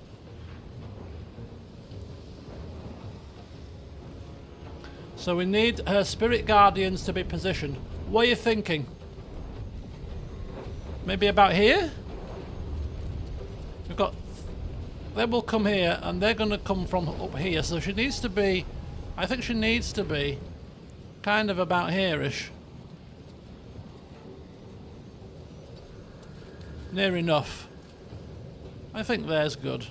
So we need her spirit guardians to be positioned. What are you thinking? Maybe about here? We've got... They will come here and they're going to come from up here. So she needs to be... I think she needs to be kind of about here-ish. Near enough. I think there's good.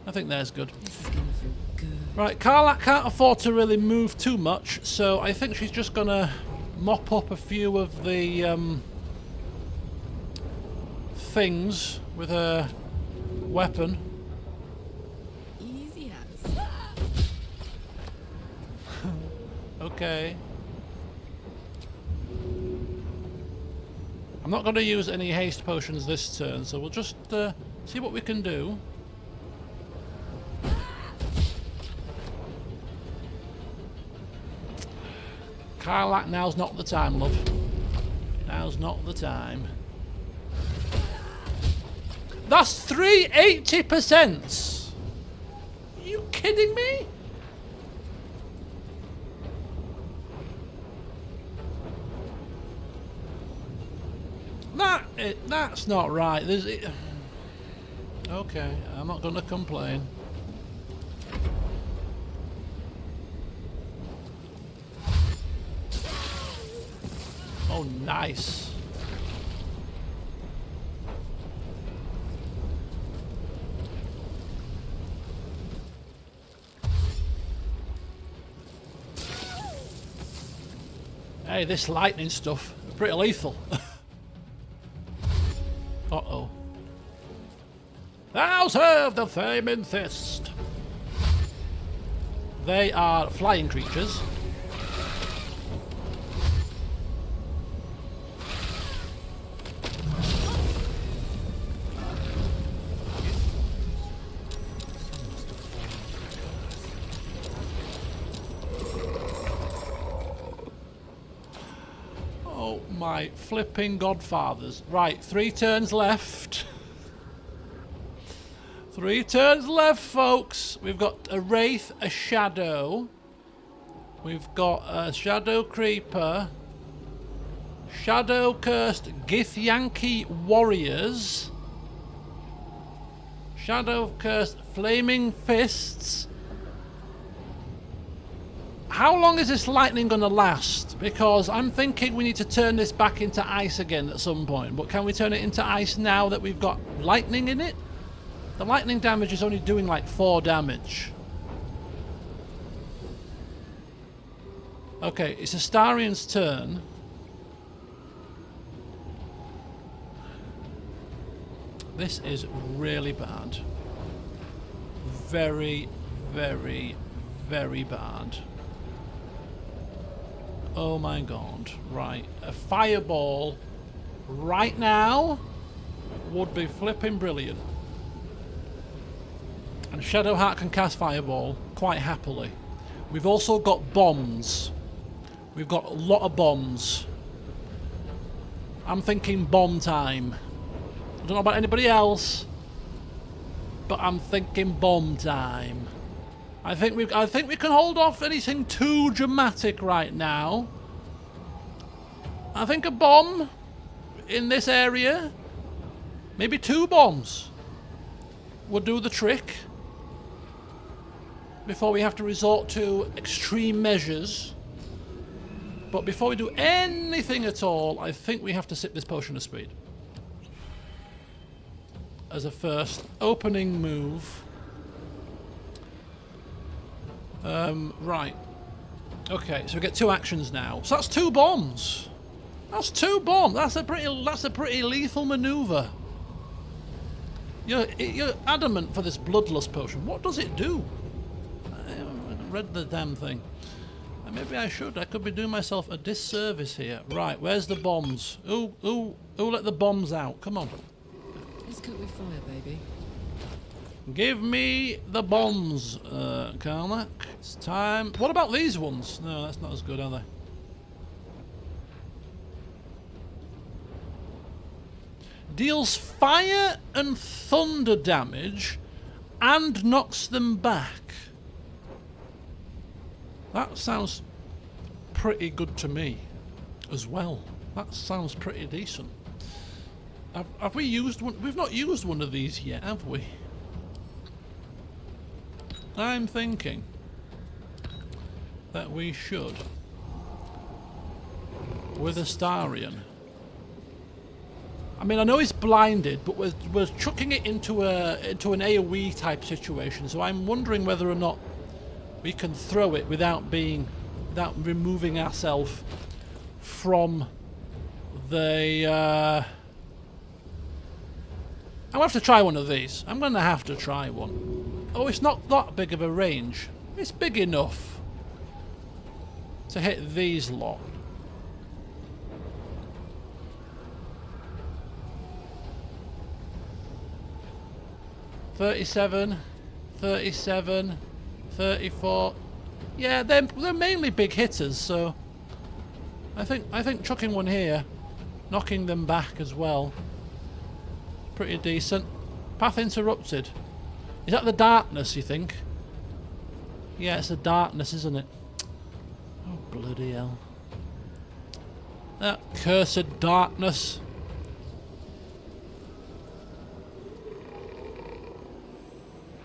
I think there's good.
This is gonna feel good.
Right, Karlak can't afford to really move too much, so I think she's just gonna mop up a few of the things with her weapon.
Easy as.
Okay. I'm not going to use any haste potions this turn, so we'll just see what we can do. Karlak, now's not the time, love. Now's not the time. That's 380%! Are you kidding me? That's not right. Okay, I'm not going to complain. Oh, nice. Hey, this lightning stuff, pretty lethal. Uh-oh. Thou serve the flaming fist. They are flying creatures. Oh my flipping godfathers. Right, 3 turns left. 3 turns left, folks. We've got a Wraith, a Shadow. We've got a Shadow Creeper. Shadow Cursed Githyanki Warriors. Shadow Cursed Flaming Fists. How long is this lightning going to last? Because I'm thinking we need to turn this back into ice again at some point. But can we turn it into ice now that we've got lightning in it? The lightning damage is only doing like 4 damage. Okay, it's Astarian's turn. This is really bad. Very, very, very bad. Oh my god. Right. A fireball right now would be flipping brilliant. And Shadowheart can cast fireball quite happily. We've also got bombs. We've got a lot of bombs. I'm thinking bomb time. I don't know about anybody else, but I'm thinking bomb time. I think we can hold off anything too dramatic right now. I think a bomb in this area, maybe 2 bombs, would do the trick before we have to resort to extreme measures. But before we do anything at all, I think we have to sip this potion of speed as a first opening move. Right. Okay, so we get 2 actions now. So that's 2 bombs. That's 2 bombs. That's a pretty lethal maneuver. You're adamant for this bloodlust potion. What does it do? I haven't read the damn thing. Maybe I should. I could be doing myself a disservice here. Right, where's the bombs? Who let the bombs out? Come on.
Let's cook with fire, baby.
Give me the bombs, Karnak. It's time. What about these ones? No, that's not as good, are they? Deals fire and thunder damage and knocks them back. That sounds pretty good to me as well. That sounds pretty decent. Have we used one? We've not used one of these yet, have we? I'm thinking that we should. With Astarian. I mean, I know he's blinded, but we're chucking it into an AoE type situation, so I'm wondering whether or not we can throw it without removing ourselves from the... I'm going to have to try one of these. I'm going to have to try one. Oh, it's not that big of a range. It's big enough to hit these lot. $37, $37, $34. Yeah, they're mainly big hitters, so I think chucking one here, knocking them back as well, pretty decent. Path interrupted. Is that the darkness, you think? Yeah, it's the darkness, isn't it? Oh, bloody hell. That cursed darkness.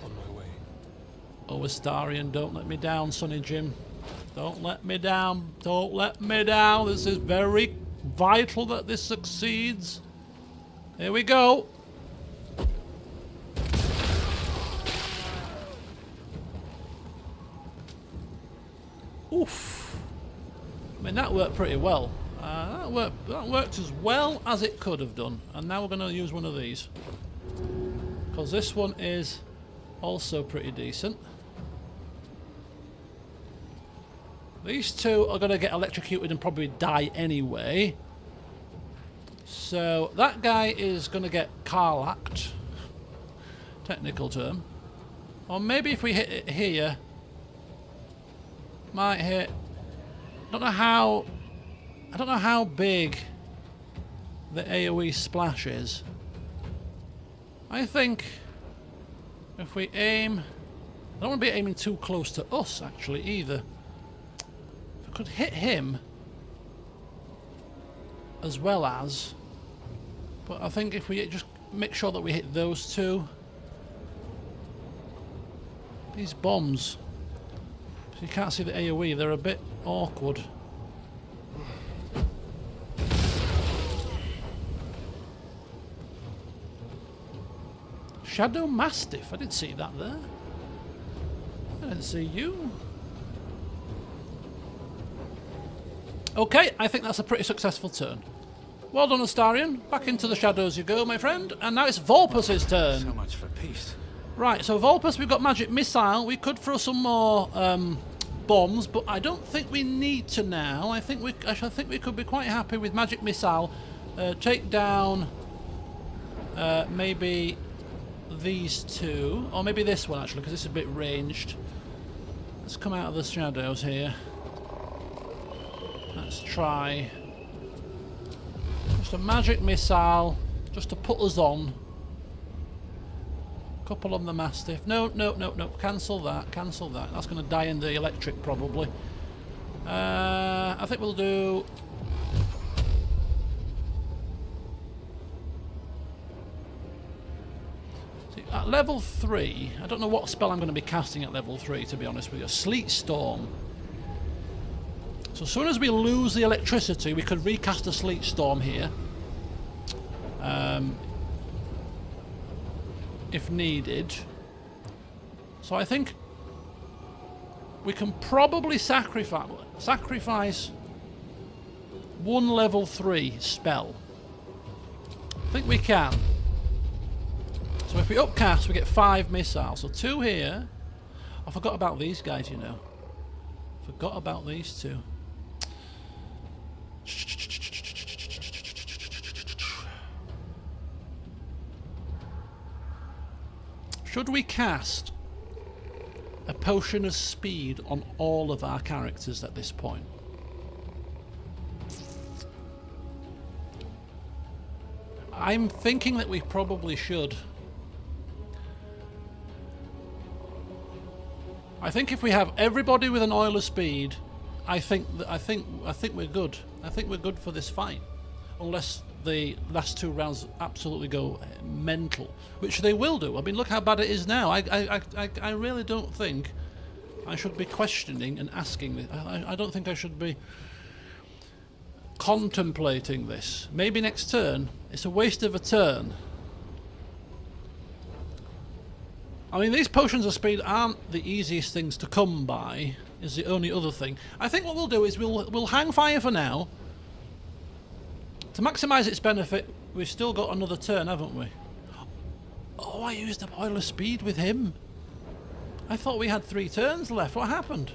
On my way.
Oh, Astarian, don't let me down, Sonny Jim. Don't let me down. Don't let me down. This is very vital that this succeeds. Here we go. Oof. I mean, that worked pretty well. That worked as well as it could have done. And now we're going to use one of these. Because this one is also pretty decent. These two are going to get electrocuted and probably die anyway. So that guy is going to get carlacked. Technical term. Or maybe if we hit it here, might hit. I don't know how big the AoE splash is. I think if we aim, I don't want to be aiming too close to us actually either. If I could hit him as well as, but I think if we just make sure that we hit those two. These bombs, so you can't see the AoE, they're a bit awkward. Shadow Mastiff. I didn't see that there. I didn't see you. Okay, I think that's a pretty successful turn. Well done, Astarion. Back into the shadows you go, my friend. And now it's Volpus's turn.
So much for peace.
Right, so Volpus, we've got magic missile. We could throw some more bombs, but I don't think we need to now. I think we could be quite happy with magic missile. Take down maybe these two, or maybe this one actually, because it's a bit ranged. Let's come out of the shadows here. Let's try just a magic missile, just to put us on. Couple on the Mastiff. No. Cancel that. Cancel that. That's going to die in the electric probably. I think we'll do. See, at level 3, I don't know what spell I'm going to be casting at level 3. To be honest with you, Sleet Storm. So as soon as we lose the electricity, we could recast a Sleet Storm here. If needed. So I think we can probably sacrifice one level 3 spell. I think we can. So if we upcast, we get 5 missiles. So 2 here. I forgot about these guys, you know. Forgot about these 2. Should we cast a potion of speed on all of our characters at this point? I'm thinking that we probably should. I think if we have everybody with an oil of speed, I think we're good. I think we're good for this fight, unless the last 2 rounds absolutely go mental, which they will do. I mean, look how bad it is now. I really don't think I should be questioning and asking this. I don't think I should be contemplating this. Maybe next turn. It's a waste of a turn. I mean, these potions of speed aren't the easiest things to come by, is the only other thing. I think what we'll do is we'll hang fire for now. To maximise its benefit, we've still got another turn, haven't we? Oh, I used up oil of speed with him. I thought we had 3 turns left. What happened?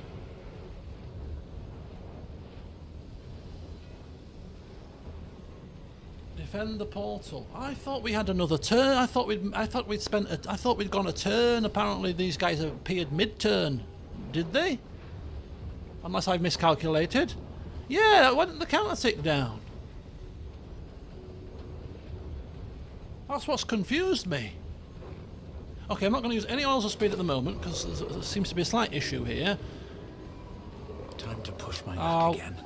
Defend the portal. I thought we had another turn. I thought we'd gone a turn. Apparently, these guys appeared mid-turn. Did they? Unless I've miscalculated. Yeah, why didn't the counter tick down? That's what's confused me. Okay, I'm not going to use any oils of speed at the moment because there seems to be a slight issue here.
Time to push my luck again.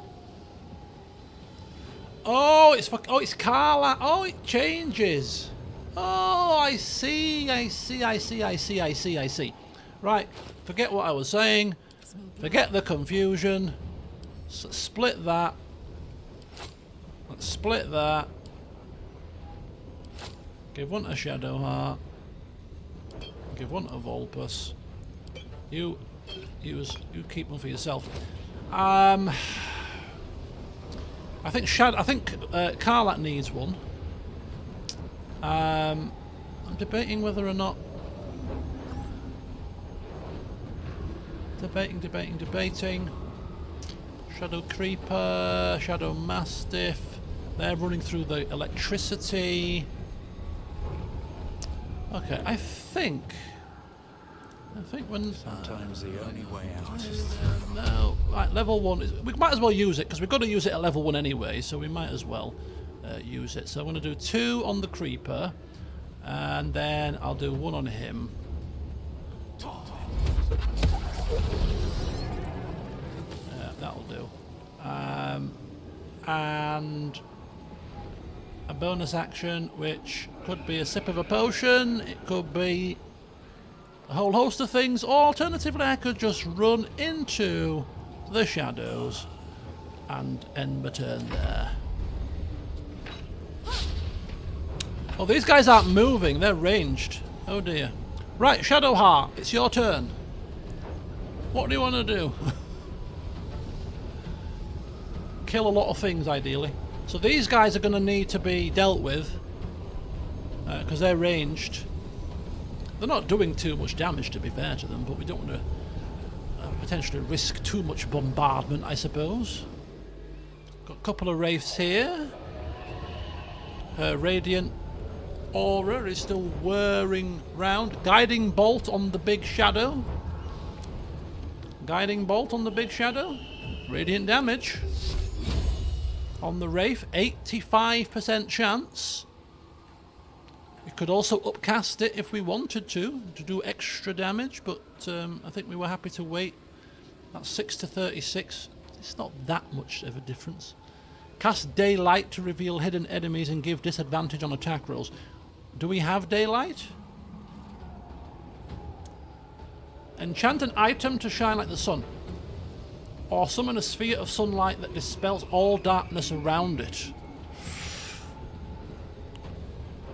Oh, it's Carla. Oh, it changes. Oh, I see. Right, forget what I was saying. Forget the confusion. Split that. Let's split that. Give one a Shadow Heart. Give one a Volpus. You keep one for yourself. I think Karlak needs one. I'm debating whether or not. Debating. Shadow Creeper, Shadow Mastiff. They're running through the electricity. Okay, I think when
sometimes the only way out is
no, right, level 1 we might as well use it because we've got to use it at level 1 anyway, so we might as well use it. So I'm going to do 2 on the Creeper, and then I'll do 1 on him. That'll do. And a bonus action, which could be a sip of a potion, it could be a whole host of things, or alternatively I could just run into the shadows and end my turn there. Oh, these guys aren't moving, they're ranged. Oh dear. Right, Shadowheart, it's your turn. What do you want to do? Kill a lot of things, ideally. So these guys are going to need to be dealt with. Because they're ranged. They're not doing too much damage, to be fair to them, but we don't want to potentially risk too much bombardment, I suppose. Got a couple of wraiths here. Her radiant aura is still whirring round. Guiding bolt on the big shadow. Guiding bolt on the big shadow. Radiant damage. On the wraith, 85% chance. We could also upcast it if we wanted to do extra damage, but I think we were happy to wait. That's 6 to 36. It's not that much of a difference. Cast daylight to reveal hidden enemies and give disadvantage on attack rolls. Do we have daylight? Enchant an item to shine like the sun. Or summon a sphere of sunlight that dispels all darkness around it.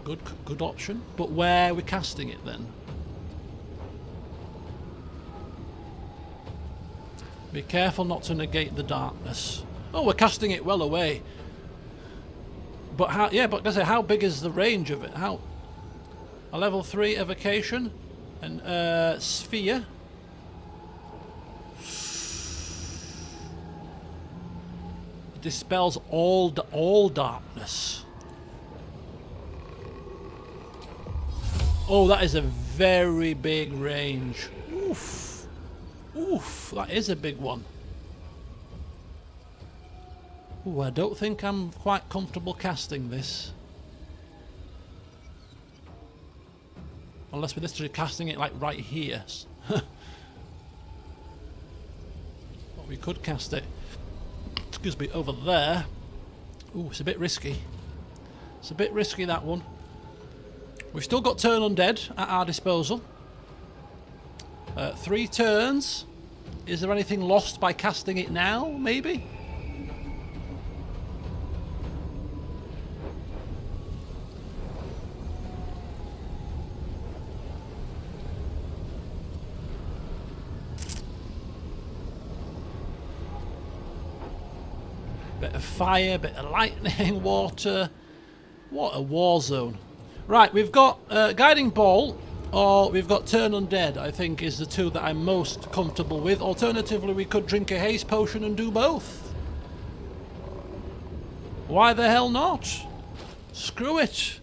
Good option. But where are we casting it then? Be careful not to negate the darkness. Oh, we're casting it well away. But how? Yeah, but I say, how big is the range of it? How? A level 3 evocation and sphere. Dispels all darkness. Oh, that is a very big range. Oof. Oof, that is a big one. Ooh, I don't think I'm quite comfortable casting this. Unless we're literally casting it like right here. But we could cast it, excuse me, over there. Ooh, it's a bit risky. It's a bit risky, that one. We've still got Turn Undead at our disposal. 3 turns. Is there anything lost by casting it now, maybe? Bit of fire, bit of lightning, water. What a war zone. Right, we've got Guiding Ball, or we've got Turn Undead, I think, is the two that I'm most comfortable with. Alternatively, we could drink a haste potion and do both. Why the hell not? Screw it.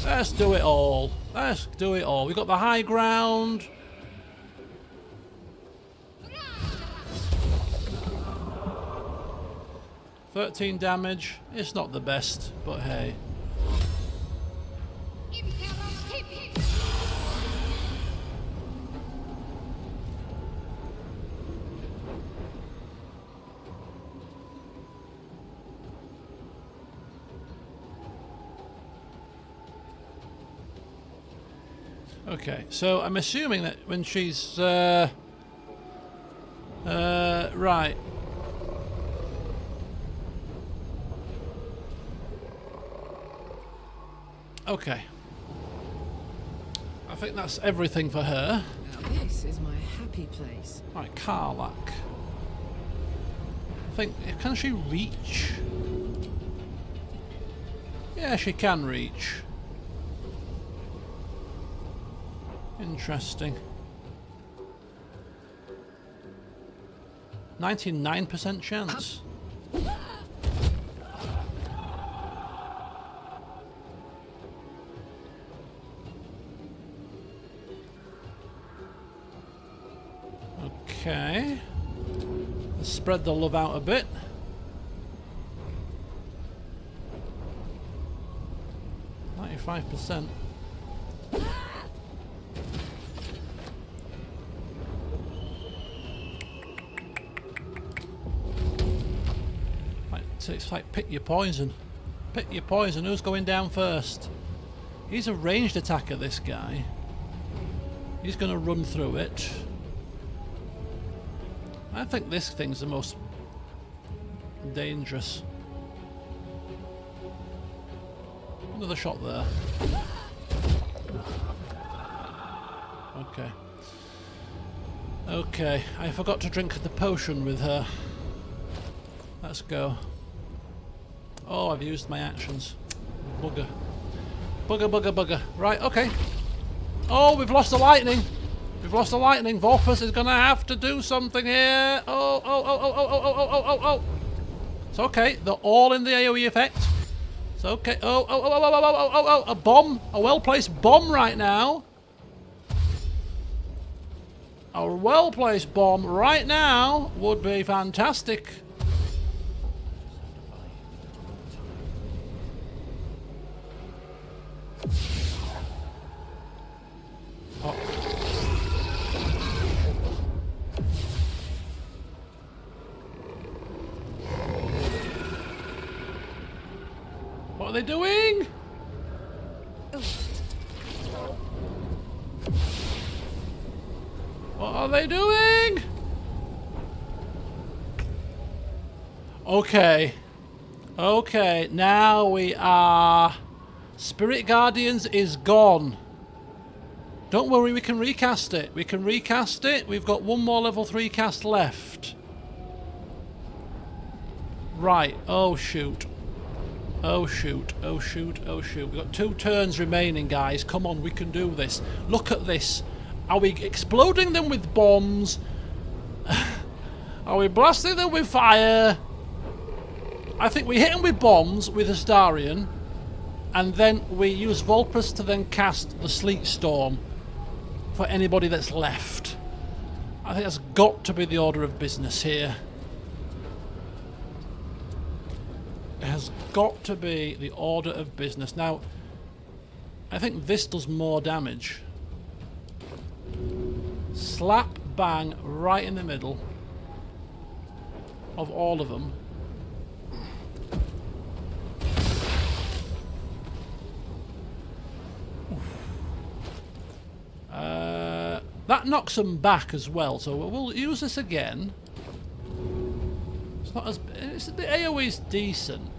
Let's do it all. Let's do it all. We've got the high ground. $13 damage. It's not the best, but hey. Okay, so I'm assuming that when she's right. Okay. I think that's everything for her.
Now this is my happy place.
Right, Karlak. I think, can she reach? Yeah, she can reach. Interesting. 99% chance. Okay. Let's spread the love out a bit. %. Right, so it's like pick your poison. Pick your poison. Who's going down first? He's a ranged attacker, this guy. He's going to run through it. I think this thing's the most dangerous. Another shot there. Okay. Okay, I forgot to drink the potion with her. Let's go. Oh, I've used my actions. Bugger. Bugger, bugger, bugger. Right, okay. Oh, we've lost the lightning. We've lost the lightning. Vorpus is going to have to do something here. Oh, oh, oh, oh, oh, oh, oh, oh, oh, oh. It's okay. They're all in the AoE effect. It's okay. Oh, oh, oh, oh, oh, oh, oh, oh, oh. A bomb. A well-placed bomb right now. A well-placed bomb right now would be fantastic. Oh. What are they doing? What are they doing? Okay. Okay, now we are... Spirit Guardians is gone. Don't worry, we can recast it. We can recast it. We've got one more level 3 cast left. Right. Oh, shoot. Oh, shoot. Oh, shoot. Oh, shoot. We've got 2 turns remaining, guys. Come on, we can do this. Look at this. Are we exploding them with bombs? Are we blasting them with fire? I think we hit them with bombs with Astarion, and then we use Volpus to then cast the Sleet Storm for anybody that's left. I think that's got to be the order of business here. It has got to be the order of business. Now, I think this does more damage. Slap bang right in the middle of all of them. That knocks them back as well, so we'll use this again. It's not as... the AoE is decent.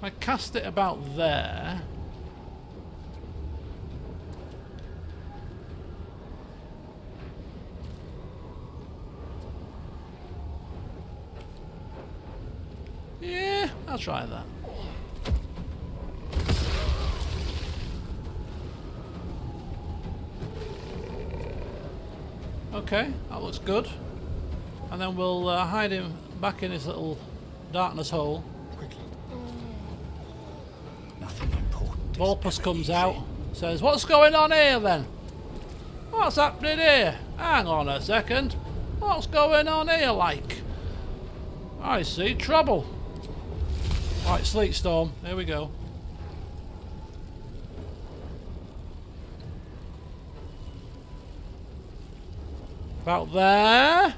I cast it about there. Yeah, I'll try that. Okay, that looks good. And then we'll hide him back in his little darkness hole.
Nothing important.
Volpus comes out, says, "What's going on here then? What's happening here? Hang on a second. What's going on here like? I see trouble." Right, Sleet Storm, here we go. About there.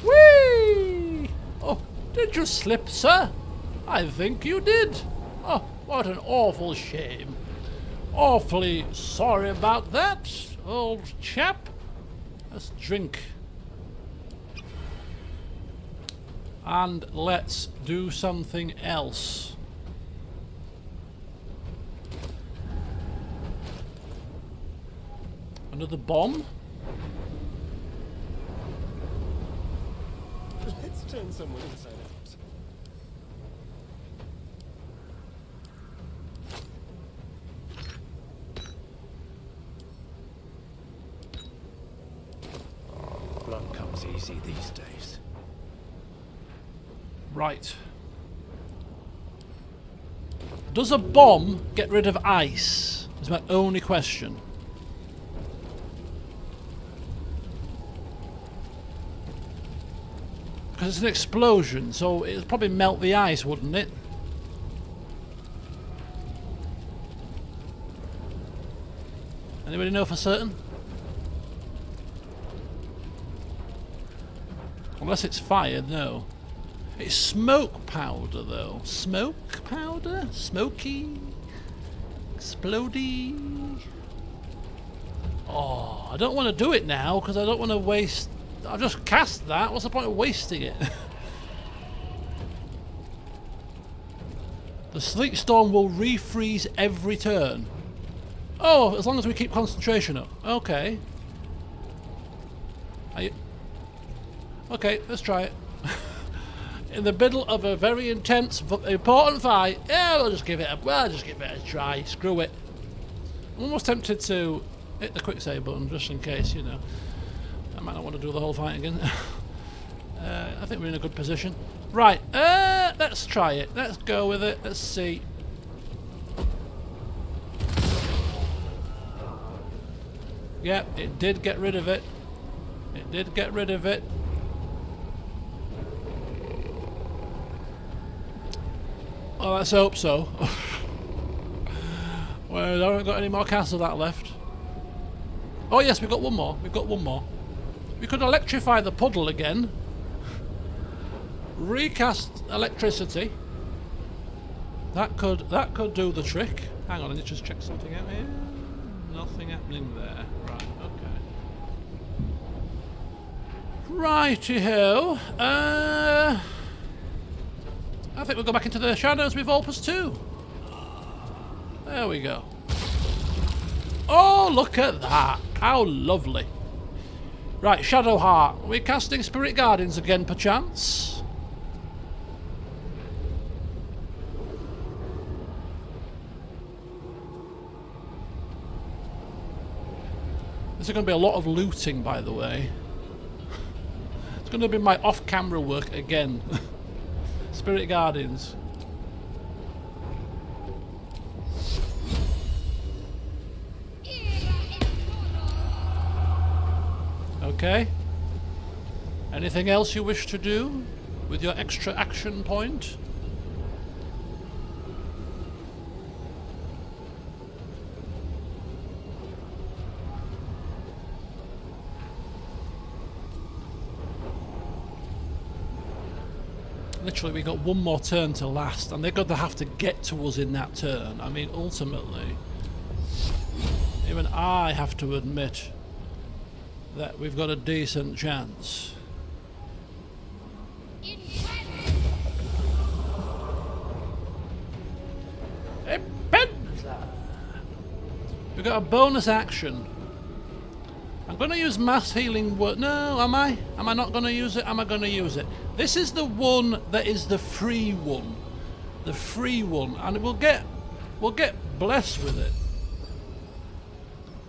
Whee! Oh, did you slip, sir? I think you did. Oh, what an awful shame. Awfully sorry about that, old chap. Let's drink. And let's do something else. Another bomb.
Let's turn someone inside out.
Blood comes easy these days.
Right. Does a bomb get rid of ice? Is my only question. Because it's an explosion, so it'll probably melt the ice, wouldn't it? Anybody know for certain? Unless it's fire, no. It's smoke powder though. Smoke powder? Smoky? Explodey? Oh, I don't want to do it now because I don't want to waste... I've just cast that. What's the point of wasting it? The sleet storm will refreeze every turn. Oh, as long as we keep concentration up. Okay. Okay, let's try it. In the middle of a very intense but important fight, yeah, we'll just give it a try. Screw it. I'm almost tempted to hit the quick save button just in case, you know. I might not want to do the whole fight again. I think we're in a good position. Right, let's try it. Let's go with it. Let's see. Yep, it did get rid of it. It did get rid of it. Well, let's hope so. Well, I haven't got any more castle that left. Oh yes, we've got one more. We've got one more. We could electrify the puddle again. Recast electricity. That could do the trick. Hang on, I need to just check something out here. Nothing happening there. Right, okay. Righty-ho. I think we'll go back into the shadows with Opus 2. There we go. Oh, look at that. How lovely. Right, Shadow Heart. We're casting Spirit Guardians again, perchance. This is going to be a lot of looting, by the way. It's going to be my off-camera work again. Spirit Guardians. Okay. Anything else you wish to do with your extra action point? Literally, we got one more turn to last, and they're going to have to get to us in that turn. I mean, ultimately, even I have to admit that we've got a decent chance. We've got a bonus action. I'm going to use mass healing word. No, am I? Am I not going to use it? Am I going to use it? This is the one that is the free one. The free one. And we'll get blessed with it.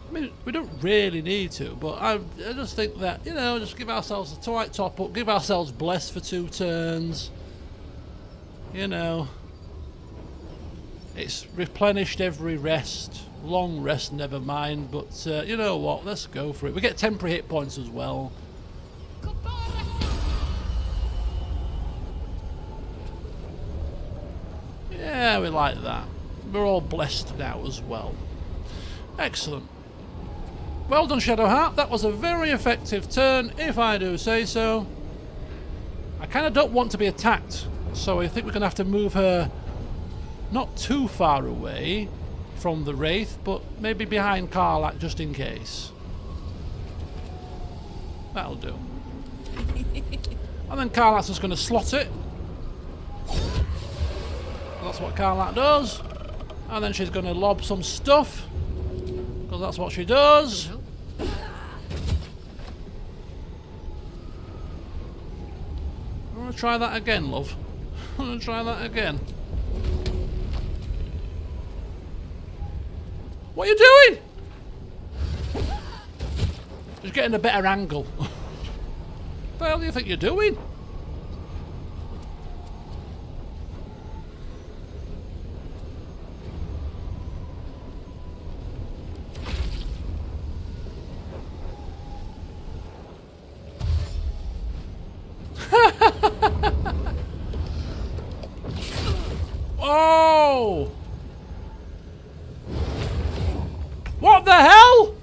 I mean, we don't really need to, but I just think that, you know, just give ourselves a slight top up, give ourselves blessed for 2 turns. You know. It's replenished every rest. Long rest, never mind, but you know what, let's go for it. We get temporary hit points as well. Yeah, we like that. We're all blessed now as well. Excellent. Well done, Shadowheart. That was a very effective turn, if I do say so. I kind of don't want to be attacked, so I think we're going to have to move her not too far away from the Wraith, but maybe behind Karlak just in case. That'll do. And then Karlak's just going to slot it. That's what Karlak does. And then she's going to lob some stuff, because that's what she does. I want to try that again, love. I want to try that again. What are you doing? Just getting a better angle. What the hell do you think you're doing? Oh! What the hell?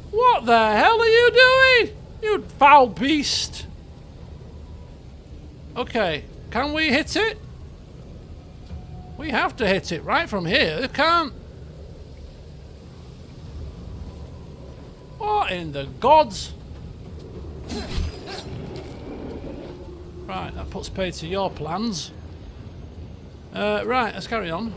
What the hell are you doing? You foul beast. Okay, can we hit it? We have to hit it right from here. It can't. What in the gods? Right, that puts paid to your plans. Right, let's carry on.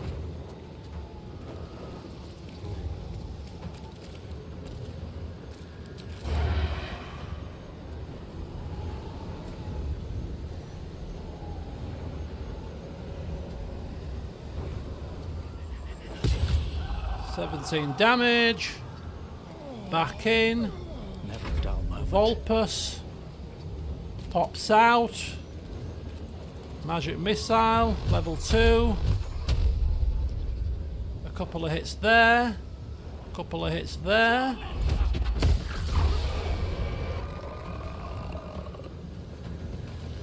Damage. Back in.
Never a dull moment.
Vulpus. Pops out. Magic missile. Level 2. A couple of hits there. A couple of hits there.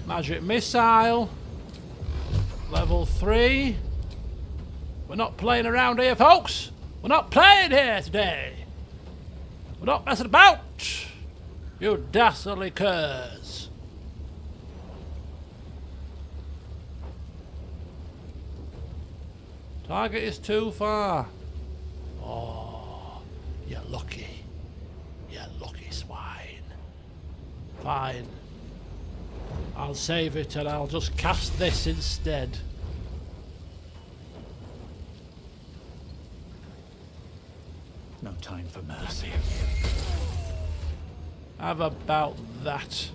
Magic missile. Level 3. We're not playing around here, folks. We're not playing here today. We're not messing about. You dastardly curs. Target is too far. Oh, you're lucky. You lucky swine. Fine. I'll save it and I'll just cast this instead.
No time for mercy.
Have about that.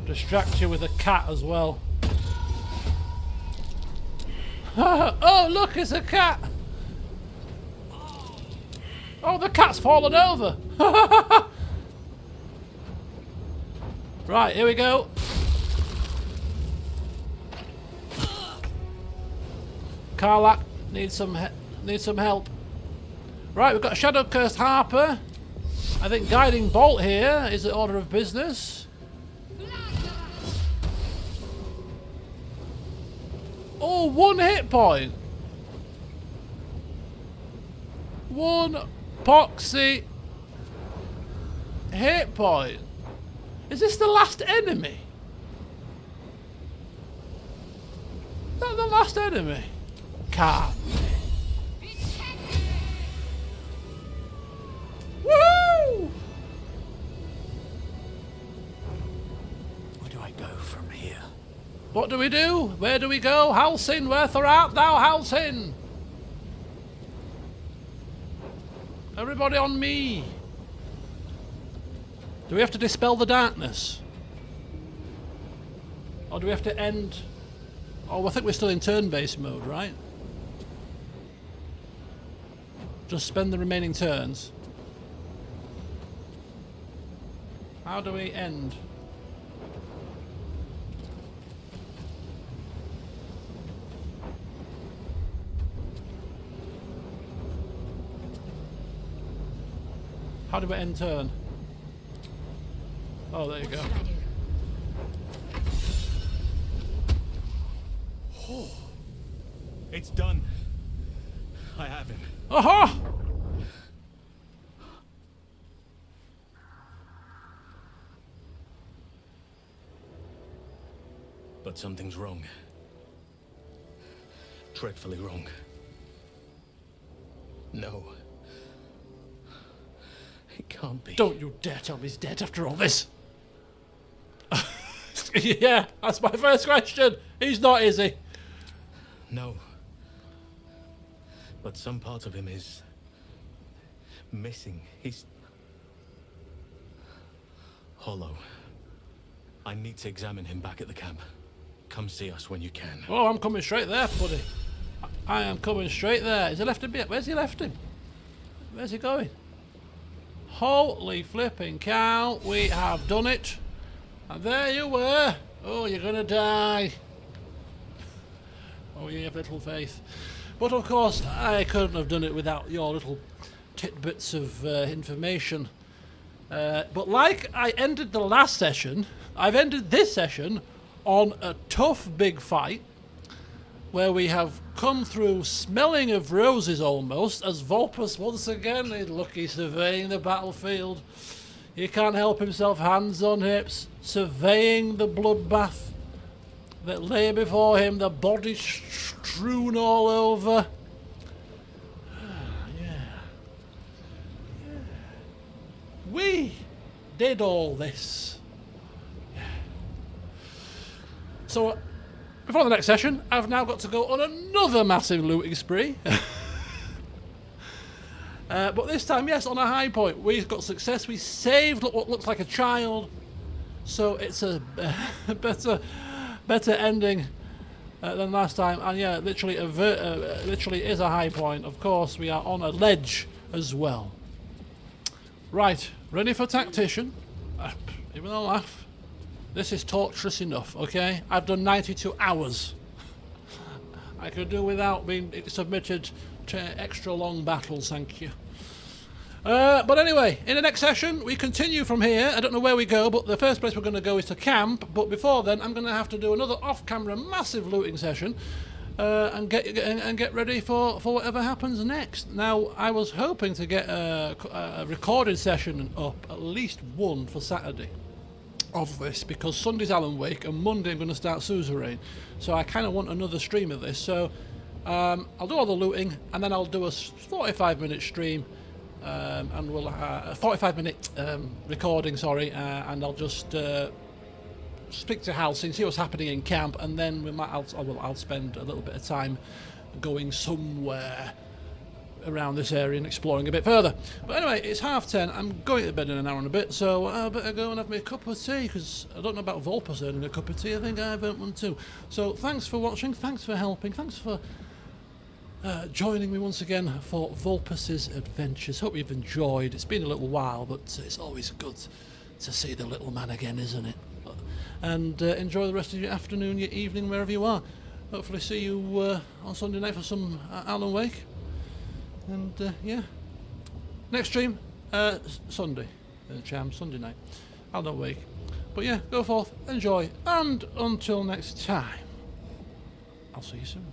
Distract you with a cat as well. Oh, look, it's a cat. Oh, the cat's fallen over. Right, here we go. Karlak needs some help. Right, we've got a Shadow Cursed Harper. I think Guiding Bolt here is the order of business. Oh, 1 hit point. 1 poxy hit point. Is this the last enemy? Is that the last enemy? Can't be. Woo!
Where do I go from here?
What do we do? Where do we go? Halsin, wherefore art thou, Halsin? Everybody on me. Do we have to dispel the darkness? Or do we have to end... Oh, I think we're still in turn-based mode, right? Just spend the remaining turns. How do we end? How do we end turn? Oh, there you go.
Oh, it's done. I have him.
Aha!
But something's wrong. Dreadfully wrong. No. It can't be.
Don't you dare tell me he's dead after all this. Yeah, that's my first question. He's not, is he?
No. But some part of him is missing. He's hollow. I need to examine him back at the camp. Come see us when you can.
Oh, I'm coming straight there, buddy. I am coming straight there. Is he left him? Where's he left him? Where's he going? Holy flipping cow, we have done it. And there you were. Oh, you're gonna die. Oh, you have little faith. But of course, I couldn't have done it without your little tidbits of information. But like I ended the last session, I've ended this session on a tough big fight where we have come through smelling of roses almost, as Vulpus once again is lucky surveying the battlefield. He can't help himself, hands on hips, surveying the bloodbath that lay before him, the body strewn all over. We did all this. So, before the next session, I've now got to go on another massive looting spree. But this time, yes, on a high point. We've got success. We saved what looks like a child. So it's a better ending than last time. And yeah, literally is a high point. Of course, we are on a ledge as well. Right, ready for tactician. Even though I laugh, this is torturous enough, okay? I've done 92 hours. I could do without being submitted to extra long battles, thank you. But anyway, in the next session, we continue from here. I don't know where we go, but the first place we're going to go is to camp. But before then, I'm going to have to do another off-camera massive looting session. And get ready for whatever happens next. Now, I was hoping to get a recorded session up, at least one for Saturday of this, because Sunday's Alan Wake and Monday I'm going to start Suzerain. So I kind of want another stream of this. So I'll do all the looting and then I'll do a 45-minute stream and we'll 45-minute recording, sorry, and I'll just speak to Halsey and see what's happening in camp, and then I'll spend a little bit of time going somewhere around this area and exploring a bit further. But anyway, it's 10:30. I'm going to bed in an hour and a bit, so I better go and have me a cup of tea, because I don't know about Vulpus earning a cup of tea. I think I've earned one too. So thanks for watching, thanks for helping, thanks for joining me once again for Vulpus's adventures. Hope you've enjoyed. It's been a little while, but it's always good to see the little man again, isn't it? And enjoy the rest of your afternoon, your evening, wherever you are. Hopefully see you on Sunday night for some Alan Wake. And yeah, next stream, Sunday, Sunday night, Alan Wake. But yeah, go forth, enjoy, and until next time, I'll see you soon.